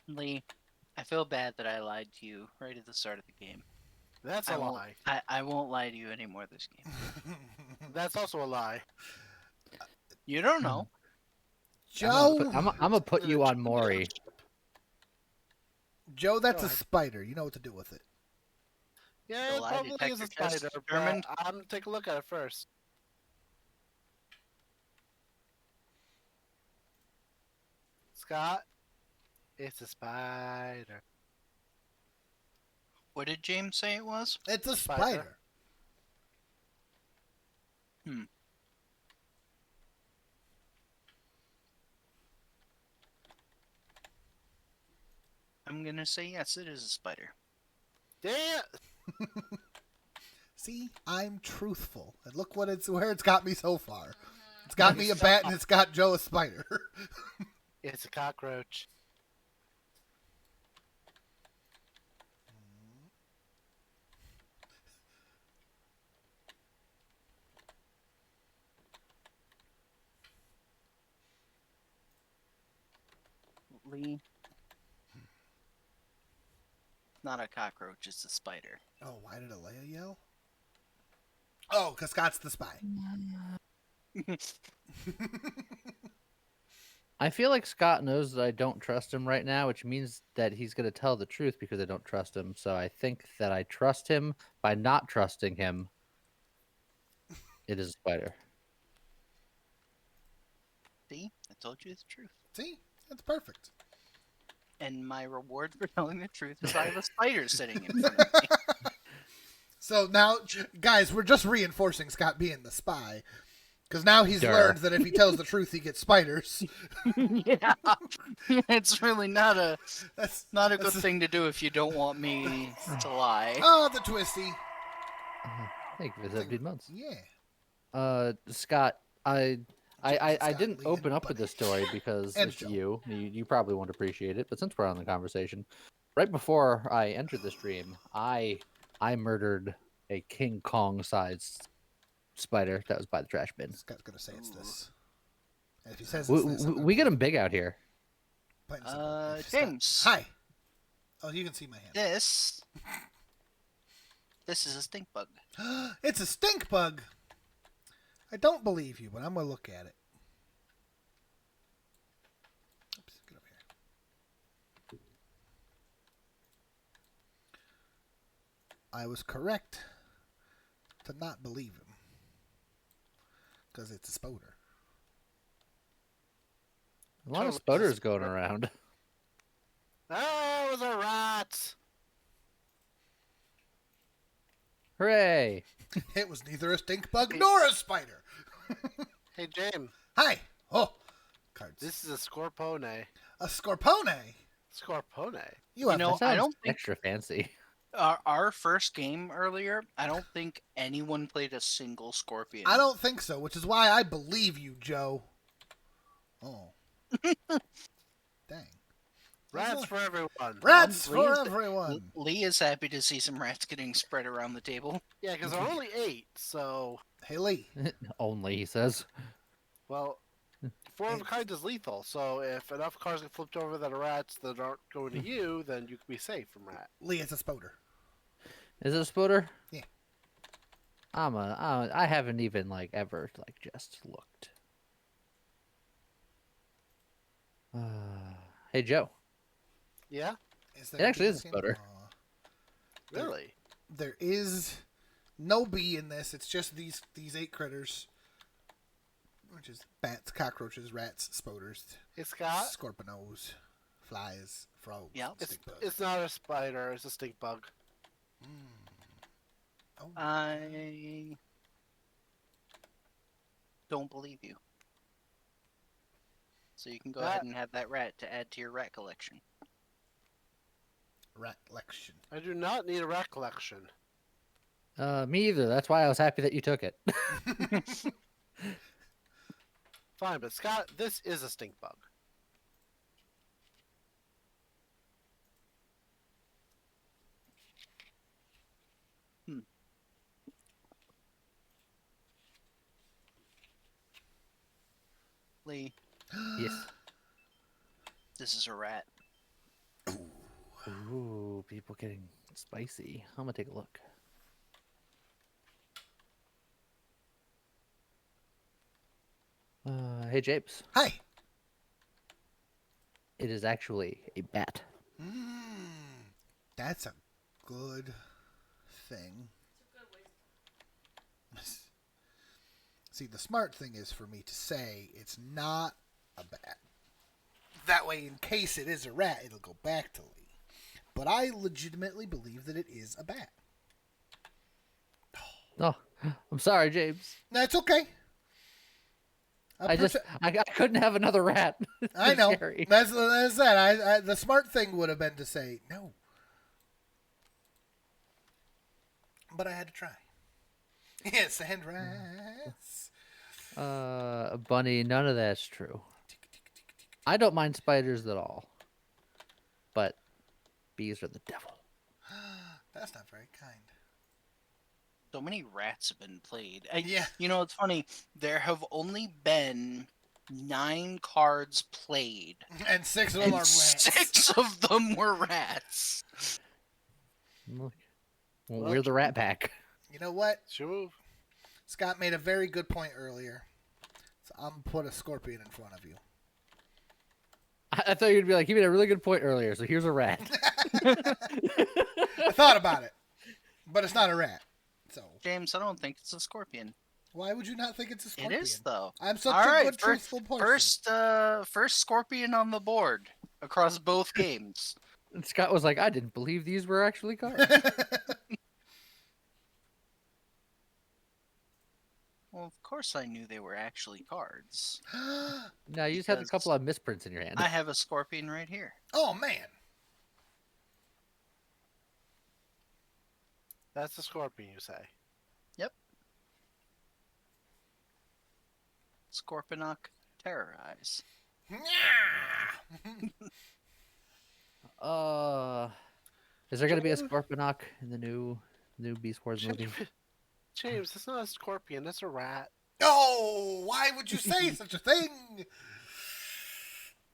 Lee, I feel bad that I lied to you right at the start of the game. That's I a won't- lie. I won't lie to you anymore this game. That's also a lie. You don't know. Joe, I'm gonna put you on Maury. Joe, that's Go a ahead. spider. You know what to do with it. Yeah, The it lie probably is a detector test spider, but determined. I'm gonna take a look at it first. Scott, it's a spider. What did James say it was? It's a Spider. spider. I'm gonna say yes, it is a spider. Damn! See, I'm truthful, and look where it's got me so far. It's got me a bat, and it's got Joe a spider. It's a cockroach. Lee. Not a cockroach, it's a spider. Oh, why did Alea yell? Oh, because Scott's the spy. I feel like Scott knows that I don't trust him right now, which means that he's gonna tell the truth because I don't trust him. So I think that I trust him by not trusting him. It is a spider. See? I told you the truth. See, that's perfect. And my reward for telling the truth is I have a spider sitting in front of me. So now, guys, we're just reinforcing Scott being the spy. Because now he's Durr. learned that if he tells the truth, he gets spiders. Yeah. It's really not a That's good that's- thing to do if you don't want me to lie. Oh, the twisty. Thank you for 17 months. Yeah. Scott, I Scott didn't Lee open and up with Bunny. this story because And it's Joe. you probably won't appreciate it, but since we're on the conversation, right before I entered this dream, I murdered a King Kong sized spider that was by the trash bin. Scott's going to say it's this. And if he says We, it's this, I'm gonna we get believe them big out here. plain and simple. If Scott- James. Hi. Oh, you can see my hand. This is a stink bug. It's a stink bug. I don't believe you, but I'm going to look at it. Oops, get over here. I was correct to not believe him. Because it's a spoder. A lot of Totally sputters just- going around. Oh, it was a rat! Hooray! It was neither a stink bug nor a spider. Hey, James, Hi. Oh, cards. this is a scorpone. A scorpone. Scorpone? You have know, That sounds I don't think- extra fancy. Our first game earlier, I don't think anyone played a single scorpion. I don't think so, which is why I believe you, Joe. Oh. Dang. Rats for everyone. Rats Lee for is- everyone. Lee is happy to see some rats getting spread around the table. Yeah, because there are only 8, so... Hey, Lee. Only, he says. Well, 4 of a kind is lethal, so if enough cars get flipped over that are rats that aren't going to you, then you can be safe from rat. Lee, it's a spoder. Is it a spoder? Yeah. I haven't even ever just looked. Hey Joe. Yeah? Is It actually is a bee spoder. Aw. Really? There is no bee in this. It's just these 8 critters. Which is bats, cockroaches, rats, spoders, It's got... scorpions, flies, frogs, Yep. stink bugs. It's not a spider, it's a stink bug. Oh. I don't believe you. So you can go ahead and have that rat to add to your rat collection. Rat lection. I do not need a rat collection. Me either. That's why I was happy that you took it. Fine, but Scott, this is a stink bug. Lee, Yes. this is a rat. Ooh, people getting spicy. I'm gonna take a look. Hey, Japes. Hi. It is actually a bat. That's a good thing. See, the smart thing is for me to say it's not a bat. That way, in case it is a rat, it'll go back to Lee. But I legitimately believe that it is a bat. Oh, I'm sorry, James. That's okay. I couldn't have another rat. It's I too know. scary. That's that. The smart thing would have been to say no. But I had to try. Yes, and rats. Bunny, none of that's true. I don't mind spiders at all. But bees are the devil. That's not very kind. So many rats have been played. Yeah. You know, it's funny. There have only been 9 cards played, And 6 of them and are rats. 6 of them were rats. Look. Well, we're the rat pack. You know what? Sure. Scott made a very good point earlier. So I'm going to put a scorpion in front of you. I thought you'd be like, he made a really good point earlier, so here's a rat. I thought about it. But it's not a rat. So James, I don't think it's a scorpion. why would you not think it's a scorpion? It is, though. I'm such All a right, good, truthful person. First scorpion on the board across both games. And Scott was like, I didn't believe these were actually cards. Well, of course I knew they were actually cards. No, you just had a Because couple of misprints in your hand. I have a scorpion right here. Oh, man. That's the scorpion, you say. Scorponok Terrorize. Is there gonna be a Scorponok in the new Beast Wars movie? James, that's not a scorpion. That's a rat. Oh, why would you say such a thing?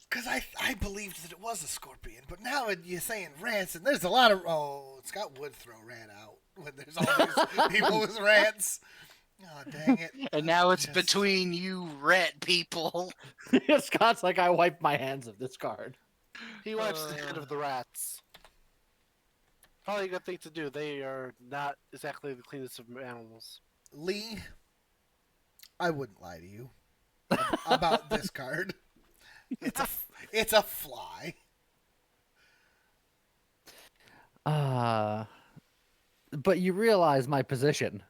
Because I believed that it was a scorpion, but now you're saying rats, and there's a lot of... Oh, Scott would throw rat out when there's all these people with rats. Oh, dang it. And now it's Just- between you rat people. Scott's like, I wiped my hands of this card. He wipes the head of the rats. Probably a good thing to do. They are not exactly the cleanest of animals. Lee, I wouldn't lie to you about this card. It's a fly. But you realize my position.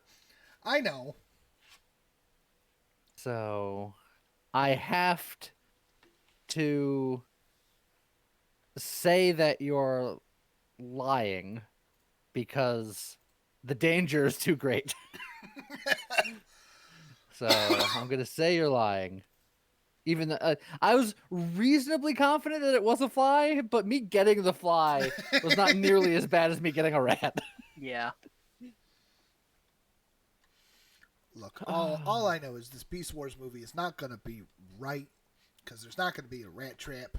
I know. So I have to say that you're lying because the danger is too great. So I'm going to say you're lying. Even though, I was reasonably confident that it was a fly, but me getting the fly was not nearly as bad as me getting a rat. Yeah. Look, all I know is this Beast Wars movie is not going to be right because there's not going to be a rat trap.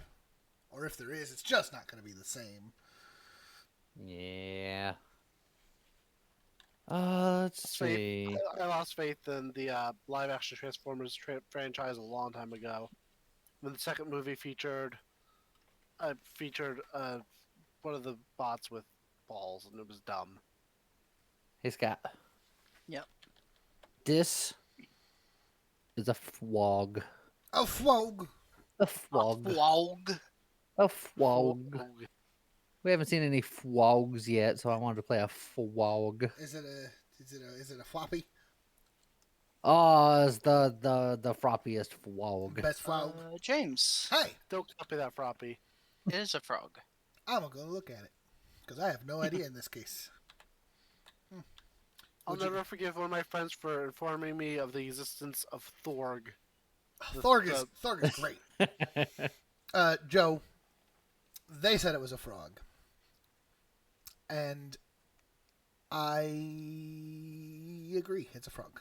Or if there is, it's just not going to be the same. Yeah. Let's see. I lost faith in the live-action Transformers franchise a long time ago. When the second movie featured one of the bots with balls, and it was dumb. Hey, Scott. Yep. This is a fwog. A flog. A fwog. Wog. A fwog. We haven't seen any fwogs yet, so I wanted to play a fwog. Is it a floppy? Oh, it's the froppiest fwog. Best frog. James, Hi, Don't copy that, Froppy. it is a frog. I'm going to look at it because I have no idea in this case. I'll Would you- never forgive one of my friends for informing me of the existence of Thorg. Thorg is great. Joe, they said it was a frog. And I agree. It's a frog.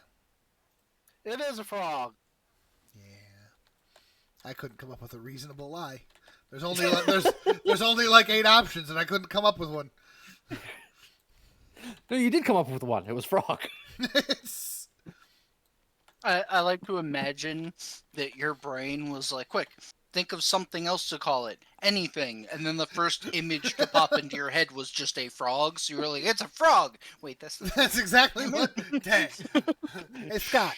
It is a frog. Yeah. I couldn't come up with a reasonable lie. There's only there's only like 8 options, and I couldn't come up with one. No, you did come up with one. It was frog. I like to imagine that your brain was like, quick, think of something else to call it. Anything. And then the first image to pop into your head was just a frog. So you were like, it's a frog. Wait, that's not. That's exactly what. Dang. Hey, Scott.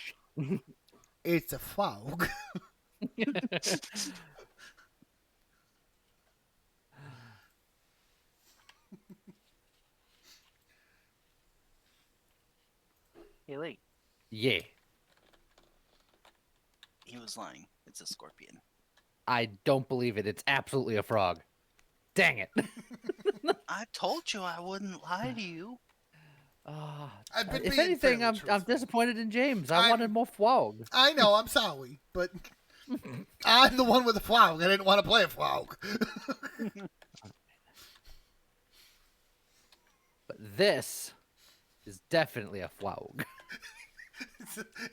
It's a frog. Haley. Yeah. He was lying. It's a scorpion. I don't believe it. It's absolutely a frog. Dang it. I told you I wouldn't lie to you. I've been If being anything, fairly I'm truthful. disappointed in James. I I'm- wanted more frog. I know, I'm sorry, but I'm the one with the frog. I didn't want to play a frog. But this is definitely a frog.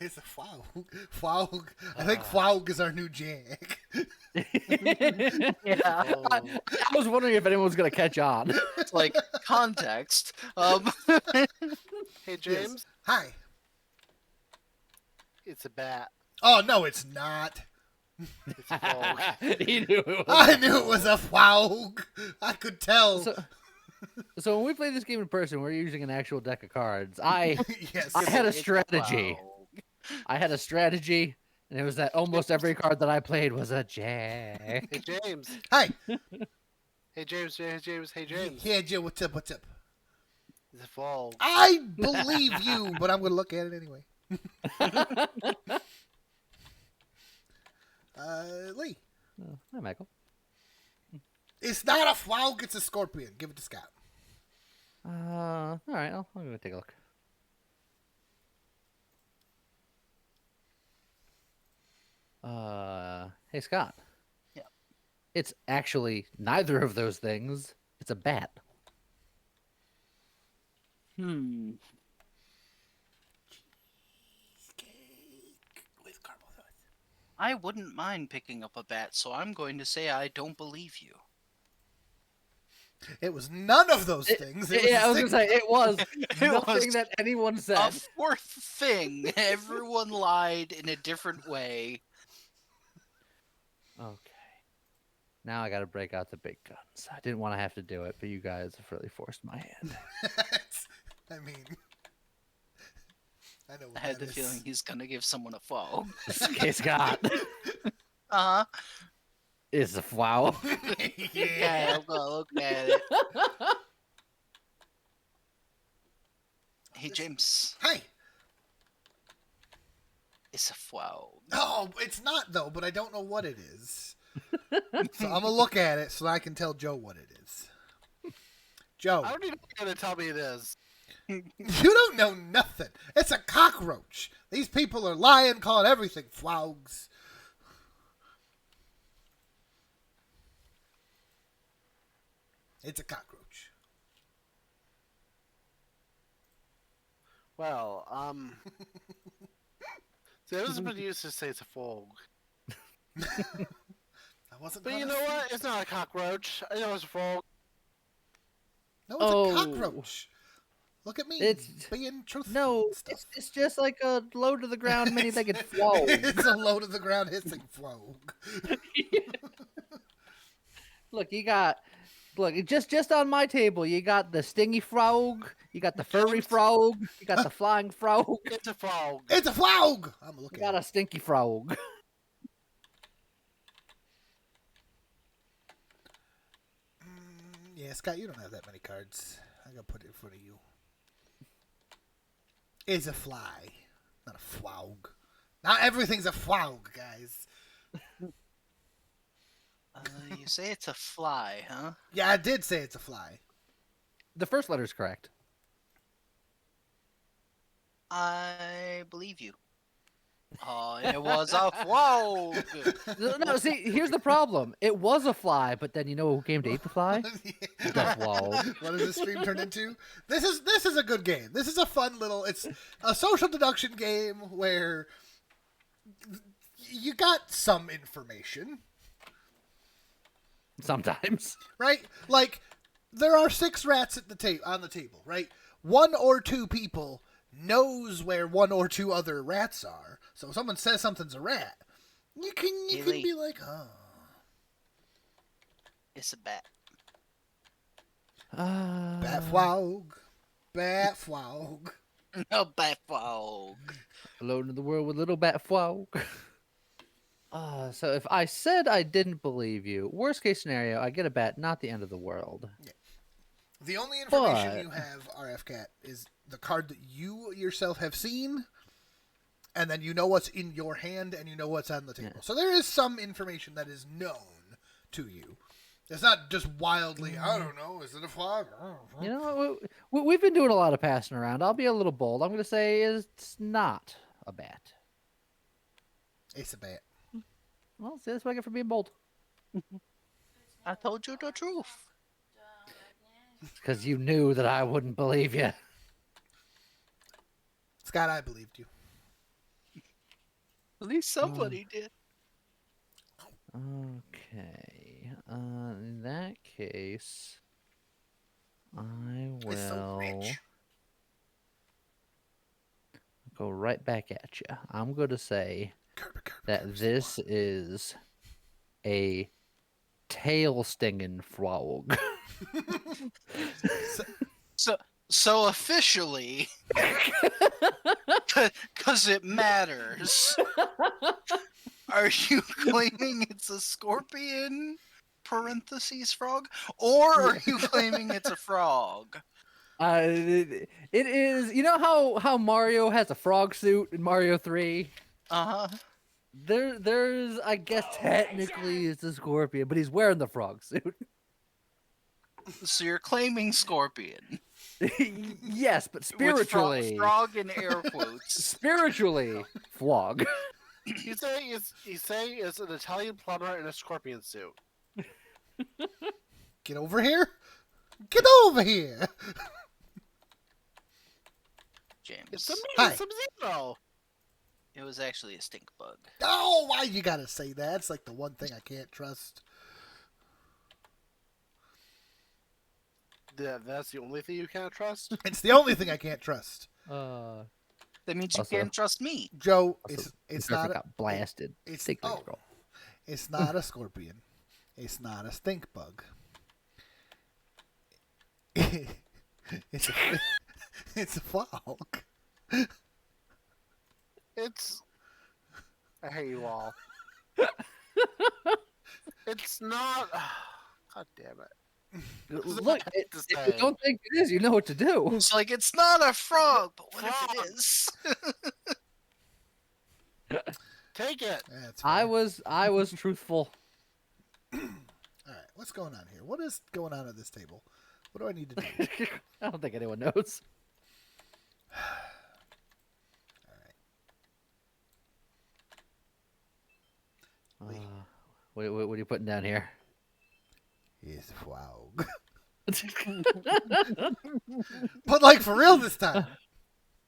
It's a frog. Frog. I think frog is our new Jack. Yeah. I was wondering if anyone was going to catch on. It's like context. Hey, James, Hi. it's a bat. Oh, no, it's not. It's a frog. He knew it was. I knew it was a frog. I could tell. So when we play this game in person, we're using an actual deck of cards. I Yes. had a It's strategy. frog. I had a strategy, and it was that almost every card that I played was a jack. Hey, James. Hi. Hey, James. Hey, James. Hey, James. Yeah, Joe, what's up? What's up? It's a frog. I believe you, but I'm going to look at it anyway. Lee. Hi, Michael. It's not a frog, it's a scorpion. Give it to Scott. All right, I'm gonna take a look. Hey Scott. Yeah. It's actually neither of those things. It's a bat. Hmm. With caramel sauce. I wouldn't mind picking up a bat, so I'm going to say I don't believe you. It was none of those things. It was Yeah, I was the gonna say it was nothing was that anyone A said. fourth thing. Everyone lied in a different way. Okay. Now I gotta break out the big guns. I didn't want to have to do it, but you guys have really forced my hand. I mean, I know what I had that the is. feeling he's gonna give someone a foe. Okay, Scott. Uh-huh. It's a wow. Yeah, I'll go look at it. Hey, James. Hi. It's a foe. Oh, it's not though, but I don't know what it is. So I'm gonna look at it so I can tell Joe what it is. Joe, I don't even know what you're going to tell me it is. you don't know nothing. It's a cockroach. These people are lying, calling everything frogs. It's a cockroach. Well, see, I was supposed to use to say it's a frog. I wasn't. But you gonna know say- what? It's not a cockroach. I know it's a frog. No, it's Oh. a cockroach. Look at me. It's- being truthful. No, and stuff. it's just like a low to the ground many-legged frog. It's a low to the ground hissing frog. Look, just on my table, you got the stingy frog, you got the furry frog, you got the flying frog, It's a frog. It's a frog. I'm you looking. got At a stinky frog. Yeah, Scott, you don't have that many cards. I'm gonna put it in front of you. It's a fly, not a frog. Not everything's a frog, guys. You say it's a fly, huh? Yeah, I did say it's a fly. The first letter's correct. I believe you. Oh, it was a whoa. No, see, here's the problem. It was a fly, but then you know who came to eat the fly? The frog. What does this stream turn into? This is a good game. This is a fun little. It's a social deduction game where you got some information, Sometimes. right? Like there are 6 rats at the on the table, right? 1 or 2 people knows where one or two other rats are. So if someone says something's a rat, you can Haley. be like, oh. It's a bat. Bat Fwog. Bat Fwog. No bat frog. Alone in the world with little bat frog. So if I said I didn't believe you, worst case scenario, I get a bat, not the end of the world. The only information But- you have, RF Cat, is the card that you yourself have seen, and then you know what's in your hand, and you know what's on the table. Yeah. So there is some information that is known to you. It's not just wildly, I don't know, is it a fog? I don't know. You know, we've been doing a lot of passing around. I'll be a little bold. I'm going to say it's not a bat. It's a bat. Well, see, that's what I get for being bold. I told you the truth. Because you knew that I wouldn't believe you. Scott, I believed you. At least somebody did. Okay. In that case, I It's so will rich. go right back at you. I'm going to say that this is a tail stinging frog. So officially, because it matters, are you claiming it's a scorpion, parentheses frog, or are you claiming it's a frog? It is. You know how Mario has a frog suit in Mario 3? Uh-huh. There's I guess technically it's a scorpion, but he's wearing the frog suit. So you're claiming scorpion. Yes, but With spiritually, frog in air quotes. spiritually, flog. He's saying it's an Italian plumber in a scorpion suit. Get over here. Get over here. James. It's a Hi. Sub-Zero. It was actually a stink bug. Oh, why you gotta say that? It's like the one thing I can't trust. That's the only thing you can't trust. It's the only thing I can't trust. That means you Also- can't trust me. Joe, Also, it's Surfer not a, got blasted. it's Stink oh, girl. it's not a scorpion. It's not a stink bug. It's a, it's a frog. It's. I hate you all. It's not. God damn it. Look, I have to if you say. don't think it is, you know what to do. It's like, it's not a frog, but what if Frog. it is? Take it. That's I fine. was truthful. All right, what's going on here? What is going on at this table? What do I need to do? I don't think anyone knows. All right. What are you putting down here? It's a frog. But like for real this time.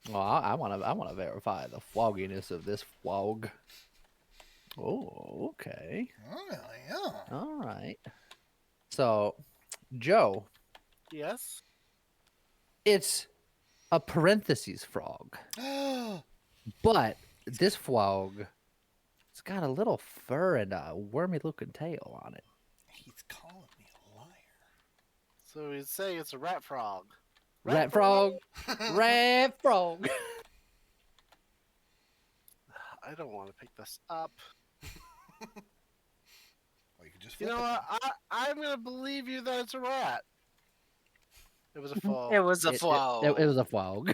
Well, I want to verify the flogginess of this flog. Oh, okay. Oh, yeah. All right. So, Joe, Yes. it's a parentheses frog, but this frog, it's got a little fur and a wormy-looking tail on it. He's calling me a liar. So we'd say it's a rat frog. Rat frog, rat frog. I don't want to pick this up. Or you could just You flip know it. what? I'm gonna believe you that it's a rat. It was a frog. It was a It frog. was a frog.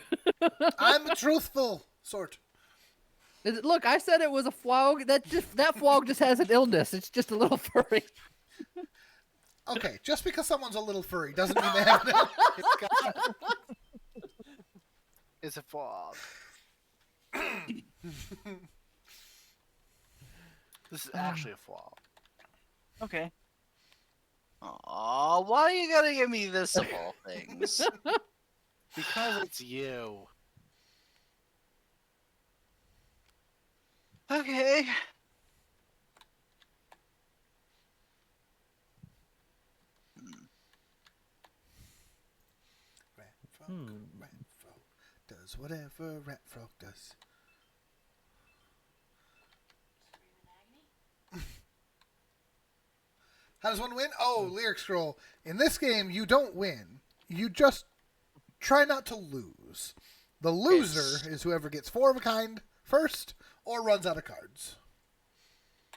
I'm a truthful sort. Look, I said it was a frog. That frog just has an illness. It's just a little furry. Okay, just because someone's a little furry doesn't mean they have an It's a frog. This is actually a frog. Okay. Aw, why you gotta give me this of all things? Because it's you. Okay. rat frog, Hmm. rat frog. does whatever rat frog does. How does one win? Oh, lyric scroll. In this game, you don't win. You just try not to lose. The loser is whoever gets 4 of a kind first or runs out of cards.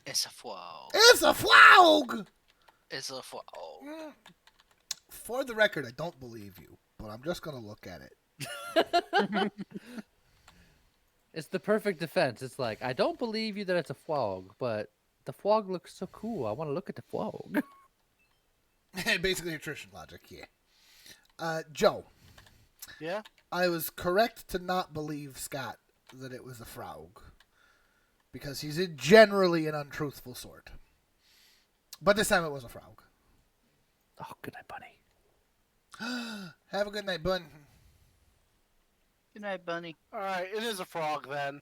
It's a flaw. It's a flaug! It's a flaw. For the record, I don't believe you, but I'm just going to look at it. It's the perfect defense. It's like, I don't believe you that it's a flog, but the flog looks so cool. I want to look at the flog. Basically, attrition logic, yeah. Joe. Yeah? I was correct to not believe Scott that it was a frog. Because he's generally an untruthful sort. But this time it was a frog. Oh, good night, bunny. Have a good night, bun. Good night, Bunny. Alright, it is a frog then.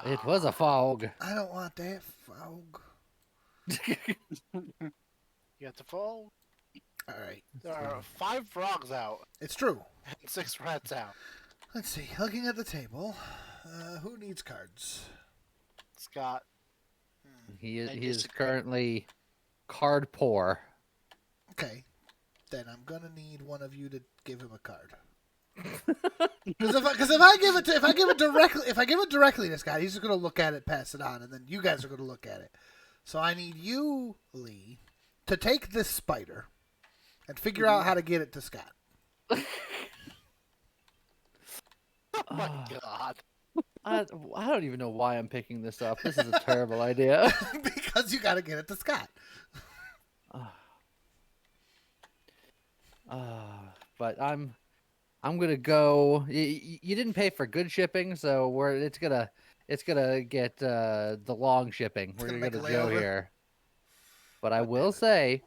It was a fog. I don't want that frog. You got the frog. Alright. There are 5 frogs out It's true. and 6 rats out. Let's see. Looking at the table, who needs cards? Scott. He I is disagree. currently card poor. Okay. Then I'm gonna need one of you to give him a card. Because if I give it directly to Scott, he's just gonna look at it, pass it on, and then you guys are gonna look at it. So I need you, Lee, to take this spider and figure out how to get it to Scott. Oh my god. I don't even know why I'm picking this up. This is a terrible idea. Because you gotta get it to Scott. But I'm gonna go. You didn't pay for good shipping, so it's gonna get the long shipping. We're gonna gonna go make to a Joe layover. here. But I will say,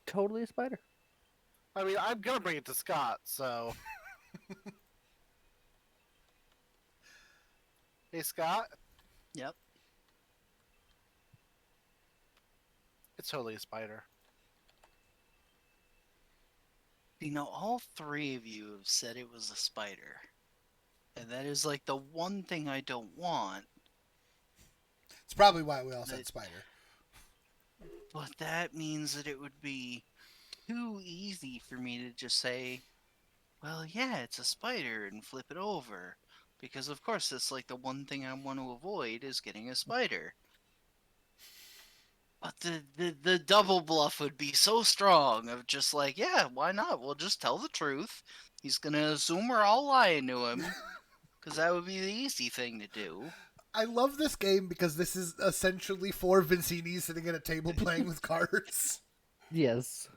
totally a spider. I mean, I'm gonna bring it to Scott, so. Hey, Scott. Yep. It's totally a spider. You know, all 3 of you have said it was a spider. And that is like the one thing I don't want. It's probably why we all said But- spider. But that means that it would be too easy for me to just say, well, yeah, it's a spider and flip it over. Because, of course, that's like the one thing I want to avoid is getting a spider. But the double bluff would be so strong of just like, yeah, why not? We'll just tell the truth. He's going to assume we're all lying to him. Because that would be the easy thing to do. I love this game because this is essentially 4 Vincinis sitting at a table playing with cards. Yes.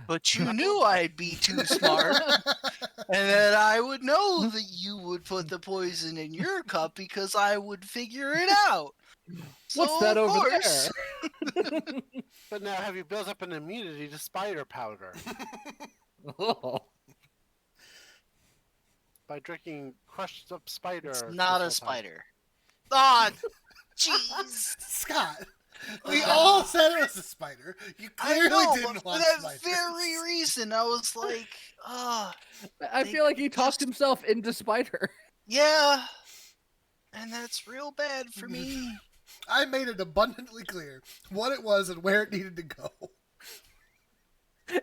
But you knew I'd be too smart. And that I would know that you would put the poison in your cup because I would figure it out. What's So, that of over course, there? But now have you built up an immunity to spider powder Oh. by drinking crushed up spider? It's this not whole a time? spider. Ah, jeez. Scott, we all said it was a spider. You I clearly know, didn't but for want that spiders. very reason, I was like, I feel like he talked himself into spider. yeah. And that's real bad for me. I made it abundantly clear what it was and where it needed to go.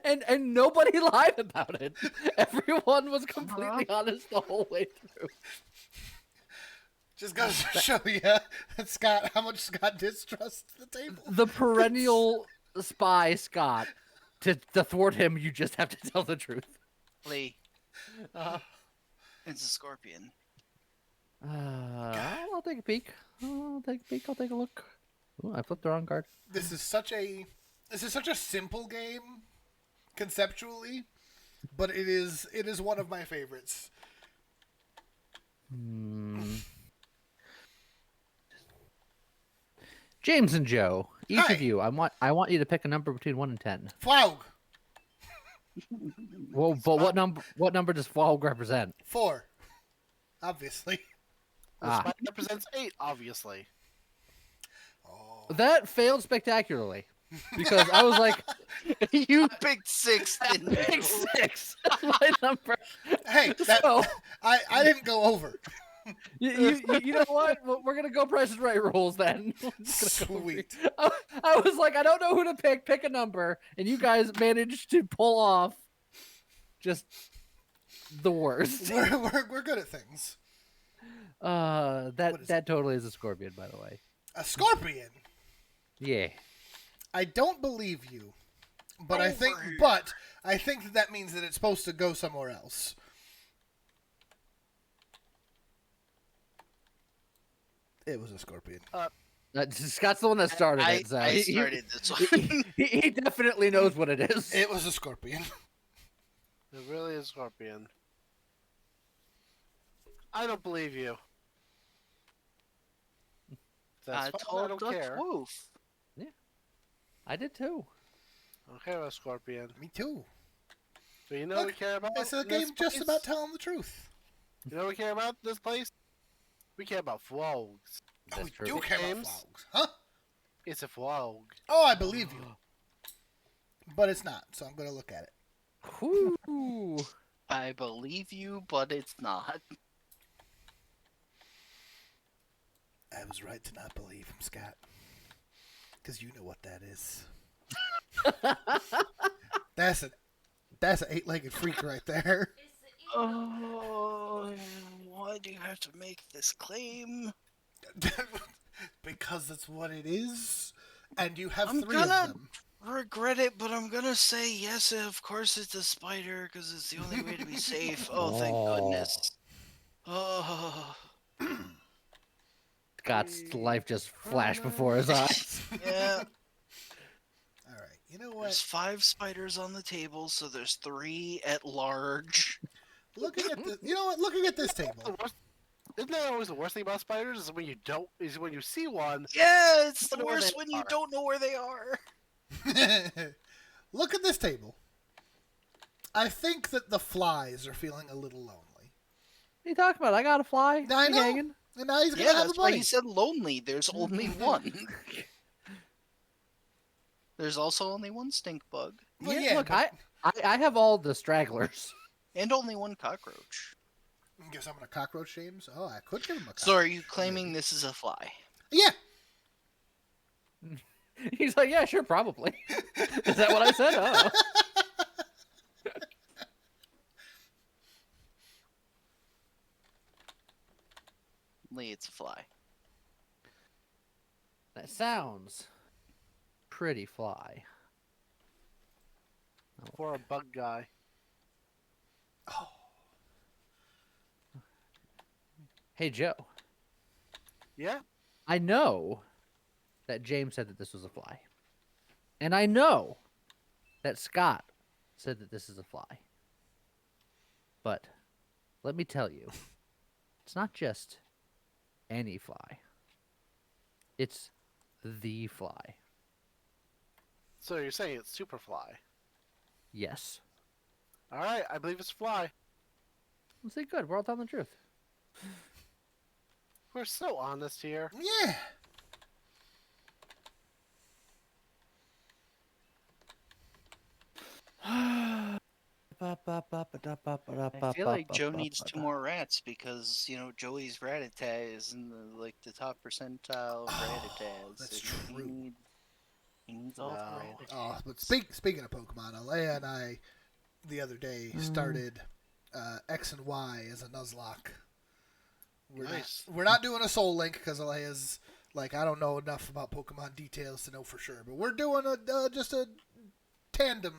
And nobody lied about it. Everyone was completely honest the whole way through. Just goes to show you that Scott, how much Scott distrusts the table. The perennial spy Scott. To thwart him, you just have to tell the truth. Lee, it's a scorpion. I'll take a peek. I'll take a look. Ooh, I flipped the wrong card. This is such a simple game conceptually, but it is one of my favorites. James and Joe, each Hi. of you, I want you to pick a number between 1 and 10. Flaug, Well, but what number does Fog represent? 4. Obviously. The spider represents 8, obviously. Oh. That failed spectacularly. because I was like, You picked 6, I didn't you? picked 6. My number. Hey, that, So I didn't go over. you know what? We're gonna go Price is Right rules then. We're just gonna go Sweet. I was like, I don't know who to pick. Pick a number, and you guys managed to pull off just the worst. We're good at things. What is That totally is a scorpion, by the way. A scorpion. Yeah. I don't believe you, but I think that means that it's supposed to go somewhere else. It was a scorpion. Scott's the one that started it. So I started this one. he definitely knows what it is. It was a scorpion. It really is Scorpion. I don't believe you. That's I fine, I told don't Dutch care. Wolf. I did too. I don't care about Scorpion. Me too. So you know what we Look, care about? It's a in this game just place? about telling the truth. You know what we care about in this place? We care about vlogs. Oh, That's we true. do care about Games? vlogs. Huh? It's a vlog. Oh, I believe you. But it's not, so I'm going to look at it. Whoo. I believe you, but it's not. I was right to not believe him, Scott. Because you know what that is. That's an 8-legged freak right there. Oh, why do you have to make this claim? Because that's what it is. And you have I'm 3 of gonna them. regret it, but I'm gonna say yes, of course it's a spider, because it's the only way to be safe. Oh, thank goodness. Oh, Scott's life just flashed before his eyes. yeah. All right. You know There's what? 5 spiders on the table, so there's 3 at large. Looking at this, you know what? Looking at this The table. worst, isn't that always the worst thing about spiders? Is when you see one. Yeah, it's the Wonder where worst they when you are. don't know where they are. Look at this table. I think that the flies are feeling a little lonely. What are you talking about? I got a fly. I He know. hanging. And now he's going Yeah, to have a that's why buddy. he said lonely. There's only one. There's also only one stink bug. Well, Yeah, yeah, look, but- I have all the stragglers. And only one cockroach. Give someone a cockroach, James? Oh, I could give him a cockroach. So are you claiming this is a fly? Yeah. He's like, yeah, sure, probably. Is that what I said? Oh. Lee, it's a fly. That sounds pretty fly. For a bug guy. Oh. Hey, Joe. Yeah? I know that James said that this was a fly. And I know that Scott said that this is a fly. But let me tell you, it's not just any fly. It's the fly. So you're saying it's Superfly. Yes. Alright, I believe it's Fly. Let's say good. We're all telling the truth. We're so honest here. Yeah. I feel like Joe needs 2 more rats because, Joey's Rattata is in the top percentile of Rattatas. that's So true. He needs all No. the Rattatas. Oh, but speaking of Pokemon, Alea and I, the other day, started X and Y as a Nuzlocke. Nice. We're not doing a Soul Link because Alea's like, I don't know enough about Pokemon details to know for sure. But we're doing just a tandem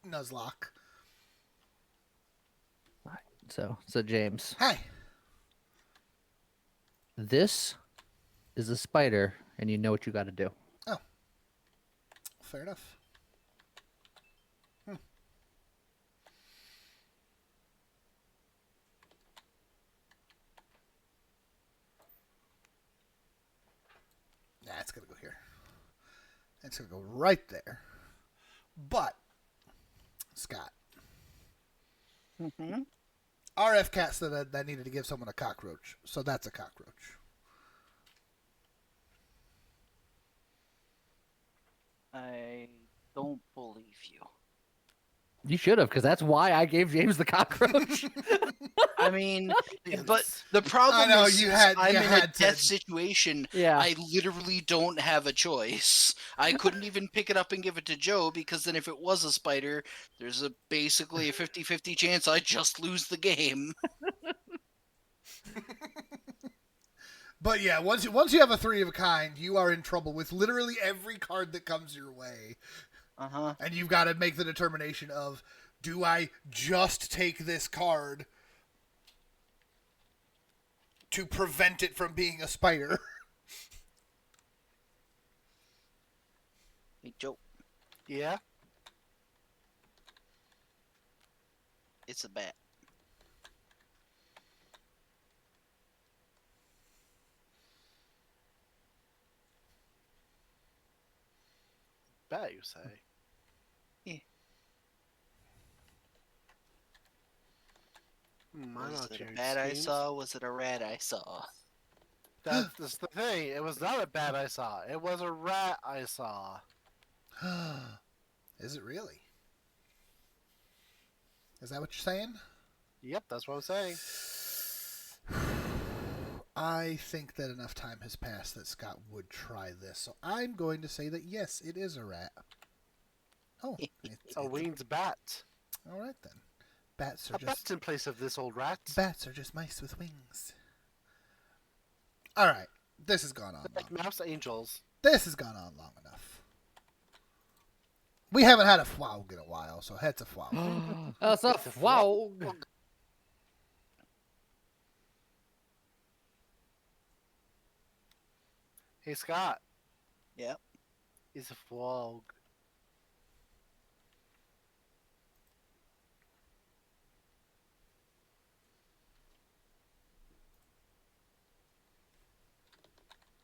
Nuzlocke. So James, Hi. this is a spider, and you know what you got to do. Fair enough. Nah, it's gonna go here. It's gonna go right there. But Scott, Mm-hmm. RF Cat said that I needed to give someone a cockroach, so that's a cockroach. I don't believe you. You should have, because that's why I gave James the cockroach. I mean, but the problem I know, is, you since had- I'm you in had a to- death situation. Yeah. I literally don't have a choice. I couldn't even pick it up and give it to Joe, because then if it was a spider, there's basically a 50-50 chance I just lose the game. But yeah, once you have a 3 of a kind, you are in trouble with literally every card that comes your way. Uh-huh. And you've got to make the determination of, do I just take this card to prevent it from being a spider? Hey, Joe, Yeah. it's a bat. Bet you say. Yeah. I'm Was not it a hearing bat I schemes. saw? Was it a rat I saw? That's the thing. It was not a bat I saw. It was a rat I saw. Is it really? Is that what you're saying? Yep, that's what I'm saying. I think that enough time has passed that Scott would try this, so I'm going to say that yes, it is a rat. Oh, it's A winged bat. all right then. Bats are A just bat's in place of this old rat. bats are just mice with wings. All right, this has gone on Like long. mouse angels. This has gone on long enough. We haven't had a fwog in a while, so heads a fwog. That's a wow. Hey Scott, Yep. it's a fog.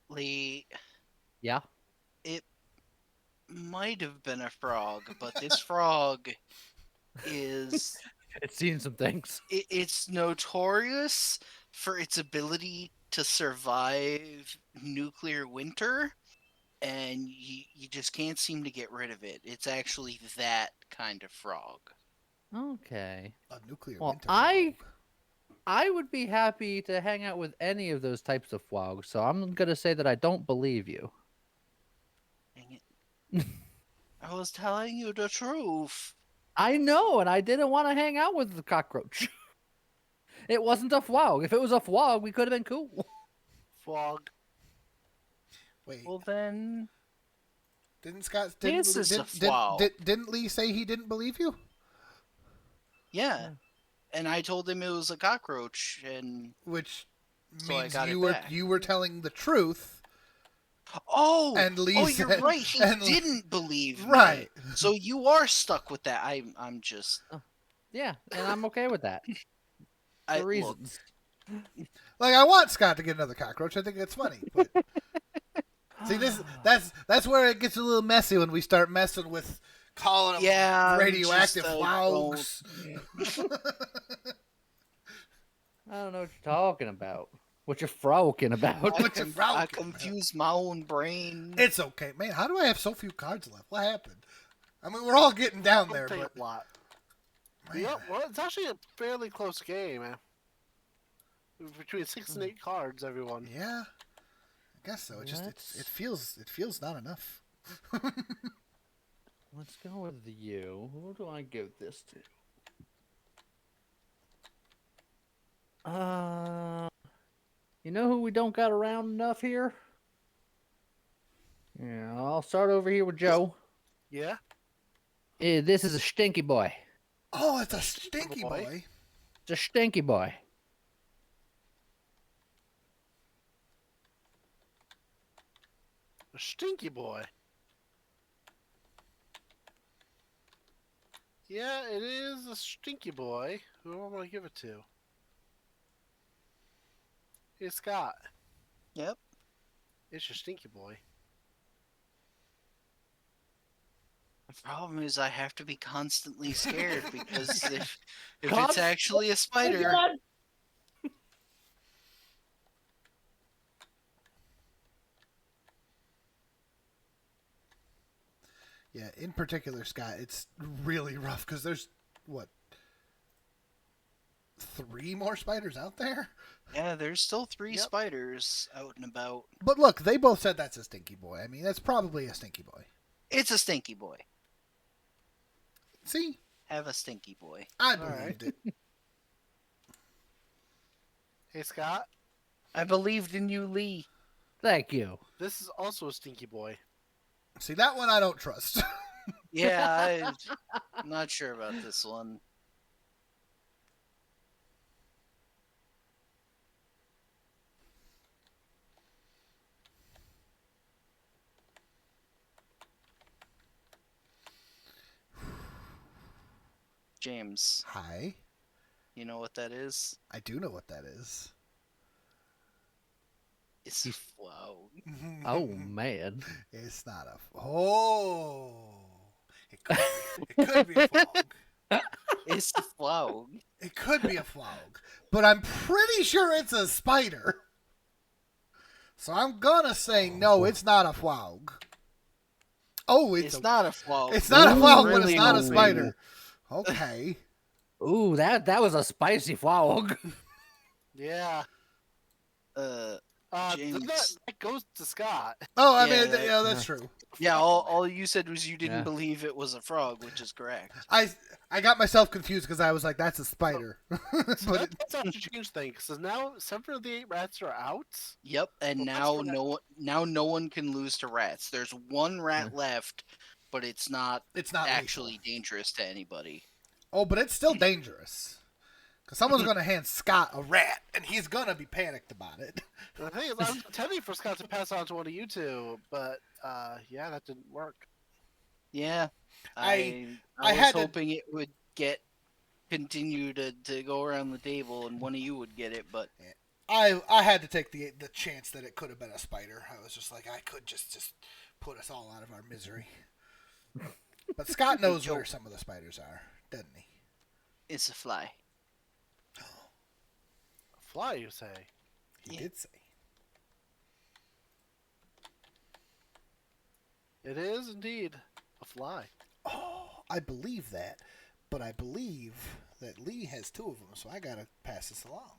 Lee, Yeah. it might have been a frog, but this frog is It's seen some things. it's notorious for its ability to survive nuclear winter, and you just can't seem to get rid of it. It's actually that kind of frog. Okay. A nuclear Well, winter I would be happy to hang out with any of those types of fwogs, so I'm gonna say that I don't believe you. Dang it. I was telling you the truth. I know, and I didn't want to hang out with the cockroach. It wasn't a fwog. If it was a fwog, we could have been cool. Fog. Wait, Well then, didn't Scott? This is a fwog. Didn't Lee say he didn't believe you? yeah. And I told him it was a cockroach, and Which So I means got it you were back. telling the truth. oh, And Lee oh, you're said- right. He and- didn't believe me. Right. So you are stuck with that. I'm just. Yeah, and I'm okay with that I for look, reasons. Like, I want Scott to get another cockroach. I think it's funny, but see, that's where it gets a little messy when we start messing with calling them Yeah, I'm radioactive just, frogs. I don't know what you're talking about. What you're frolicking about. What's your frog? I confuse my own brain. It's okay, man. How do I have so few cards left? What happened? I mean, we're all getting down there, Take but a lot. man, Yep, well, it's actually a fairly close game, man. Between 6 and 8 cards, everyone. yeah, I guess so. It just Let's- it feels not enough. Let's go with you. Who do I give this to? You know who we don't got around enough here? Yeah, I'll start over here with Joe. Yeah? This is a stinky boy. Oh, it's a stinky boy. boy. It's a stinky boy. A stinky boy. Yeah, it is a stinky boy. Who do I want to give it to? Hey, Scott. Yep. It's your stinky boy. The problem is I have to be constantly scared because if it's Const- actually a spider, Yeah, in particular, Scott, it's really rough because there's what 3 more spiders out there. Yeah, there's still 3 Yep. spiders out and about. But look, they both said that's a stinky boy. I mean, that's probably a stinky boy. It's a stinky boy. See, Have a stinky boy. I right. believed it. Hey, Scott. I believed in you, Lee. Thank you. This is also a stinky boy. See, that one I don't trust. Yeah, I'm not sure about this one. James, Hi, you know what that is? I do know what that is. It's a flow. Oh man. It's not a. Oh, it could be a fog. It's a flow. It could be a fog, but I'm pretty sure it's a spider. So I'm gonna say no. It's not a fog. Oh, It's not a flow. It's not a fog, but really it's not a hoping- spider. Okay. Ooh, that was a spicy frog. Yeah. Uh, Then James. that goes to Scott. Oh, I Yeah, mean, that- yeah, that's true. yeah, all you said was you didn't Yeah. believe it was a frog, which is correct. I got myself confused because I was like, "That's a spider," So but that's not to change things. So now 7 of the 8 rats are out. Yep, and Well, that's now no one can lose to rats. There's one rat left, but it's not it's not actually lethal. dangerous to anybody. Oh, but it's still dangerous because someone's gonna hand Scott a rat, and he's gonna be panicked about it. The thing is, I was intending for Scott to pass on to one of you two, but yeah, that didn't work. Yeah, I I was had to- hoping it would continue to go around the table and one of you would get it, but I had to take the chance that it could have been a spider. I was just like, I could just put us all out of our misery. But Scott knows where some of the spiders are, doesn't he? it's a fly. Fly, you say? He Yeah. did say. It is indeed a fly. Oh, I believe that, but I believe that Lee has 2 of them, so I gotta pass this along.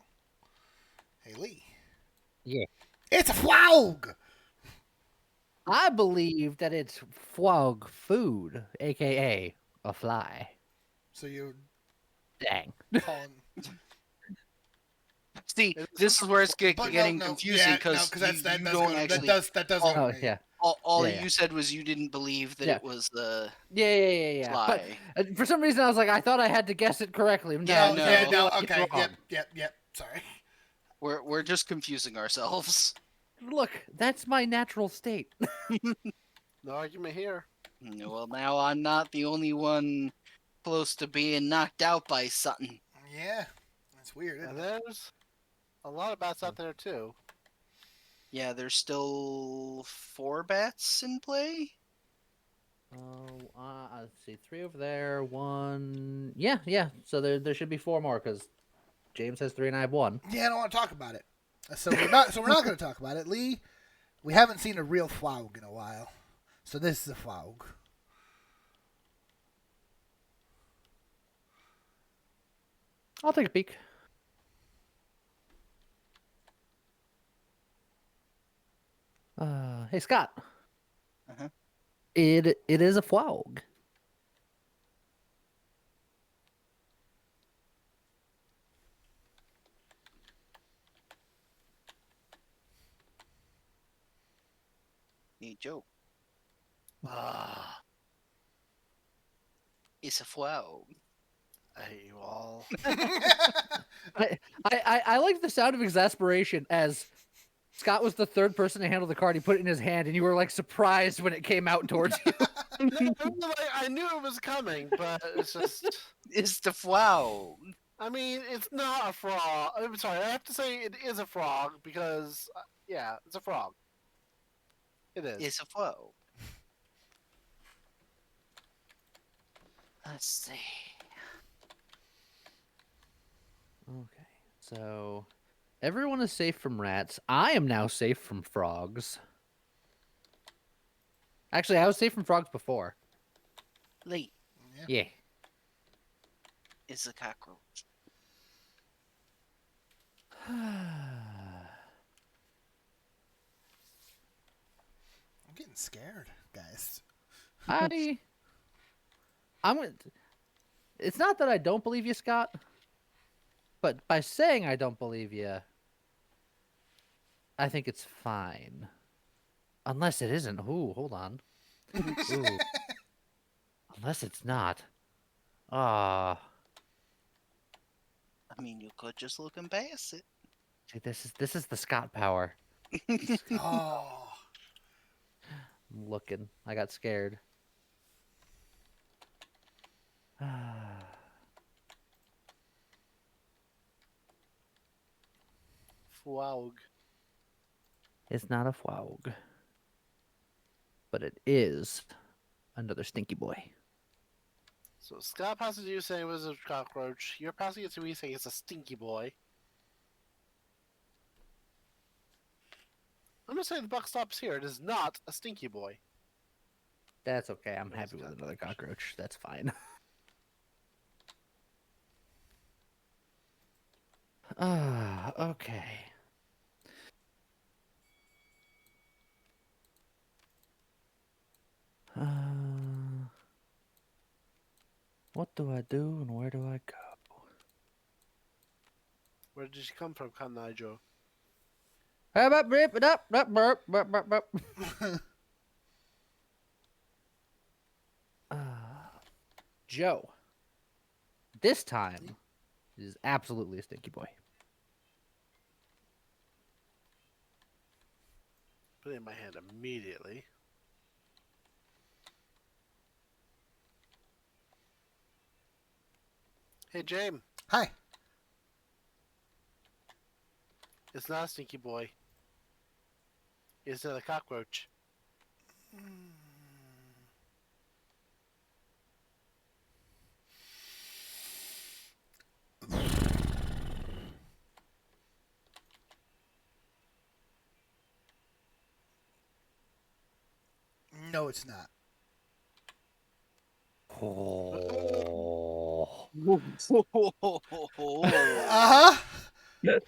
Hey, Lee. Yeah. It's a frog! I believe that it's frog food, aka a fly. So you're Dang. calling... See, It's- this is where it's But getting no, confusing because that you does don't go, actually. that does Oh, go Oh to me. yeah. All Yeah, you said was you didn't believe that Yeah. it was the Yeah. But fly. for some reason, I was like, I thought I had to guess it correctly. Yeah, No, no. yeah, no, It's okay, wrong. yep, sorry. We're just confusing ourselves. Look, that's my natural state. No argument here. Well, now I'm not the only one close to being knocked out by something. Yeah, that's weird, isn't And it? there's a lot of bats out there too. Yeah, there's still 4 bats in play. Oh, let's see, 3 over there, 1. Yeah. So there should be 4 more because James has 3 and I have 1. Yeah, I don't want to talk about it. So we're not going to talk about it. Lee, we haven't seen a real frog in a while. So this is a frog. I'll take a peek. Hey Scott. Uh-huh. It is a frog. Hey, Joe. Ah, It's a flow. I hate you all. I like the sound of exasperation as Scott was the 3rd person to handle the card. He put it in his hand, and you were like surprised when it came out towards you. I knew it was coming, but it's just. It's the flow. I mean, it's not a frog. I'm sorry, I have to say it is a frog because, yeah, it's a frog. It is. It's a flow. Let's see. Okay, so everyone is safe from rats. I am now safe from frogs. Actually, I was safe from frogs before. late Yeah. is a cockroach. I'm getting scared, guys. I'm. gonna- It's not that I don't believe you, Scott, but by saying I don't believe you, I think it's fine. Unless it isn't. Ooh, hold on. Ooh. Unless it's not. Ah. I mean, you could just look him past it. See, this is the Scott power. Oh. I'm looking. I got scared. Fwaug. It's not a fwog. But it is another stinky boy. So Scott passes you saying it was a cockroach. You're passing it to me saying it's a stinky boy. I'm just saying the buck stops here. It is not a stinky boy. That's okay. I'm It is happy a with another cockroach. cockroach. That's fine. Okay. What do I do and where do I go? Where did she come from, Kanaijo? Joe. This time is absolutely a stinky boy. Put it in my hand immediately. Hey, James. Hi. It's not a stinky boy. It's not a cockroach. No, it's not. Oh. Uh huh. And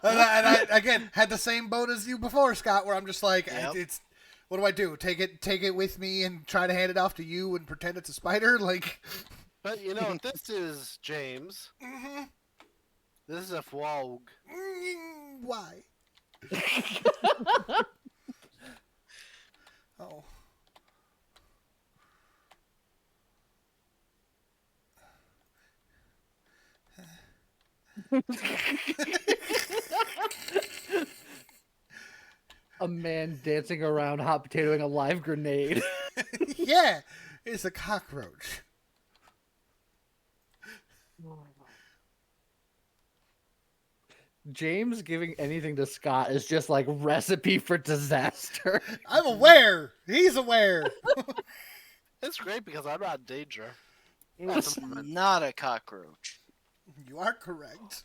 I again had the same boat as you before, Scott, where I'm just like, Yep. it's. What do I do? Take it with me and try to hand it off to you and pretend it's a spider? Like, But you know what this is, James? mm-hmm. This is a fwaug. Why? Oh. A man dancing around hot potatoing a live grenade. Yeah, it's a cockroach. James giving anything to Scott is just like recipe for disaster. I'm aware. He's aware. It's great because I'm not in danger. It's not a cockroach. You are correct.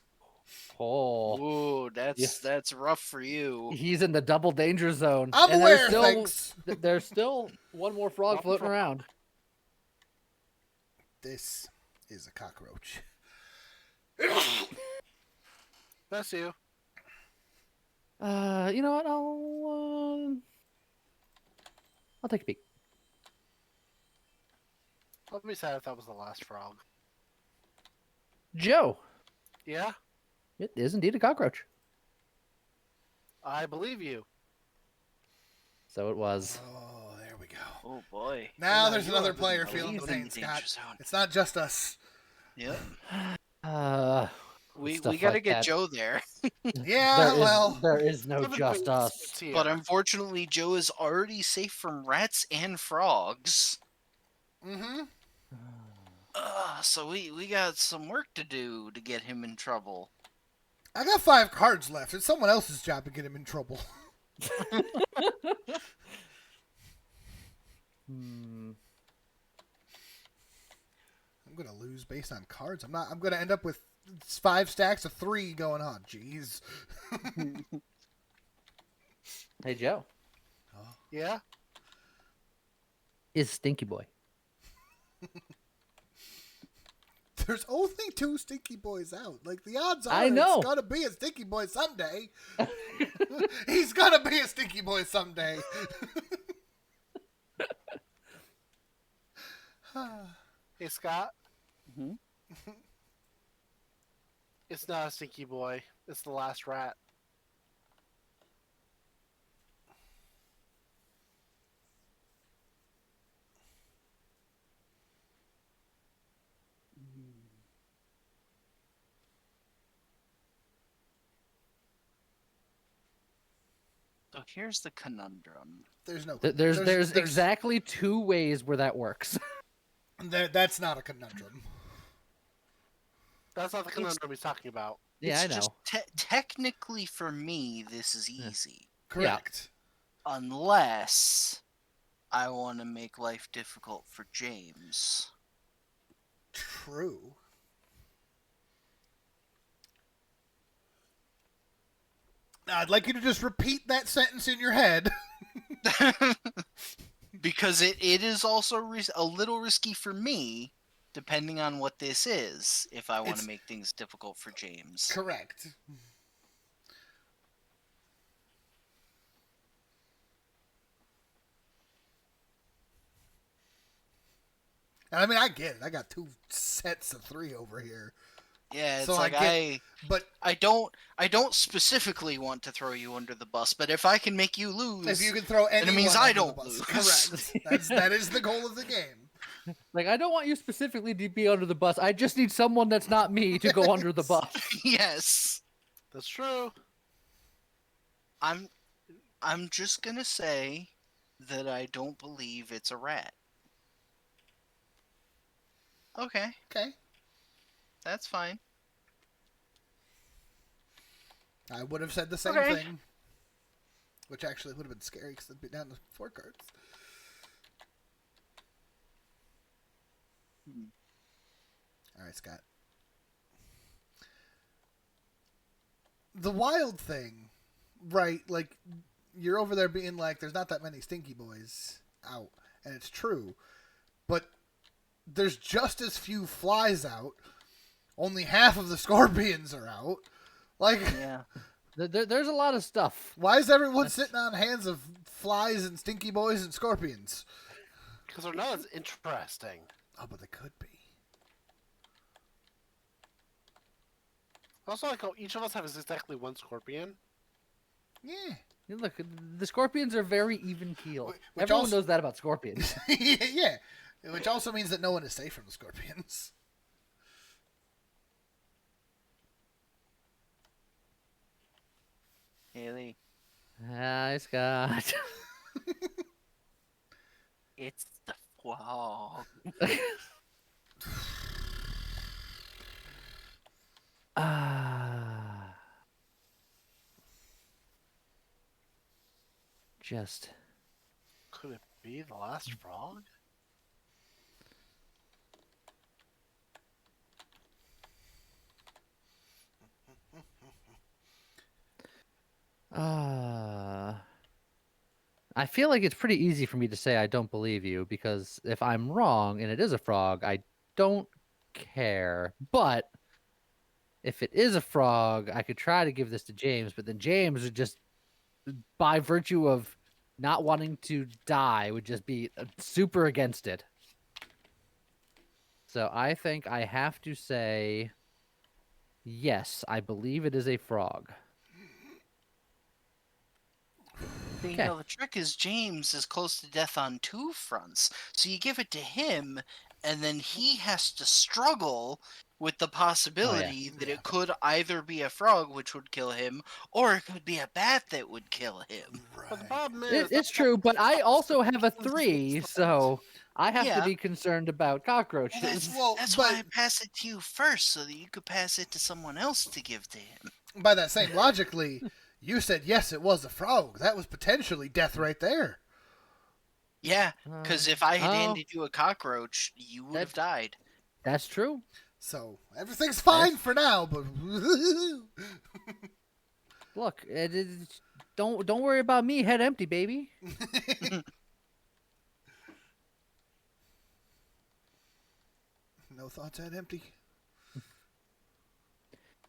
Oh, Ooh, that's rough for you. he's in the double danger zone. I'm and aware, there's thanks. there's still one more frog One floating frog. around. This is a cockroach. Bless you. You know what? I'll take a peek. I'll be sad if that was the last frog. Joe, Yeah, it is indeed a cockroach. I believe you. So it was. Oh, there we go. Oh boy. Now now there's you another are player the feeling the He's in pain, the danger Scott. zone. It's not just us. Yep. We We gotta get Joe there. Yeah, well. there is no Seven just boots us. here. But unfortunately, Joe is already safe from rats and frogs. Mm-hmm. So we got some work to do to get him in trouble. I got 5 cards left. It's someone else's job to get him in trouble. Hmm. I'm gonna lose based on cards. I'm gonna end up with 5 stacks of 3 going on. Jeez. Hey Joe, Yeah? is Stinky Boy. There's only 2 Stinky Boys out. Like, the odds are I know. it's gonna be a Stinky Boy someday. He's gonna be a Stinky Boy someday. Hey, Scott. Mhm. It's not a stinky boy. It's the last rat. So here's the conundrum. There's no. There's exactly 2 ways where that works. That's not a conundrum. That's not the conundrum he's talking about. Yeah, It's I know. just technically for me, this is easy. Correct. Unless I want to make life difficult for James. True. Now, I'd like you to just repeat that sentence in your head. Because it is also a little risky for me, depending on what this is, if I want to make things difficult for James. Correct. And I mean, I get it. I got 2 sets of 3 over here. Yeah, it's So like But I don't specifically want to throw you under the bus, but if I can make you lose, if you can throw anyone it means under I the don't bus. lose. Correct. That is the goal of the game. Like, I don't want you specifically to be under the bus. I just need someone that's not me to go under the bus. Yes. That's true. I'm just gonna say that I don't believe it's a rat. Okay, Okay. that's fine. I would have said the same Okay. thing. Which actually would have been scary because it'd be down to 4 cards. All right, Scott. The wild thing, right? Like, you're over there being like, there's not that many Stinky Boys out. And it's true. But there's just as few flies out. Only half of the scorpions are out. Like, Yeah. There's a lot of stuff. why is everyone sitting on hands of flies and Stinky Boys and scorpions? Because they're not as interesting. Oh, but they could be. Also, like, each of us has exactly 1 scorpion. Yeah. Yeah, look, the scorpions are very even keeled. Which Everyone also- knows that about scorpions. Yeah. Which also means that no one is safe from the scorpions. Haley, Hi, Scott. it's the frog. Just Could it be the last frog? I feel like it's pretty easy for me to say I don't believe you because if I'm wrong and it is a frog, I don't care. But if it is a frog, I could try to give this to James, but then James would just, by virtue of not wanting to die, would just be super against it. So I think I have to say yes, I believe it is a frog. You Okay. know, the trick is James is close to death on 2 fronts. So you give it to him, and then he has to struggle with the possibility that it could either be a frog, which would kill him, or it could be a bat that would kill him. But the problem is, It's true, but I also have a 3, so I have to Yeah. be concerned about cockroaches. That's why I pass it to you first, so that you could pass it to someone else to give to him. By that same logically, you said yes, it was a frog. That was potentially death right there. Yeah, because if I had Oh. handed you a cockroach, you would have died. That's true. So everything's fine for now, but Look, don't worry about me. Head empty, baby. No thoughts that empty.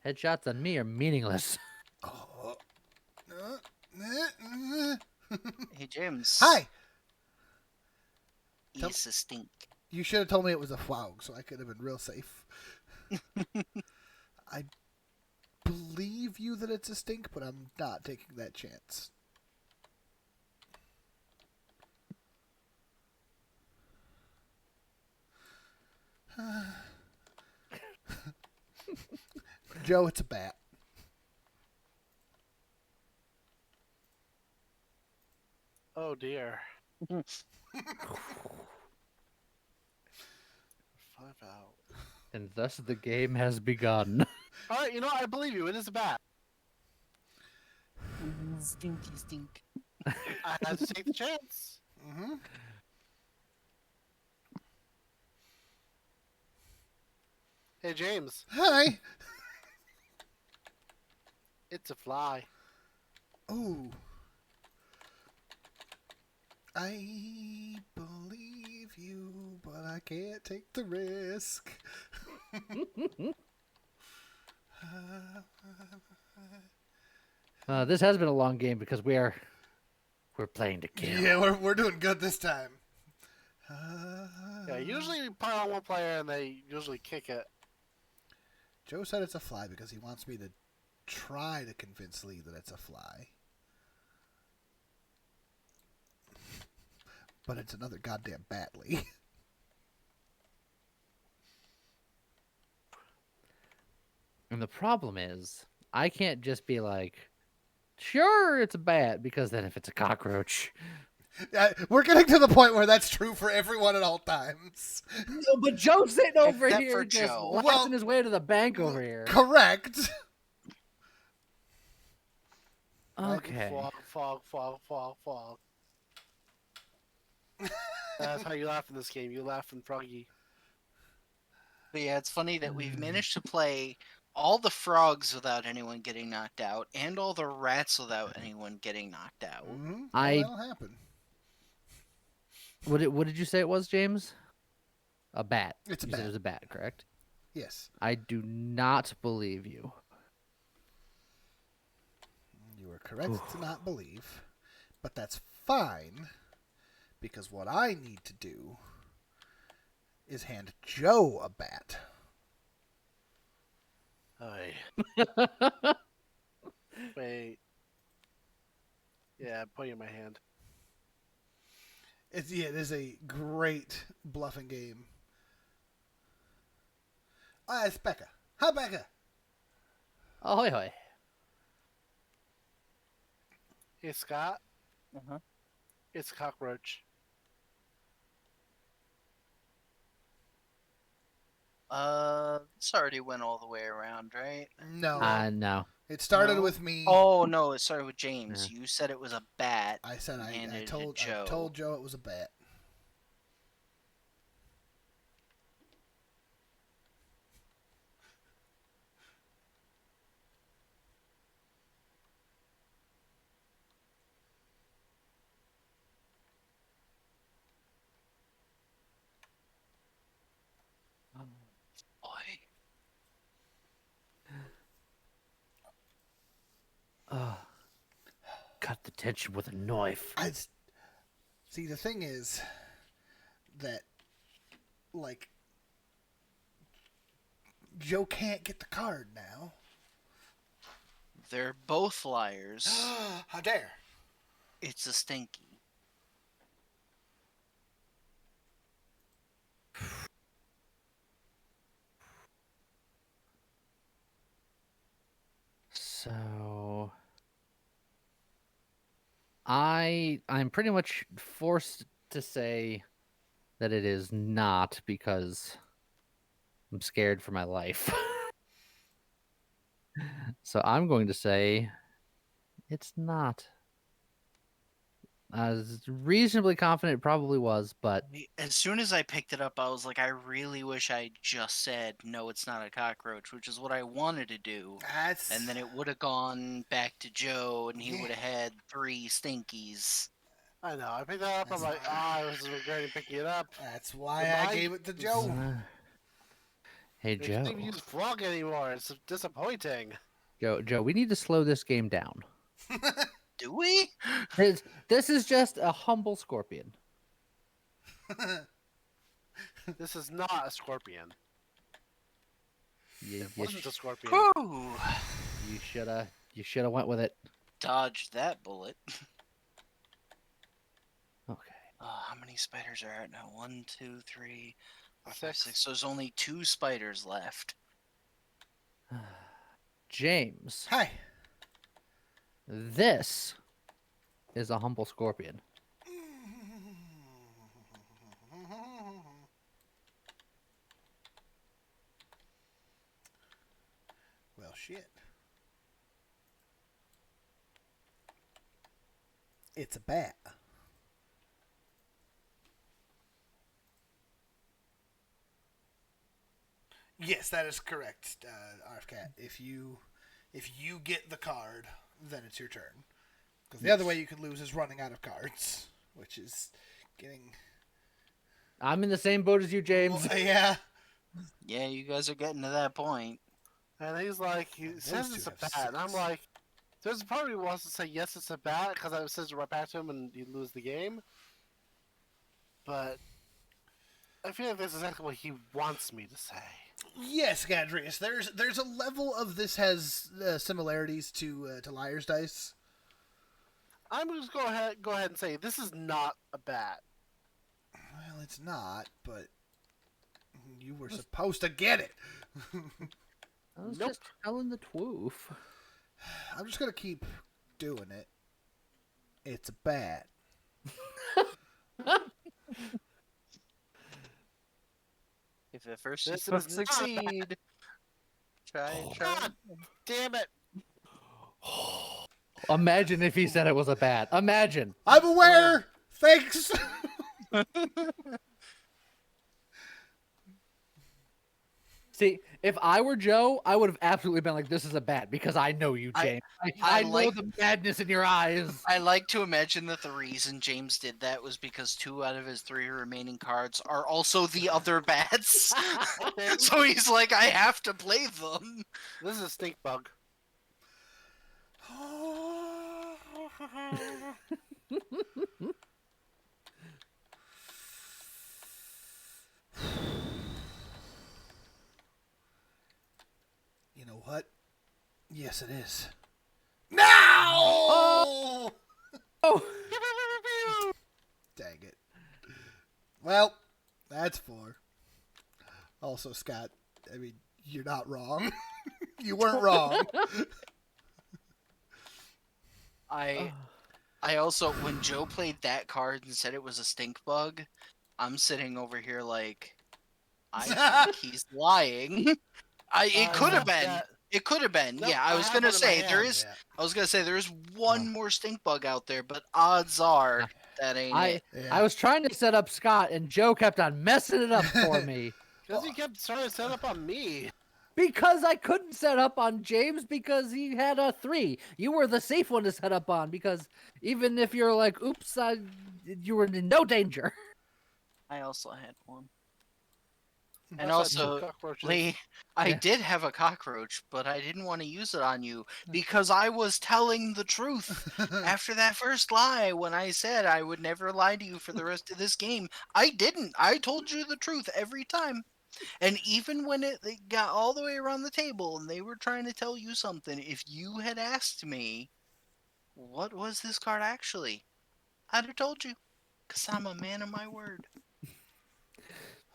Headshots on me are meaningless. Oh. Hey, James. Hi. Tell- He's a stink. You should have told me it was a fog, so I could have been real safe. I believe you that it's a stink, but I'm not taking that chance. Joe, it's a bat. Oh dear. 5 out. And thus the game has begun. All right, you know, I believe you. It is a bat. Stinky stink. I had to take the chance. Mm-hmm. Hey, James. Hi. It's a fly. Ooh. I believe you, but I can't take the risk. This has been a long game because we're playing to kill. Yeah, we're doing good this time. Yeah, usually we pile on one player and they usually kick it. Joe said it's a fly because he wants me to try to convince Lee that it's a fly. But it's another goddamn bat, Lee. And the problem is, I can't just be like, sure, it's a bat, because then if it's a cockroach. We're getting to the point where that's true for everyone at all times. No, but Joe's sitting over Except here for just Joe. laughing Well, his way to the bank over here. Correct. Okay. Fog. That's how you laugh in this game. You laugh in froggy. But yeah, it's funny that we've managed to play all the frogs without anyone getting knocked out, and all the rats without anyone getting knocked out. Mm-hmm. I- That'll happen. What did you say it was, James? A bat. It's a You said bat. it was a bat, correct? Yes. I do not believe you. You are correct to not believe. But that's fine. Because what I need to do is hand Joe a bat. Oy. Wait. Yeah, I'm putting it in my hand. It is a great bluffing game. Ah, it's Becca. Hi, Becca. Ahoy, hoy. Hey, Scott. Uh-huh. It's a cockroach. This already went all the way around, right? No. No. It started No? with me. Oh no, it started with James. You said it was a bat. I said I handed it to told Joe. Joe it was a bat. Boy. Cut the tension with a knife. See, the thing is that, like, Joe can't get the card now. They're both liars. How dare! It's a stinky. So I'm pretty much forced to say that it is not because I'm scared for my life. So I'm going to say it's not. I was reasonably confident it probably was, but As soon as I picked it up, I was like, I really wish I just said, no, it's not a cockroach, which is what I wanted to do. That's And then it would have gone back to Joe, and he Yeah. would have had 3 stinkies. I know. I picked that up. I'm like, I was regretting picking it up. That's why Am I I- gave it to Joe. Hey, They Joe. can't even use frog anymore. It's disappointing. Joe, we need to slow this game down. Do we? This is just a humble scorpion. This is not a scorpion. You, It you, wasn't a scorpion. Whew. you shoulda went with it. Dodged that bullet. Okay. How many spiders are out now? 1, 2, 3, 4, 5, 6. 6. So there's only 2 spiders left. James, Hi. this is a humble scorpion. Well, shit. It's a bat. Yes, that is correct, RFCat. If you get the card, then it's your turn. Because the other way you could lose is running out of cards, which is getting. I'm in the same boat as you, James. Well, yeah. Yeah, you guys are getting to that point. And he's like, he Those says two it's a have bat. And I'm 6. like, there's a part of me who wants to say yes, it's a bat, because I says right back to him and you lose the game. But I feel like that's exactly what he wants me to say. Yes, Gadrius. There's a level of this has similarities to Liar's Dice. I'm just go ahead and say this is not a bat. Well, it's not, but you were supposed to get it. I was Nope. just telling the twoof. I'm just gonna keep doing it. It's a bat. If at first This you is not succeed, try. God damn it! Imagine if he said it was a bat. Imagine. I'm aware. Thanks. See, if I were Joe, I would have absolutely been like, "This is a bat," because I know you, James. I know like- the madness in your eyes. I like to imagine that the reason James did that was because 2 out of his 3 remaining cards are also the other bats. So he's like, I have to play them. This is a stink bug. You know what? Yes, it is. No! Oh, Dang it. Well, that's 4. Also, Scott, I mean, you're not wrong. You weren't wrong. I also, when Joe played that card and said it was a stink bug, I'm sitting over here like, I think he's lying. It could have been. that- It could have been. Nope, Yeah, I I was have gonna one in my say there hand. is. Yeah. I was gonna say there is one more stink bug out there, but odds are that ain't it. Yeah. I was trying to set up Scott, and Joe kept on messing it up for me Because he kept trying to set up on me. because I couldn't set up on James because he had a 3. You were the safe one to set up on because even if you're like, "Oops," you were in no danger. I also had one. And Plus I had also, two cockroaches. Lee, I Yeah. did have a cockroach, but I didn't want to use it on you because I was telling the truth. After that first lie, when I said I would never lie to you for the rest of this game, I didn't. I told you the truth every time. And even when it got all the way around the table and they were trying to tell you something, if you had asked me, what was this card actually? I'd have told you. Because I'm a man of my word.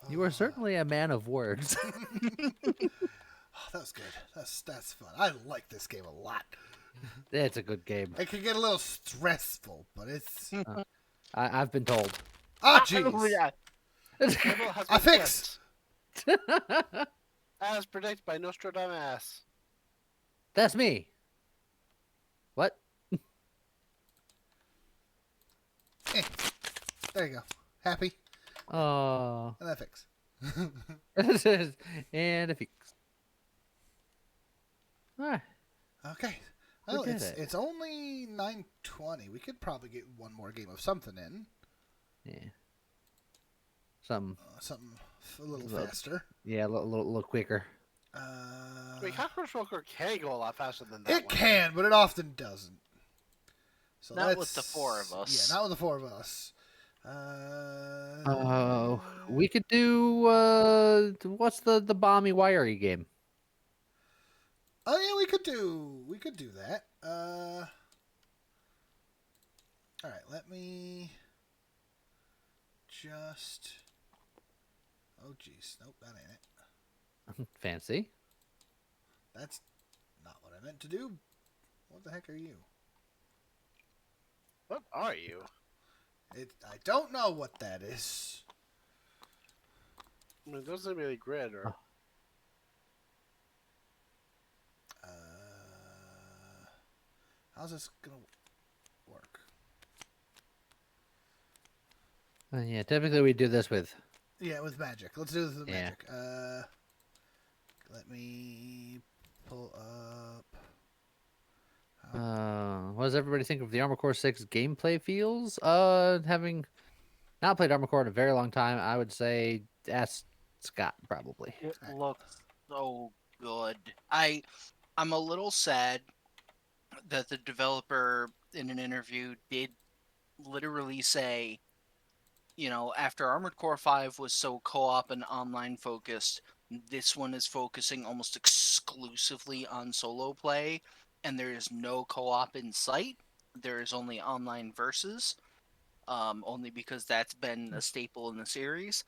You are certainly a man of words. Oh, that was good. That's fun. I like this game a lot. It's a good game. It can get a little stressful, but it's. I've been told. Oh, Oh, jeez. yeah. Table has I been fixed. flipped, as predicted by Nostradamus. That's me. What? There you go. Happy. Oh. And that fix. And a fix. Alright. Okay. We Well, did it's it. it's only 9:20. We could probably get one more game of something in. Yeah. Some, something a little Well, faster. yeah, a little quicker. Wait, Cockroach Walker can go a lot faster than that It one. can, but it often doesn't. So Not with the four of us. Yeah, not with the four of us. We could do what's the bomby wiry game? Oh yeah, we could do that. All right, let me just. Oh jeez, nope, that ain't it. Fancy. That's not what I meant to do. What the heck are you? What are you? I don't know what that is. I mean, it doesn't really grid or. How's this gonna work? Yeah, typically we do this with. Yeah, with magic. Let's do this with Yeah. magic. Let me pull up. What does everybody think of the Armored Core 6 gameplay feels? Having not played Armored Core in a very long time, I would say ask Scott probably. It looks so good. I'm a little sad that the developer in an interview did literally say, after Armored Core 5 was so co-op and online focused, this one is focusing almost exclusively on solo play, and there is no co-op in sight. There is only online versus, only because that's been a staple in the series.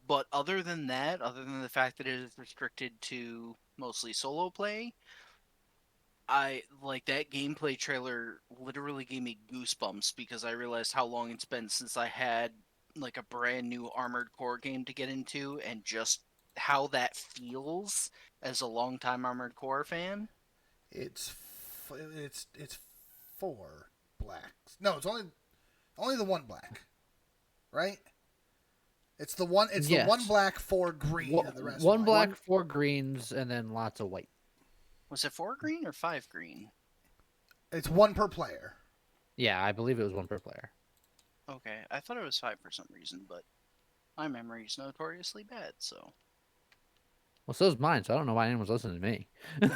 But other than that, other than the fact that it is restricted to mostly solo play, I like that gameplay trailer literally gave me goosebumps because I realized how long it's been since I had like a brand new Armored Core game to get into and just how that feels as a longtime Armored Core fan. It's four blacks. No, it's only the one black, right? It's the one. It's the one Yes. black, four green, and the rest One white. black, four greens, and then lots of white. Was it 4 green or 5 green? It's one per player. Yeah, I believe it was one per player. Okay, I thought it was 5 for some reason, but my memory is notoriously bad, so. Well, so's mine, so I don't know why anyone's listening to me. There we go.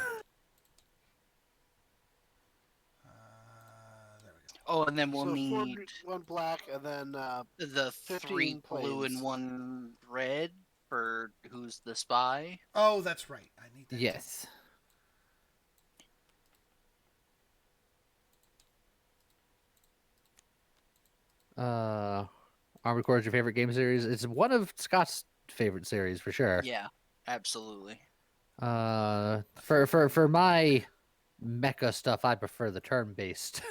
Oh, and then we'll So need one black and then the 3 15 blue and planes. 1 red for who's the spy. Oh, that's right. I need that. too. Yes. Armored Core is your favorite game series? It's one of Scott's favorite series for sure. Yeah, absolutely. For my mecha stuff, I prefer the turn-based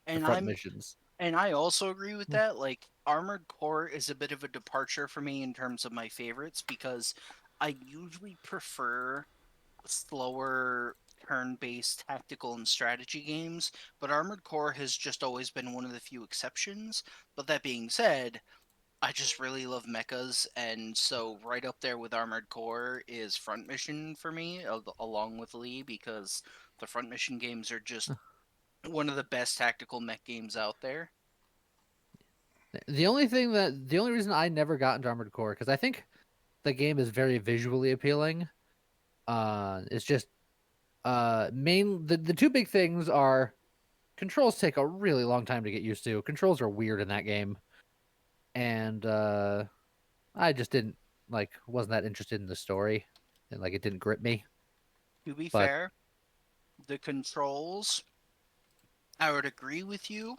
And front missions. And I also agree with that. Like, Armored Core is a bit of a departure for me in terms of my favorites because I usually prefer slower turn-based tactical and strategy games, but Armored Core has just always been one of the few exceptions. But that being said, I just really love mechas, and so right up there with Armored Core is Front Mission for me, along with Lee, because the Front Mission games are just one of the best tactical mech games out there. The only reason I never got into Armored Core, because I think the game is very visually appealing. It's just the two big things are controls take a really long time to get used to. Controls are weird in that game. And I just wasn't that interested in the story. And it didn't grip me. To be But- fair, the controls, I would agree with you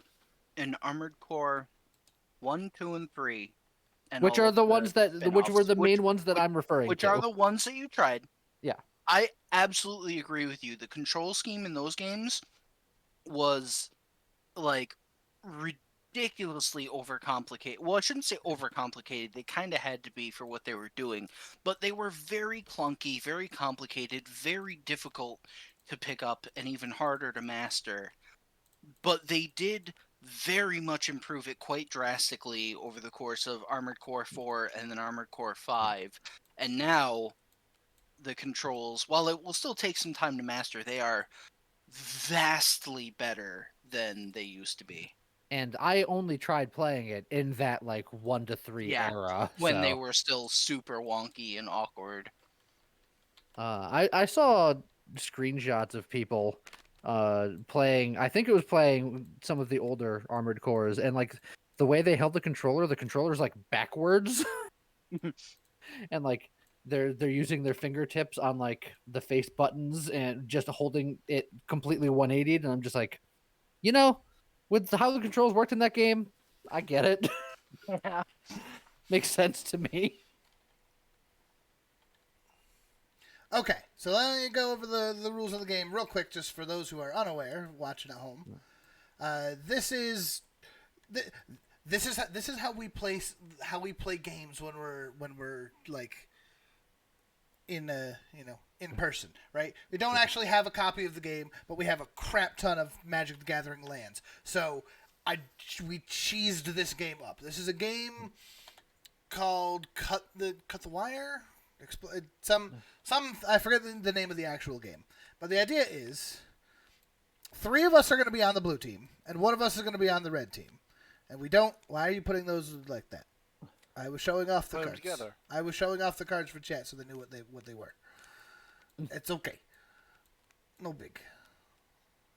in Armored Core 1, 2, and 3. And Which all are of the ones which were spin-offs, the main ones that I'm referring which to. are the ones that you tried. Yeah. I absolutely agree with you. The control scheme in those games was ridiculously overcomplicated. Well, I shouldn't say overcomplicated. They kind of had to be for what they were doing, but they were very clunky, very complicated, very difficult to pick up, and even harder to master. But they did very much improve it quite drastically over the course of Armored Core 4 and then Armored Core 5. And now the controls, while it will still take some time to master, they are vastly better than they used to be. and I only tried playing it in that like 1 to 3 Yeah, era. when they So, were still super wonky and awkward. I saw screenshots of people playing. I think it was playing some of the older Armored Cores, and like the way they held the controller's like backwards, and like they're using their fingertips on like the face buttons and just holding it completely 180. And I'm just like, you know, with how the controls worked in that game, I get it. Yeah. Makes sense to me. Okay, so let me go over the rules of the game real quick, just for those who are unaware, watching at home. This is how we play games when we're like in in person, right? We don't actually have a copy of the game, but we have a crap ton of Magic the Gathering lands. So we cheesed this game up. This is a game called Cut the Wire. Some I forget the name of the actual game, but the idea is 3 of us are going to be on the blue team, and 1 of us is going to be on the red team, and we don't. Why are you putting those like that? I was showing off the Put 'em cards. together. I was showing off the cards for chat so they knew what they were. It's okay. No big.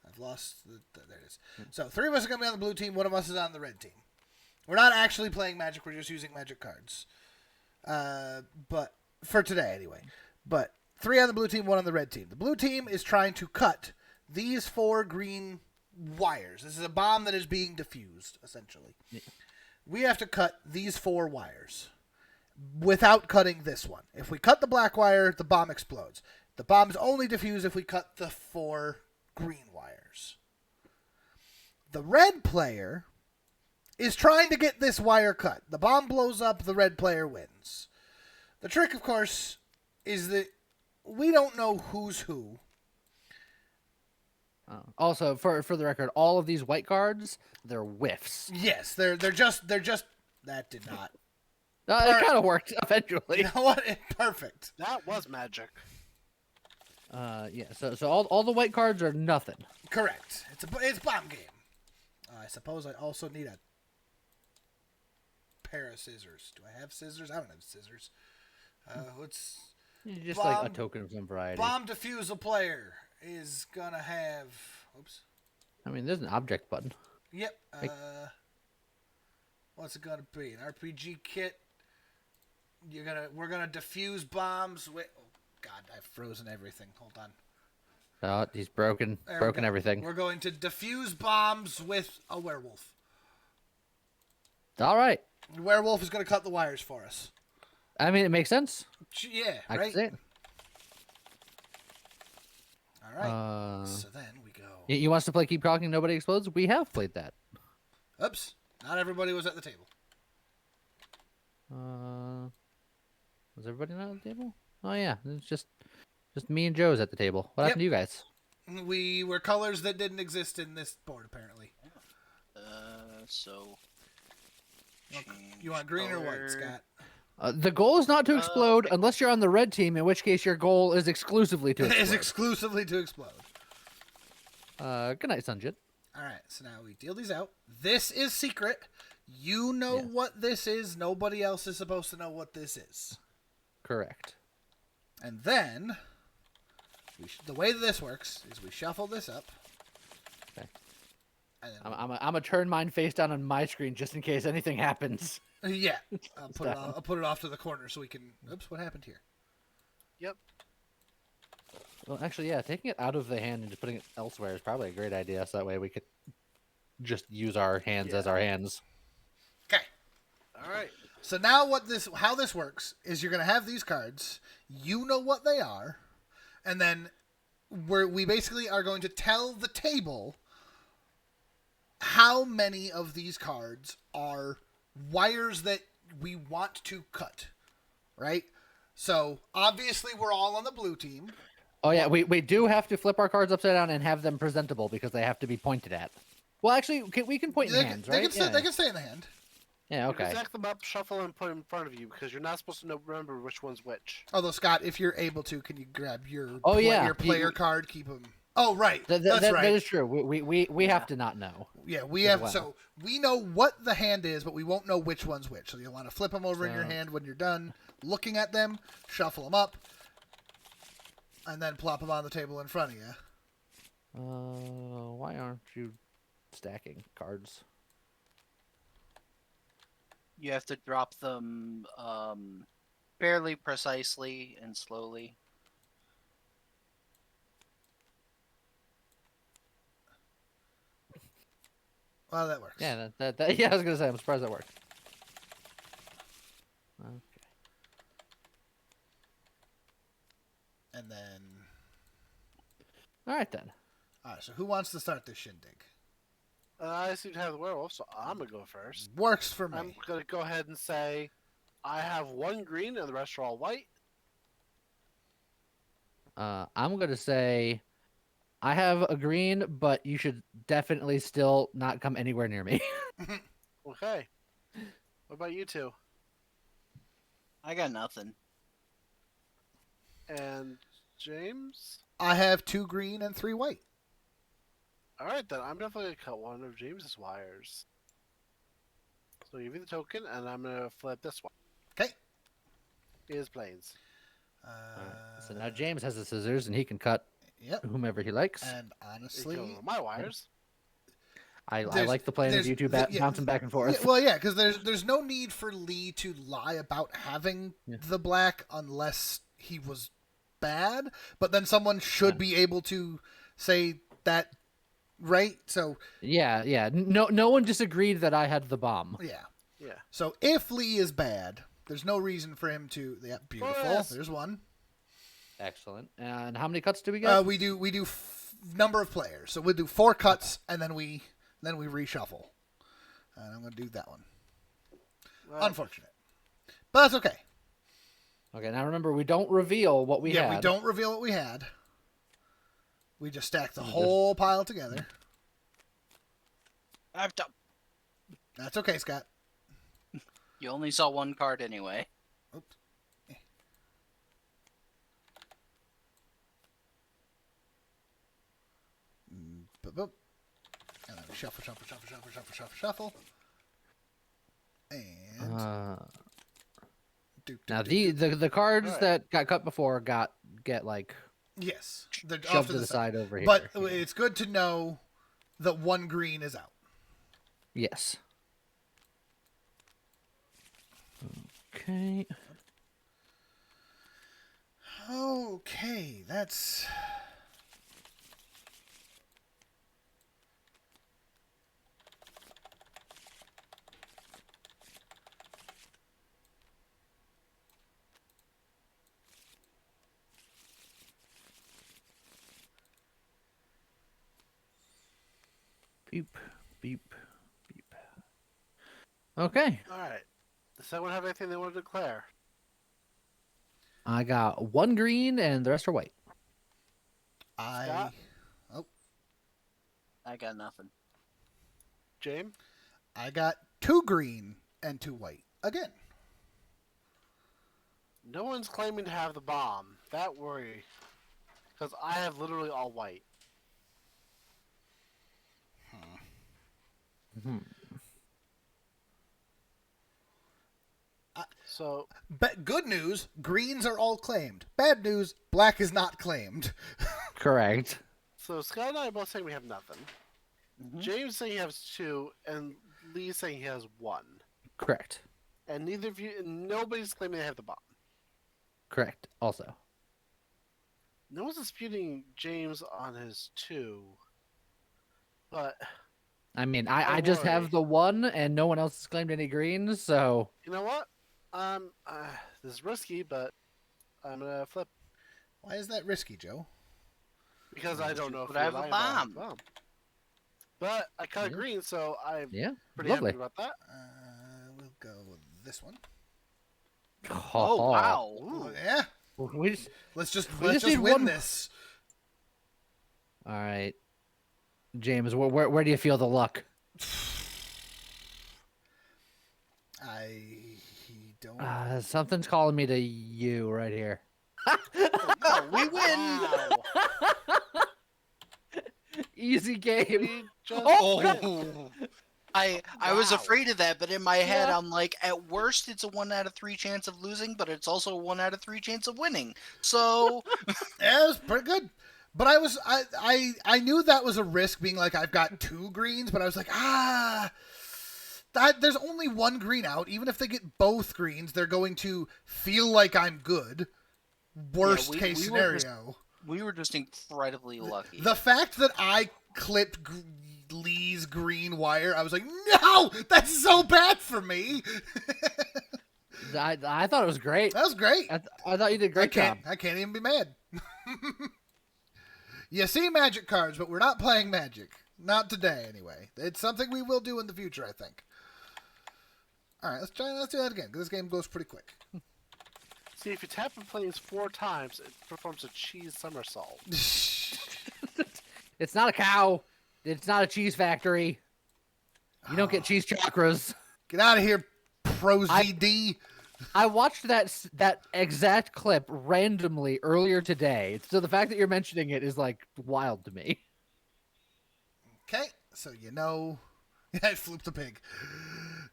I've lost there it is. So 3 of us are going to be on the blue team. 1 of us is on the red team. We're not actually playing Magic. We're just using Magic cards. But for today anyway. But 3 on the blue team, 1 on the red team. The blue team is trying to cut these 4 green wires. This is a bomb that is being diffused, essentially. Yeah. We have to cut these 4 wires without cutting this one. If we cut the black wire, the bomb explodes. The bomb's only diffused if we cut the 4 green wires. The red player is trying to get this wire cut. The bomb blows up, the red player wins. The trick, of course, is that we don't know who's who. Also, for the record, all of these white cards, they're whiffs. Yes, they're just that did not. It kind of worked eventually. You know what? Perfect. That was magic. Yeah. So all the white cards are nothing. Correct. It's bomb game. I suppose I also need a pair of scissors. Do I have scissors? I don't have scissors. What's Just like a token of some variety. Bomb defusal player is gonna have. Oops. I mean, there's an object button. Yep. What's it gonna be? An RPG kit. We're gonna defuse bombs with. Oh God, I've frozen everything. Hold on. Oh, he's broken everything. We're going to defuse bombs with a werewolf. All right. The werewolf is gonna cut the wires for us. I mean, it makes sense. Yeah, I right. can see it. All right. So then we go. You want us to play Keep Talking Nobody Explodes? We have played that. Oops. Not everybody was at the table. Was everybody not at the table? Oh yeah, it's just me and Joe's at the table. What happened to you guys? We were colors that didn't exist in this board, apparently. So. You want green or white, color. Scott? The goal is not to explode unless you're on the red team, in which case your goal is exclusively to explode. It's exclusively to explode. Good night, Sunjit. All right, so now we deal these out. This is secret. You know what this is. Nobody else is supposed to know what this is. Correct. And then, the way that this works is we shuffle this up. Okay. And then I'm gonna turn mine face down on my screen just in case anything happens. yeah, I'll put it off to the corner so we can. Oops, what happened here? Yep. Well, actually, yeah, taking it out of the hand and just putting it elsewhere is probably a great idea. So that way we could just use our hands as our hands. Okay. All right. So now how this works is you're going to have these cards. You know what they are. And then we basically are going to tell the table how many of these cards are wires that we want to cut. Right? So obviously we're all on the blue team. Oh yeah, we do have to flip our cards upside down and have them presentable because they have to be pointed at. Well, actually, we can point in hands, right? They can stay in the hand. Yeah, You can okay. stack them up, shuffle, and put them in front of you because you're not supposed to remember which one's which. Although, Scott, if you're able to, can you grab your Oh, yeah. your player card, keep them... Oh, right. That, That's that right. is true. We Yeah. have to not know. Yeah, we as have. well. So we know what the hand is, but we won't know which one's which. So you'll want to flip them over in your So- hand when you're done looking at them, shuffle them up, and then plop them on the table in front of you. Why aren't you stacking cards? You have to drop them fairly precisely and slowly. Well, that works. Yeah, that yeah. I was gonna say I'm surprised that worked. Okay. And then, All right then. all right. So who wants to start this shindig? I seem to have the werewolf, so I'm gonna go first. Works for me. I'm gonna go ahead and say I have one green and the rest are all white. I'm gonna say I have a green, but you should definitely still not come anywhere near me. Okay. What about you two? I got nothing. And James? I have 2 green and 3 white. Alright then, I'm definitely gonna cut one of James's wires. So give me the token and I'm gonna flip this one. Okay. Here's planes. So now James has the scissors, and he can cut Yep. whomever he likes. And He's honestly, killing all my wires. I there's- like the plan of there's- you two yeah, bouncing back and forth. Yeah, well, yeah, because there's no need for Lee to lie about having Yeah. the black unless he was bad. But then someone should Yeah. be able to say that, right? So Yeah. No one disagreed that I had the bomb. yeah. Yeah. So if Lee is bad, there's no reason for him to. Yeah, beautiful. Yes. There's one. Excellent. And how many cuts do we get? We do number of players. So we'll do 4 cuts and then we reshuffle. And I'm gonna do that one. Well, Unfortunate, but that's okay. Okay. Now remember, we don't reveal what we Yeah, had. we don't reveal what we had. We just stack the whole pile together. I've done. That's okay, Scott. You only saw one card anyway. Oops. Boop. And then we shuffle. And Now the cards Alright. that got cut before get like yes, they're off shoved to to the side over here. But it's good to know that 1 green is out. Yes. Okay. Okay, that's. Beep, beep, beep. Okay. Alright. Does anyone have anything they want to declare? I got 1 green and the rest are white. Scott? I got nothing. James? I got 2 green and 2 white again. No one's claiming to have the bomb. That worry. Because I have literally all white. Hmm. So, But good news, greens are all claimed. Bad news, black is not claimed. Correct. Scott and I are both saying we have nothing. Mhm. James saying he has 2, and Lee's saying he has 1. Correct. And nobody's claiming they have the bomb. Correct. Also. No one's disputing James on his 2. But, I mean, Don't I just worry. have the 1 and no one else has claimed any greens, so you know what? This is risky, but I'm gonna flip. Why is that risky, Joe? Because I don't know if But I have a you're lying about bomb. But I cut Yeah. green, so I'm yeah. pretty Lovely. happy about that. We'll go with this one. Oh wow! Oh, yeah. We just Let's just We just need win one- this. All right. James, where do you feel the luck? I don't. Something's calling me to you right here. No, we win. Wow. Easy game. We just Oh, win. Oh. I was Wow. afraid of that, but in my head, Yeah. I'm like, at worst, it's a 1 out of 3 chance of losing, but it's also a 1 out of 3 chance of winning. So, Yeah, it was pretty good. But I knew that was a risk, being like, I've got 2 greens, but I was like, there's only 1 green out. Even if they get both greens, they're going to feel like I'm good. Worst we- case we were just- scenario. we were just incredibly lucky. The fact that I clipped Lee's green wire, I was like, no, that's so bad for me. I thought it was great. That was great. I thought you did a great job. I can't even be mad. You see Magic cards, but we're not playing Magic. Not today, anyway. It's something we will do in the future, I think. All right, let's do that again, because this game goes pretty quick. See, if you tap in planes 4 times, it performs a cheese somersault. It's not a cow. It's not a cheese factory. You don't get cheese chakras. Get out of here, Pro ZD. I watched that exact clip randomly earlier today. So the fact that you're mentioning it is like wild to me. Okay, so you know. I flipped the pig.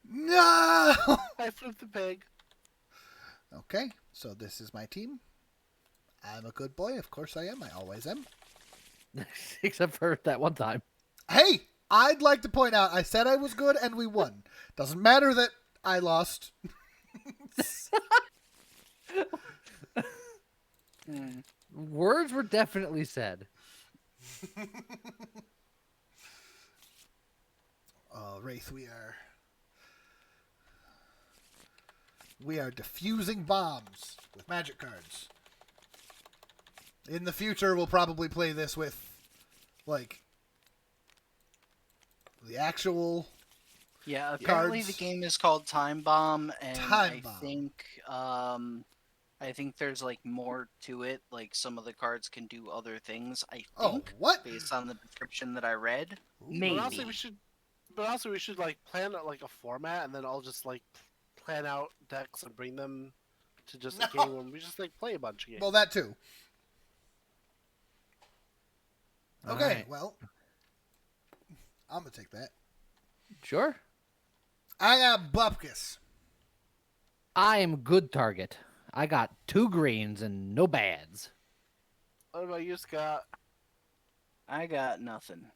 No! I flipped the pig. Okay, so this is my team. I'm a good boy. Of course I am. I always am. Except for that one time. Hey, I'd like to point out, I said I was good and we won. Doesn't matter that I lost. Words were definitely said. Wraith, we are diffusing bombs with magic cards. In the future, we'll probably play this with, like, the actual. Yeah, apparently cards. the game is called Time Bomb, and Time Bomb. I think there's like more to it. Like some of the cards can do other things. I Oh, think, what? based on the description that I read. Ooh. Maybe. But also we should like plan out like a format, and then I'll just like plan out decks and bring them to just a No. game when we just like play a bunch of games. Well, that too. All Okay, right. well, I'm gonna take that. Sure. I got Bupkis. I am good target. I got 2 greens and no bads. What about you, Scott? I got nothing.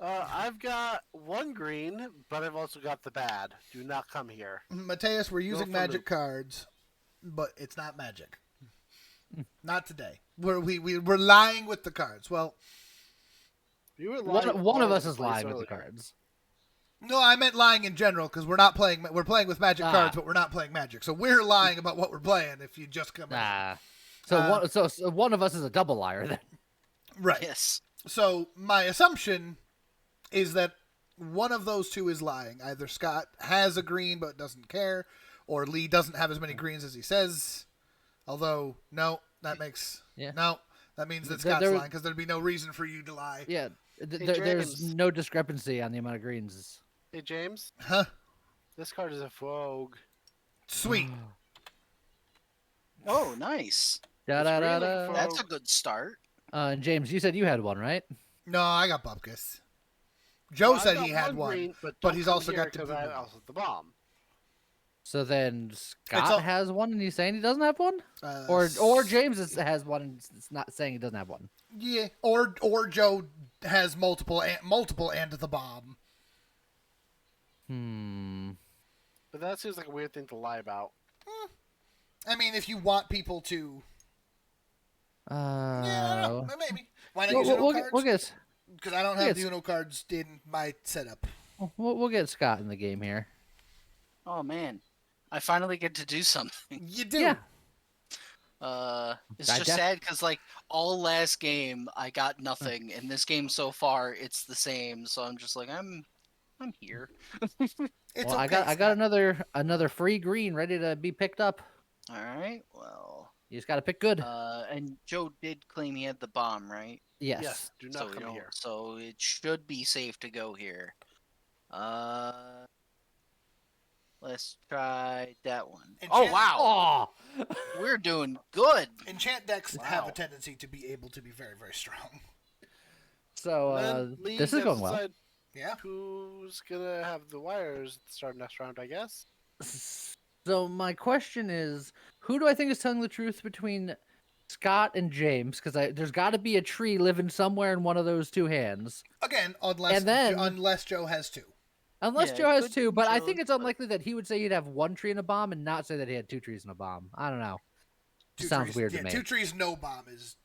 I've got 1 green, but I've also got the bad. Do not come here. Mateus, we're using for magic loop. cards, but it's not magic. Not today. We're lying with the cards. Well, You were lying One all of us over the is place lying with the earlier. cards. no, I meant lying in general because we're not playing. We're playing with magic cards, but we're not playing magic. So we're lying about what we're playing. If you just come in, So one of us is a double liar then. right? Yes. So my assumption is that one of those two is lying. Either Scott has a green but doesn't care, or Lee doesn't have as many greens as he says. Although, no, that makes no. That means that Scott's lying because there'd be no reason for you to lie. Yeah. Hey, There's James. no discrepancy on the amount of greens. Hey, James. Huh? This card is a Vogue. Sweet. Oh, nice. Da da da really da. fun. That's a good start. James, you said you had one, right? No, I got Bupkis. Joe Well, I've said got he had one, green, but but don't he's come also here got the 'cause blue I one. also have the bomb. So then Scott all- has one, and he's saying he doesn't have one, or James has one, and it's not saying he doesn't have one. Yeah, or Joe has multiple and the bomb. But that seems like a weird thing to lie about. I mean, if you want people to, yeah, I don't know, maybe. Why not use Uno cards? we'll get Because I don't have the Uno cards in my setup. we'll get Scott in the game here. Oh man, I finally get to do something. You do. Yeah. It's just sad because like all last game I got nothing, and this game so far it's the same. So I'm just like I'm here. It's Well, okay, I got Scott. another free green ready to be picked up. All right, well, You just got to pick good. and Joe did claim he had the bomb, right? Yes. Yes, do So not come here. So it should be safe to go here. Let's try that one. Oh Enchant- wow, Oh, we're doing good. Enchant decks have a Wow. tendency to be able to be very, very strong. So Then Lee this is gets going to well. decide Yeah. who's gonna have the wires at the start of next round, I guess. So my question is, who do I think is telling the truth between Scott and James? Because there's got to be a tree living somewhere in one of those two hands. Again, And then, unless Joe has two. unless Yeah, Joe it has could two, be but I Joe's, think it's but unlikely that he would say he'd have one tree and a bomb and not say that he had 2 trees and a bomb. I don't know. Two Sounds trees, weird yeah, to me. 2 trees, no bomb is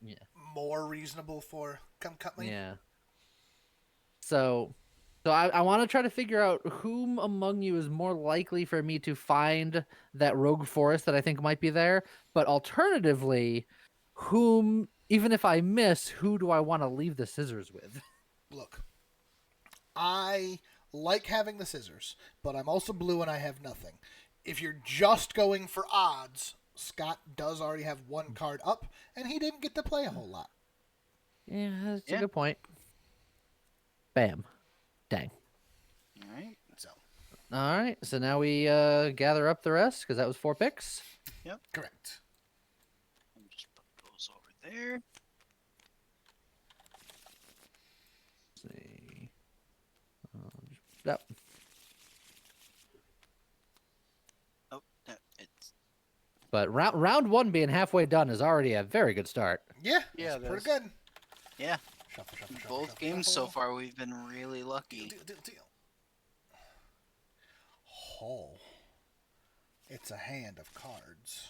Yeah. more reasonable for come cut me. Yeah. So I want to try to figure out whom among you is more likely for me to find that rogue forest that I think might be there. But alternatively, whom, even if I miss, who do I want to leave the scissors with? Look, I like having the scissors, but I'm also blue and I have nothing. If you're just going for odds, Scott does already have 1 card up, and he didn't get to play a whole lot. Yeah, that's a Yeah. good point. Bam. Dang. all right. So, All right. So now we gather up the rest because that was 4 picks. correct. I'll just put those over there. Let's see. Yep. Oh, no, it's But round 1 being halfway done is already a very good start. Yeah, Yeah, that's it pretty is. good. yeah. Shuffle, shuffle, shuffle, Both shuffle, games so shuffle. far, we've been really lucky. Deal. Oh, it's a hand of cards.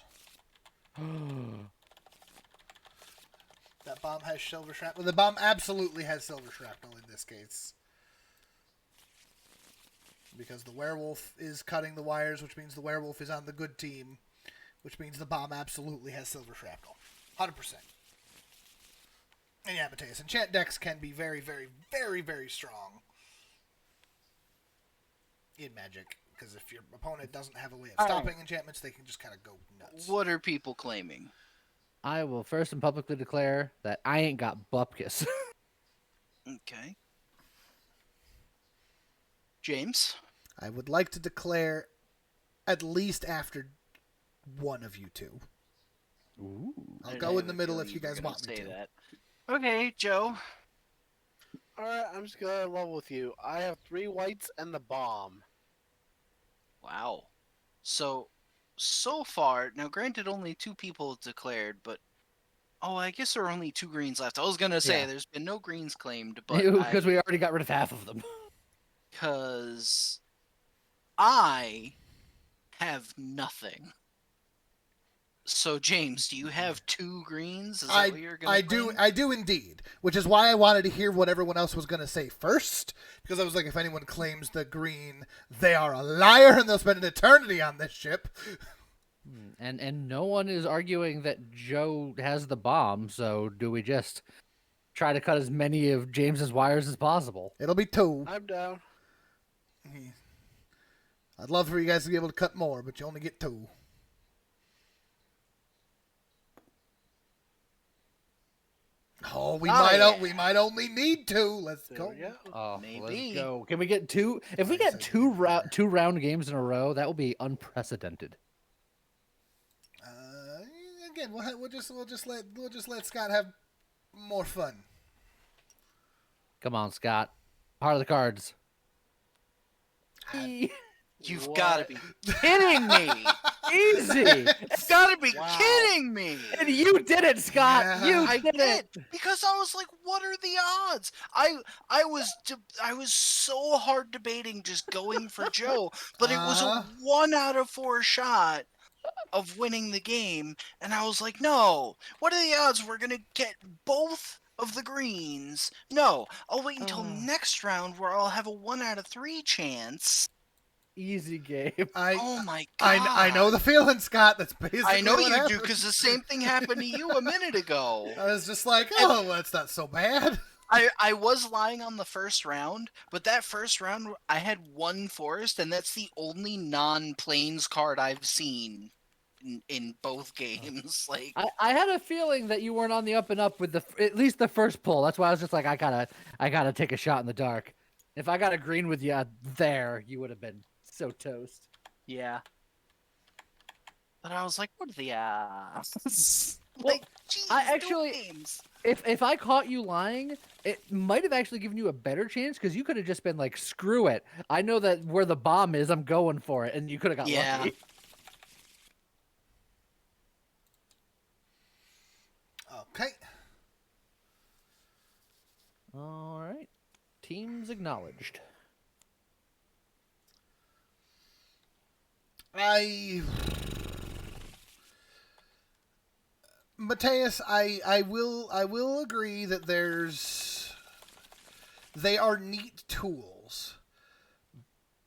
That bomb has silver shrapnel. The bomb absolutely has silver shrapnel in this case. Because the werewolf is cutting the wires, which means the werewolf is on the good team, which means the bomb absolutely has silver shrapnel. 100%. And yeah, Mateus, enchant decks can be very, very, very, very strong in Magic. Because if your opponent doesn't have a way of stopping enchantments, they can just kind of go nuts. What are people claiming? I will first and publicly declare that I ain't got Bupkis. Okay. James? I would like to declare at least after one of you two. Ooh. I'll I go have in the a middle feeling if you you were guys gonna want me say to. that. Okay, Joe. Alright, I'm just gonna level with you. I have 3 whites and the bomb. Wow. So far, now granted only 2 people declared, but I guess there are only 2 greens left. I was gonna say Yeah. there's been no greens claimed, but Because we already got rid of half of them. because I have nothing. So James, do you have 2 greens? Is that what you're gonna I claim? do indeed. Which is why I wanted to hear what everyone else was going to say first, because I was like, if anyone claims the green, they are a liar and they'll spend an eternity on this ship. And no one is arguing that Joe has the bomb, so do we just try to cut as many of James's wires as possible? It'll be 2. I'm down. I'd love for you guys to be able to cut more, but you only get 2. Oh, we might only need 2. Let's There go. we go. Oh, Maybe. let's go. Can we get 2? If we Like I get said, two yeah. two round games in a row, that will be unprecedented. Again, we'll just let Scott have more fun. Come on, Scott. Heart of the cards. You've What? got to be kidding me! Easy. It's got to be Wow. kidding me! And you did it, Scott. Yeah. You I did did it. because I was like, "What are the odds?" I was so hard debating just going for Joe, but it was a 1 out of 4 shot of winning the game, and I was like, "No, what are the odds we're gonna get both of the greens? No, I'll wait until next round where I'll have a 1 out of 3 chance." Easy game. Oh my god! I know the feeling, Scott. That's basically I know what you do happened. because the same thing happened to you a minute ago. I was just like, oh, that's not so bad. I was lying on the first round, but that first round I had 1 forest, and that's the only non-plains card I've seen in both games. Like, I had a feeling that you weren't on the up and up with at least the first pull. That's why I was just like, I gotta take a shot in the dark. If I got a green with you there, you would have been so toast. yeah. But I was like, what are the odds? Like, geez, I no actually- games. if I caught you lying, it might have actually given you a better chance because you could have just been like, "Screw it! I know that where the bomb is. I'm going for it," and you could have got Yeah. lucky. Okay. All right, teams acknowledged. Mateus, I will agree that they are neat tools,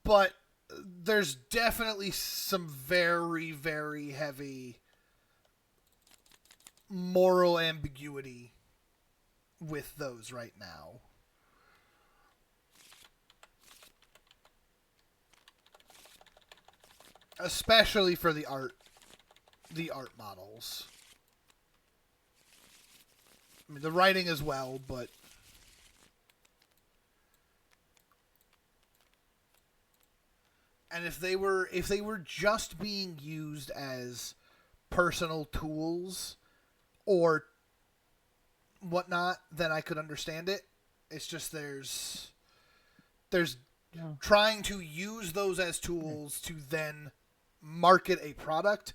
but there's definitely some very, very heavy moral ambiguity with those right now. Especially for the art models. I mean, the writing as well, but and if they were just being used as personal tools or whatnot, then I could understand it. It's just there's No. trying to use those as tools to then market a product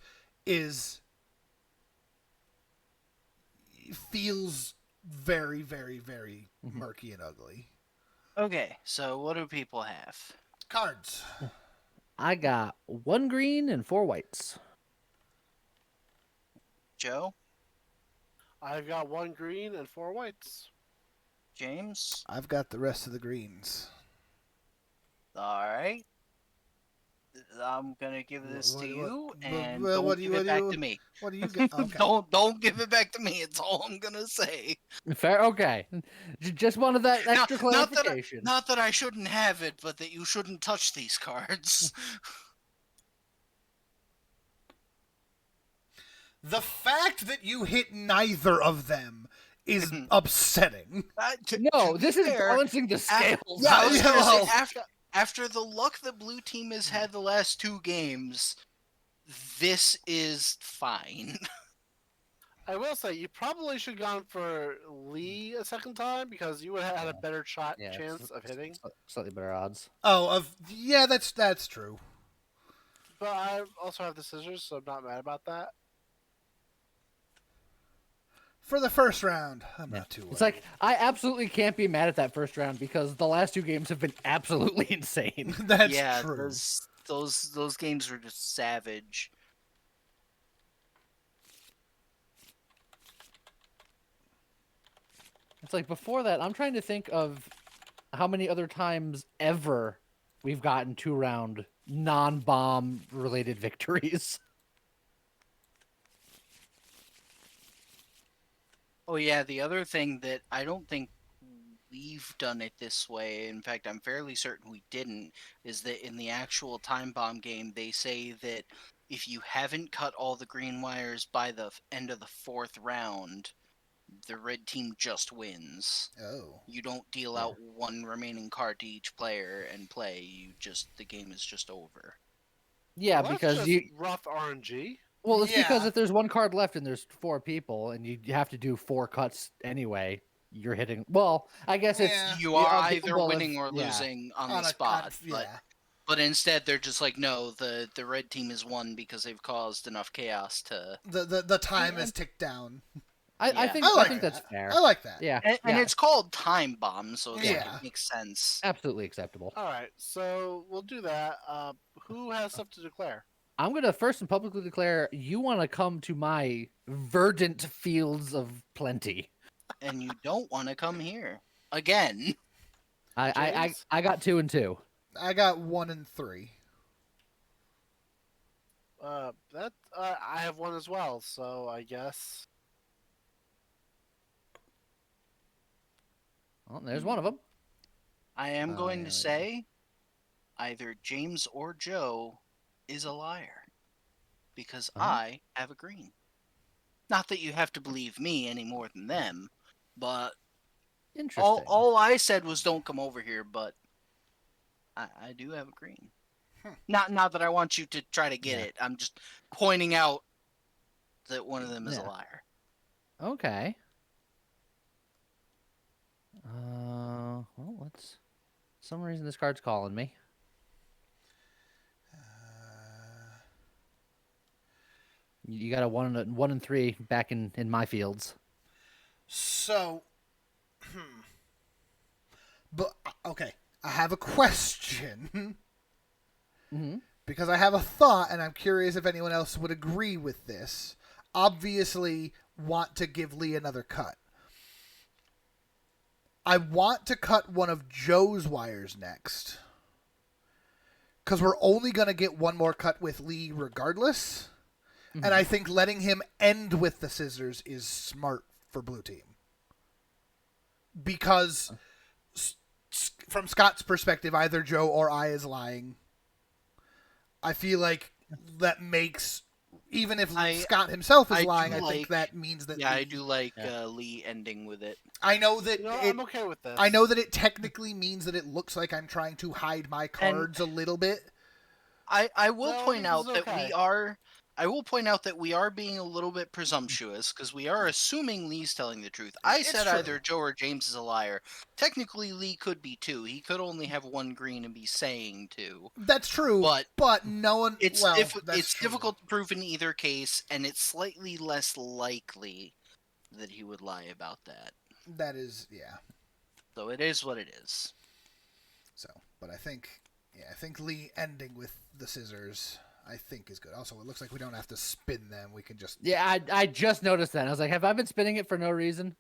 feels very, very, very murky and ugly. Okay, so what do people have? Cards. I got 1 green and 4 whites. Joe? I've got 1 green and 4 whites. James? I've got the rest of the greens. Alright. I'm gonna give this to you, and what don't do give you- it back to me. What do you get? Okay. Don't give it back to me. It's all I'm gonna say. Fair, okay. Just wanted that extra clarification. Not that I shouldn't have it, but that you shouldn't touch these cards. The fact that you hit neither of them is upsetting. No, To be this is fair, balancing the scales. Yeah, I was yeah, gonna say, well- after the luck that Blue Team has had the last 2 games, this is fine. I will say you probably should have gone for Lee a second time because you would have had a better Yeah, chance of hitting. Slightly better odds. That's true. But I also have the scissors, so I'm not mad about that. For the first round, I'm Yeah. not too worried. It's like I absolutely can't be mad at that first round because the last 2 games have been absolutely insane. That's yeah, true. those games were just savage. It's like before that, I'm trying to think of how many other times ever we've gotten 2-round non-bomb related victories. Oh yeah, the other thing that I don't think we've done it this way, in fact I'm fairly certain we didn't, is that in the actual time bomb game they say that if you haven't cut all the green wires by the end of the 4th round, the red team just wins. Oh. You don't deal out 1 remaining card to each player and play. The game is just over. Yeah, Well, that's because just you. rough RNG. Well, it's because Yeah. if there's 1 card left and there's 4 people and you have to do 4 cuts anyway, you're hitting. Well, I guess it's Yeah. You are a either gamble of- winning or yeah. losing on On the a spot. cut, But yeah. But instead, they're just like, no, the red team has won because they've caused enough chaos to. The time is ticked down. I Yeah. think I like I think that. that's fair. I like that. Yeah, And yeah, it's called time bomb, so Yeah. it makes sense. absolutely acceptable. All right, so we'll do that. Who has stuff to declare? I'm gonna first and publicly declare you want to come to my verdant fields of plenty. And you don't want to come here again. James? I got 2 and 2. I got 1 and 3. I have 1 as well, so I guess. Well, there's one of them. I am going yeah, to wait. say either James or Joe is a liar because I have a green. Not that you have to believe me any more than them, but Interesting. all I said was don't come over here, but I do have a green. Not that I want you to try to get Yeah. it. I'm just pointing out that one of them is a Yeah. liar. Okay. some reason this card's calling me. You got a 1 and 3 back in my fields. So, but okay, I have a question Mm-hmm. because I have a thought, and I'm curious if anyone else would agree with this. Obviously, want to give Lee another cut. I want to cut one of Joe's wires next because we're only going to get one more cut with Lee regardless. Mm-hmm. And I think letting him end with the scissors is smart for blue team. Because from Scott's perspective, either Joe or I is lying. I feel like that makes, even if Scott himself is lying, I think that means that Yeah, Lee, I do like Lee ending with it. I know that I'm okay with this. I know that it technically means that it looks like I'm trying to hide my cards a little bit. I will No, point this out is that okay. we are being a little bit presumptuous because we are assuming Lee's telling the truth. I It's said true. either Joe or James is a liar. Technically, Lee could be too. He could only have one green and be saying two. That's true, but no one. It's that's true. difficult to prove in either case, and it's slightly less likely that he would lie about that. That is, yeah. So it is what it is. So, but I think Lee ending with the scissors, I think is good. Also, it looks like we don't have to spin them. We can just I just noticed that. I was like, have I been spinning it for no reason?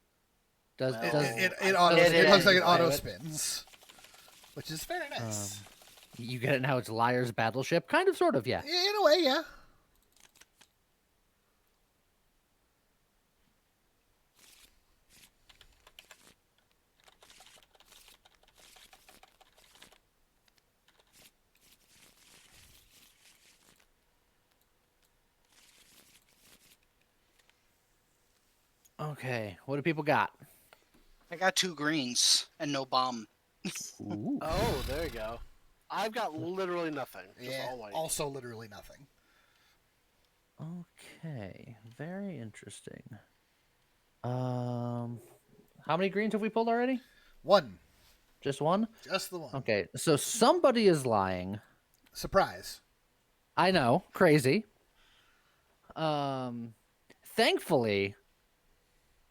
Well, it looks like it auto it. spins, which is very nice. You get it now. It's Liar's Battleship, kind of, sort of, yeah. In a way, yeah. Okay, what do people got? I got 2 greens and no bomb. Ooh. Oh, there you go. I've got literally nothing. Just Yeah. all white. Also, literally nothing. Okay, very interesting. How many greens have we pulled already? One, Just one? just the one. Okay, so somebody is lying. Surprise. I know, crazy. Thankfully,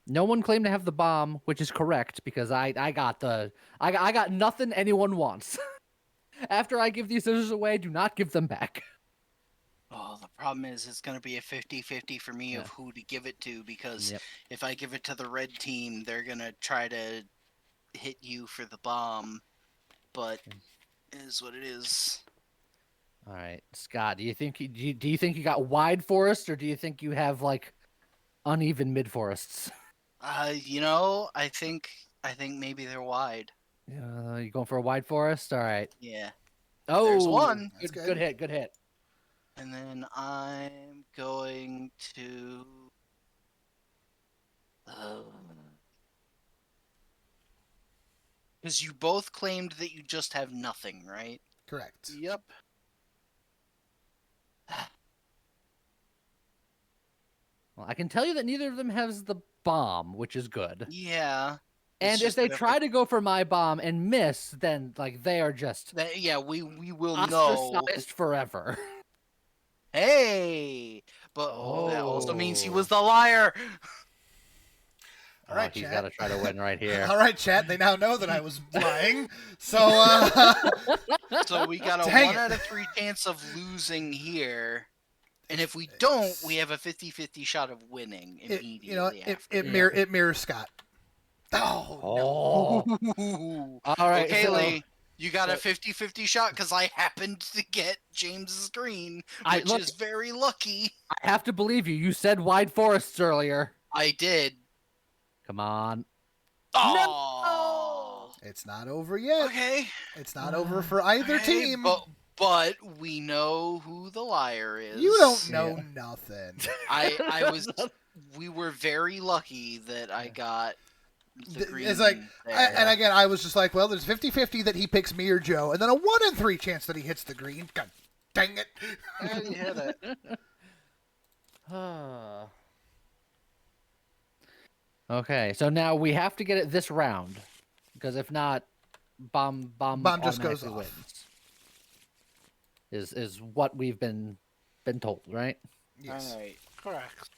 no one claimed to have the bomb, which is correct because I got nothing anyone wants. After I give these scissors away, do not give them back. Oh, the problem is it's going to be a 50-50 for me of Yeah. who to give it to because Yep. if I give it to the red team, they're going to try to hit you for the bomb. But it is what it is. All right, Scott, do you think you got wide forests or do you think you have like uneven mid forests? I think maybe they're wide. You going for a wide forest? All right. Yeah. Oh, There's one. That's Good hit. Good hit. And then I'm going to because you both claimed that you just have nothing, right? Correct. Yep. Well, I can tell you that neither of them has the bomb, which is good. Yeah. And if just they that try to go for my bomb and miss, then like they are just yeah, we will know. ostracized forever. Hey, but that also means he was the liar. All right, he's chat. got to try to win right here. All right, chat. They now know that I was lying. So, So we got a Dang 1 it. out of 3 chance of losing here. And if we don't, we have a 50-50 shot of winning immediately after. it mirrors Scott. Oh, no. Ooh. All right, Okay, so- Lee. You got a 50-50 shot because I happened to get James's green, which is very lucky. I have to believe you. You said wide forests earlier. I did. Come on. Oh. It's not over yet. Okay. It's not over for either Okay, team. But we know who the liar is. You don't know nothing. We were very lucky that I got the green. It's like, there. and again, I was just like, well, there's 50-50 that he picks me or Joe, and then a 1 in 3 chance that he hits the green. God dang it. And you hit it. Okay, so now we have to get it this round, because if not, bomb Bomb just goes automatically off. wins. Is what we've been told, right? Yes. All right. Correct.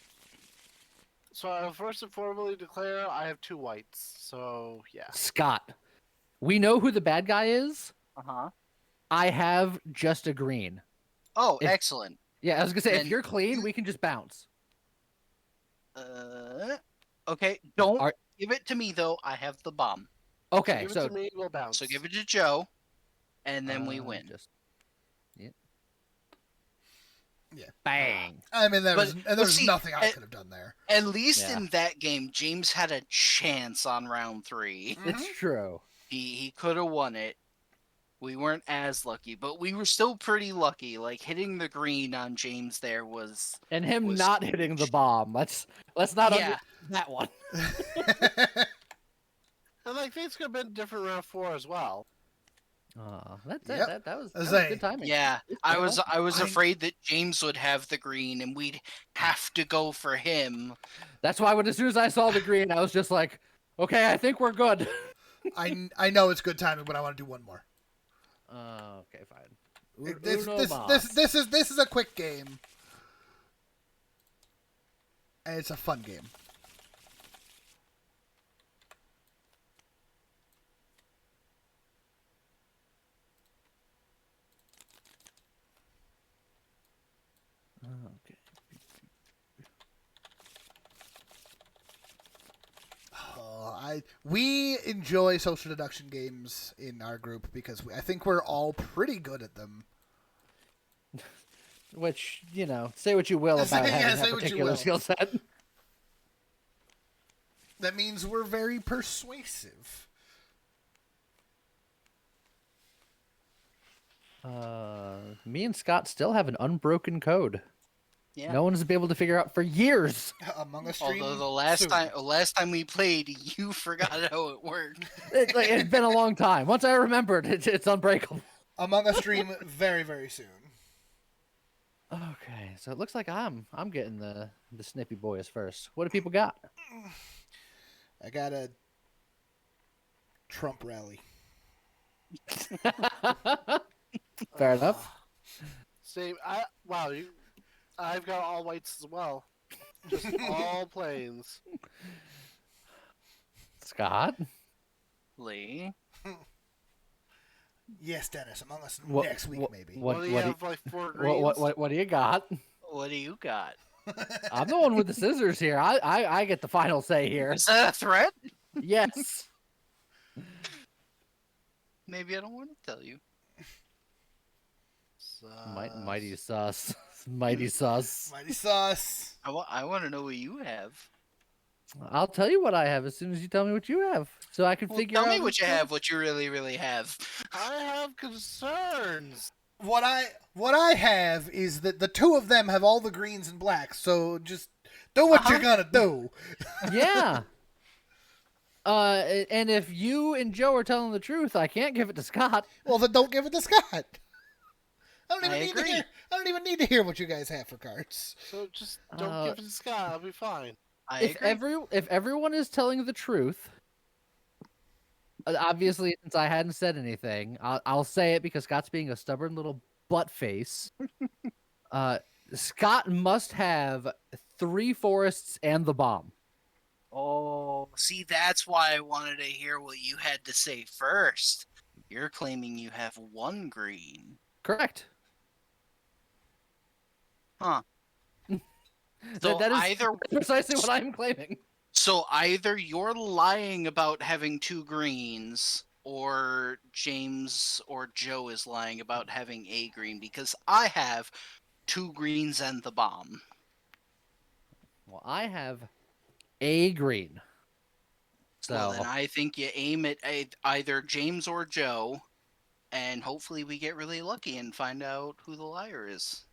So I'll first and formally declare I have 2 whites. So yeah. Scott, we know who the bad guy is. Uh-huh. I have just a green. Oh, If- excellent. Yeah, I was gonna say if Then- you're clean, we can just bounce. Okay. Don't Are- give it to me though. I have the bomb. So Okay, give it so to me, we'll bounce. So give it to Joe, and then we win. Just Yeah. bang. I mean, there But- was but there's see, nothing I could have done there. At least Yeah. in that game, James had a chance on round 3. Mm-hmm. It's true. He could have won it. We weren't as lucky, but we were still pretty lucky. Like hitting the green on James there was And him was not hitting the bomb. Let's not Yeah. that one. And like things could have been different round 4 as well. That's Yep. it. That was I was good saying, timing. yeah. It's I good. was I- afraid that James would have the green and we'd have to go for him. That's why as soon as I saw the green, I was just like, okay, I think we're good. I know it's good timing, but I want to do one more. Okay, fine. This is a quick game, and it's a fun game. Okay. We enjoy social deduction games in our group because I think we're all pretty good at them. Which, say what you will about Say- yeah, having say that what you particular will. skill set. That means we're very persuasive. Me and Scott still have an unbroken code. Yeah. No one's been able to figure out for years. Among Us stream. Although soon. the last time we played, you forgot how it worked. It's been a long time. Once I remembered, it's unbreakable. Among Us stream very, very soon. Okay, so it looks like I'm getting the snippy boys first. What do people got? I got a Trump rally. Fair enough. Same. I've got all whites as well. Just all planes. Scott, Lee. Yes, Dennis. Among Us What- next week, what- maybe. What do you have? Like 4 greens. what do you got? What do you got? I'm the one with the scissors here. I get the final say here. Is that a threat? Yes. Maybe I don't want to tell you. Mighty sus. Mighty sus. Mighty sauce. I want to know what you have. I'll tell you what I have as soon as you tell me what you have, so I can Well, figure tell out. me what you have, what you really, really have. I have concerns. What I have is that the two of them have all the greens and blacks, so just do what you're gonna do. Yeah. And if you and Joe are telling the truth, I can't give it to Scott. Well, then don't give it to Scott. I don't I even need to agree. hear. I don't even need to hear what you guys have for cards. So just don't give it to Scott. I'll be fine. I If agree. everyone is telling the truth, obviously since I hadn't said anything, I'll say it because Scott's being a stubborn little butt face. Scott must have 3 forests and the bomb. Oh, see, that's why I wanted to hear what you had to say first. You're claiming you have 1 green. Correct. Huh. So that is either precisely what I'm claiming. So either you're lying about having 2 greens, or James or Joe is lying about having a green, because I have 2 greens and the bomb. Well, I have a green. So Well, then I think you aim at either James or Joe, and hopefully we get really lucky and find out who the liar is.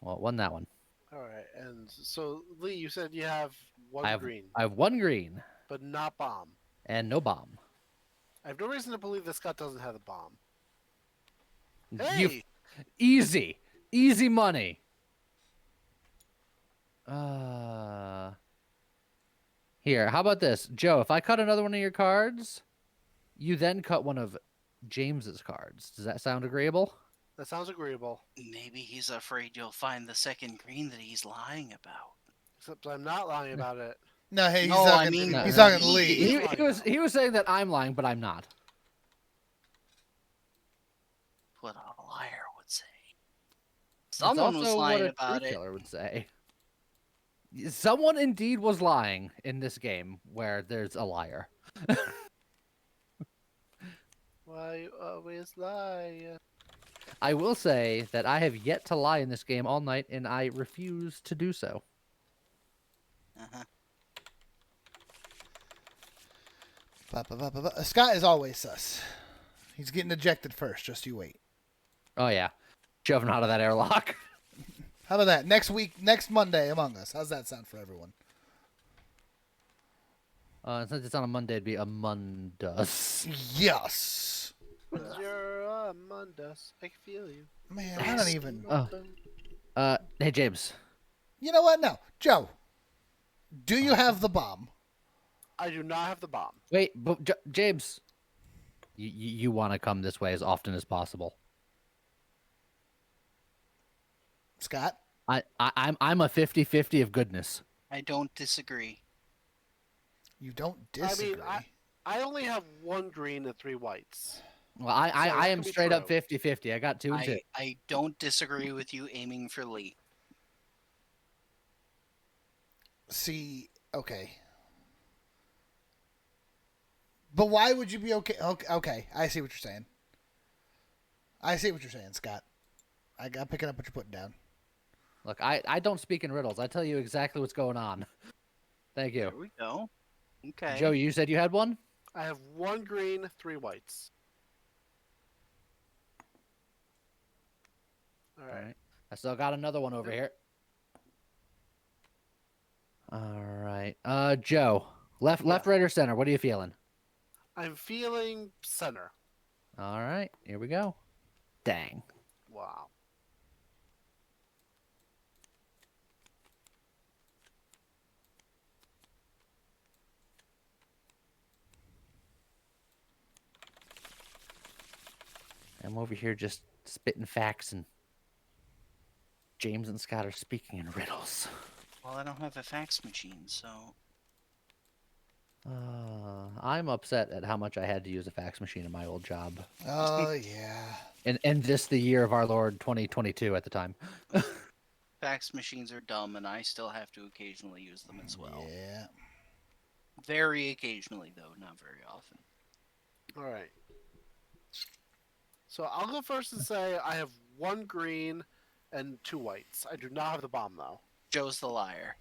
well, it won that one. All right. And so Lee, you said you have 1 I have green, 1 green but not bomb. and no bomb. I have no reason to believe that Scott doesn't have the bomb. You- Hey, easy money. Here, how about this, Joe? If I cut another one of your cards, you then cut one of James's cards. Does that sound agreeable? That sounds agreeable. Maybe he's afraid you'll find the second green that he's lying about. Except I'm not lying about it. No, hey, he's No, I talking. mean, No, he's no, talking to Lee. he was saying that I'm lying, but I'm not. what a liar would say. It's Someone was also lying what a about truth it. teller would say. Someone indeed was lying in this game where there's a liar. Why you always lie? I will say that I have yet to lie in this game all night, and I refuse to do so. Uh-huh. Scott is always sus. He's getting ejected first. Just you wait. Oh yeah, shoving out of that airlock. How about that? Next Monday, Among Us. How's that sound for everyone? Since it's on a Monday, it'd be a Mundus. Yes. You're among us. I can feel you. Man, I don't even. Hey James. You know what? No, Joe. Do you have the bomb? I do not have the bomb. Wait, but James, you want to come this way as often as possible. Scott? I'm a 50-50 of goodness. I don't disagree. You don't disagree. I mean, I only have 1 green and 3 whites. Well, I that am could be straight up true. 50-50. I got 2 and 2. I don't disagree with you aiming for Lee. See, okay. But why would you be okay? Okay, I see what you're saying. I see what you're saying, Scott. I'm picking up what you're putting down. Look, I don't speak in riddles. I tell you exactly what's going on. Thank you. There we go. Okay. Joe, you said you had one? I have 1 green, 3 whites. All All right. right. I still got another one over here. All right. Joe, left, right, or center? What are you feeling? I'm feeling center. All right. Here we go. Dang. Wow. I'm over here just spitting facts, and James and Scott are speaking in riddles. Well, I don't have a fax machine, so I'm upset at how much I had to use a fax machine in my old job. Oh, yeah. And this the year of our Lord 2022 at the time. fax machines are dumb, and I still have to occasionally use them as well. Yeah. Very occasionally, though, not very often. All right. So I'll go first and say I have 1 green and 2 whites. I do not have the bomb, though. Joe's the liar.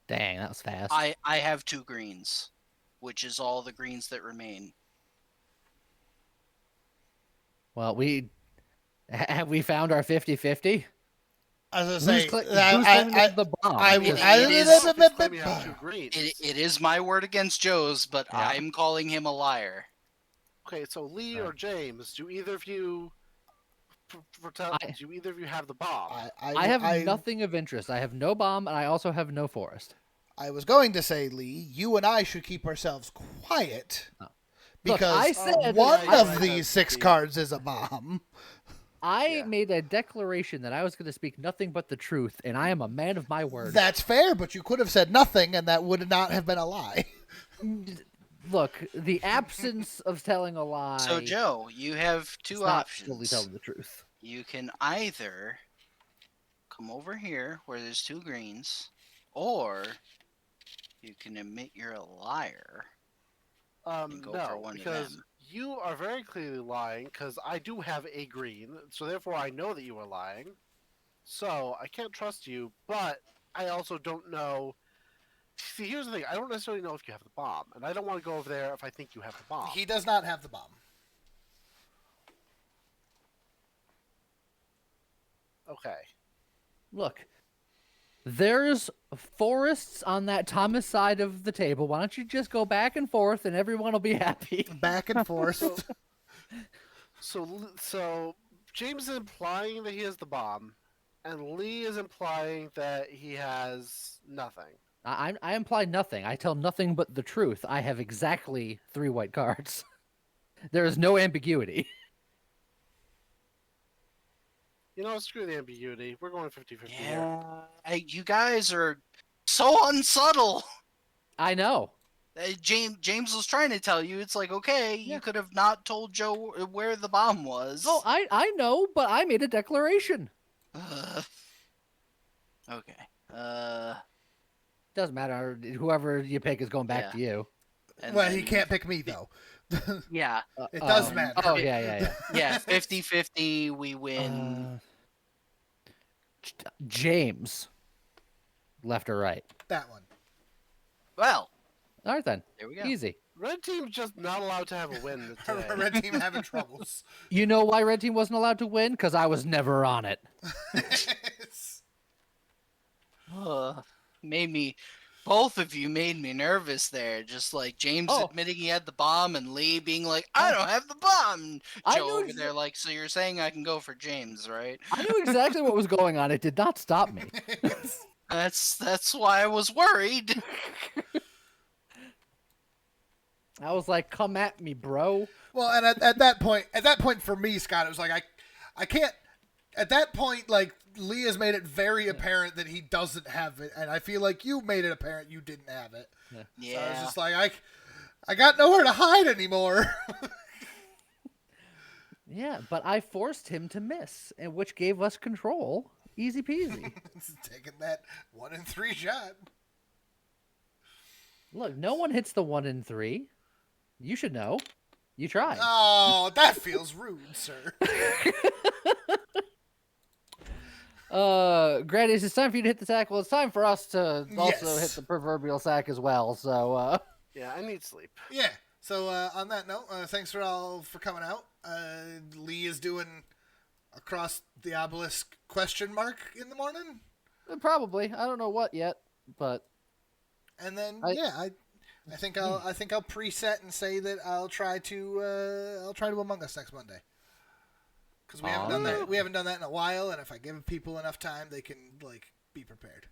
Dang, that was fast. I have 2 greens, which is all the greens that remain. Well, have we found our 50-50? I was Who's going to claiming say, the bomb? He's claiming I have 2 greens. It is my word against Joe's, but Yeah. I'm calling him a liar. Okay, so Lee or James, do either of you do either of you have the bomb? I have nothing of interest. I have no bomb, and I also have no forest. I was going to say, Lee, you and I should keep ourselves quiet. Oh. Because Look, I said one that of these 6 cards is a bomb. I made a declaration that I was going to speak nothing but the truth, and I am a man of my word. That's fair, but you could have said nothing, and that would not have been a lie. Look, the absence of telling a lie. So, Joe, you have 2 is not options. fully telling the truth. You can either come over here where there's 2 greens, or you can admit you're a liar. And go for No, one of because them. you are very clearly lying, because I do have a green, so therefore I know that you are lying. So, I can't trust you, but I also don't know... See, here's the thing. I don't necessarily know if you have the bomb, and I don't want to go over there if I think you have the bomb. He does not have the bomb. Okay. Look, there's forests on that Thomas side of the table. Why don't you just go back and forth, and everyone will be happy? Back and forth. So James is implying that he has the bomb, and Lee is implying that he has nothing. I imply nothing. I tell nothing but the truth. I have exactly 3 white cards. There is no ambiguity. You know, screw the ambiguity. We're going 50-50 here. Yeah, you guys are so unsubtle. I know. James was trying to tell you. It's like, okay, Yeah. you could have not told Joe where the bomb was. Oh, I know, but I made a declaration. Okay. Doesn't matter. Whoever you pick is going back Yeah. to you. And Well, then, he can't pick me though. Yeah. It does matter. Oh, yeah. Yeah, 50-50, we win. James. Left or right? That one. Well, All right, then. there we go. Easy. Red team's just not allowed to have a win today. Red team having troubles. You know why Red Team wasn't allowed to win? Because I was never on it. Both of you made me nervous there. Just like James Oh. admitting he had the bomb and Lee being like, I don't have the bomb. And I Joe knew over there like, so you're saying I can go for James, right? I knew exactly what was going on. It did not stop me. That's why I was worried. I was like, come at me, bro. Well, and at that point for me, Scott, it was like I can't. At that point, like Lee has made it very apparent that he doesn't have it, and I feel like you made it apparent you didn't have it. Yeah. So I was just like, I got nowhere to hide anymore. Yeah, but I forced him to miss, and which gave us control. Easy peasy. Taking that 1 in 3 shot. Look, no one hits the 1 in 3. You should know. You tried. Oh, that feels rude, sir. Gradius, it's time for you to hit the sack. Well, it's time for us to also Yes. hit the proverbial sack as well. So, Yeah, I need sleep. Yeah. So on that note, thanks for all for coming out. Lee is doing across the obelisk question mark in the morning, probably. I don't know what yet, but and then I- I think I'll preset and say that I'll try to Among Us next Monday. Because we haven't done that. We haven't done that in a while, and if I give people enough time, they can like be prepared.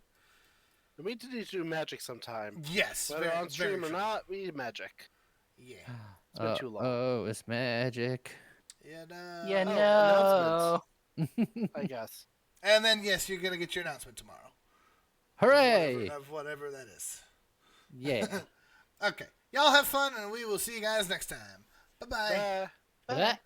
We need to do magic sometime. Yes, Whether very, on stream very or true. not, we need magic. Yeah. It's been too long. Oh, it's magic. And, Yeah, oh, no. I guess. and then yes, you're gonna get your announcement tomorrow. Hooray! Of whatever that is. Yeah. Okay. Y'all have fun, and we will see you guys next time. Bye-bye. Bye. That-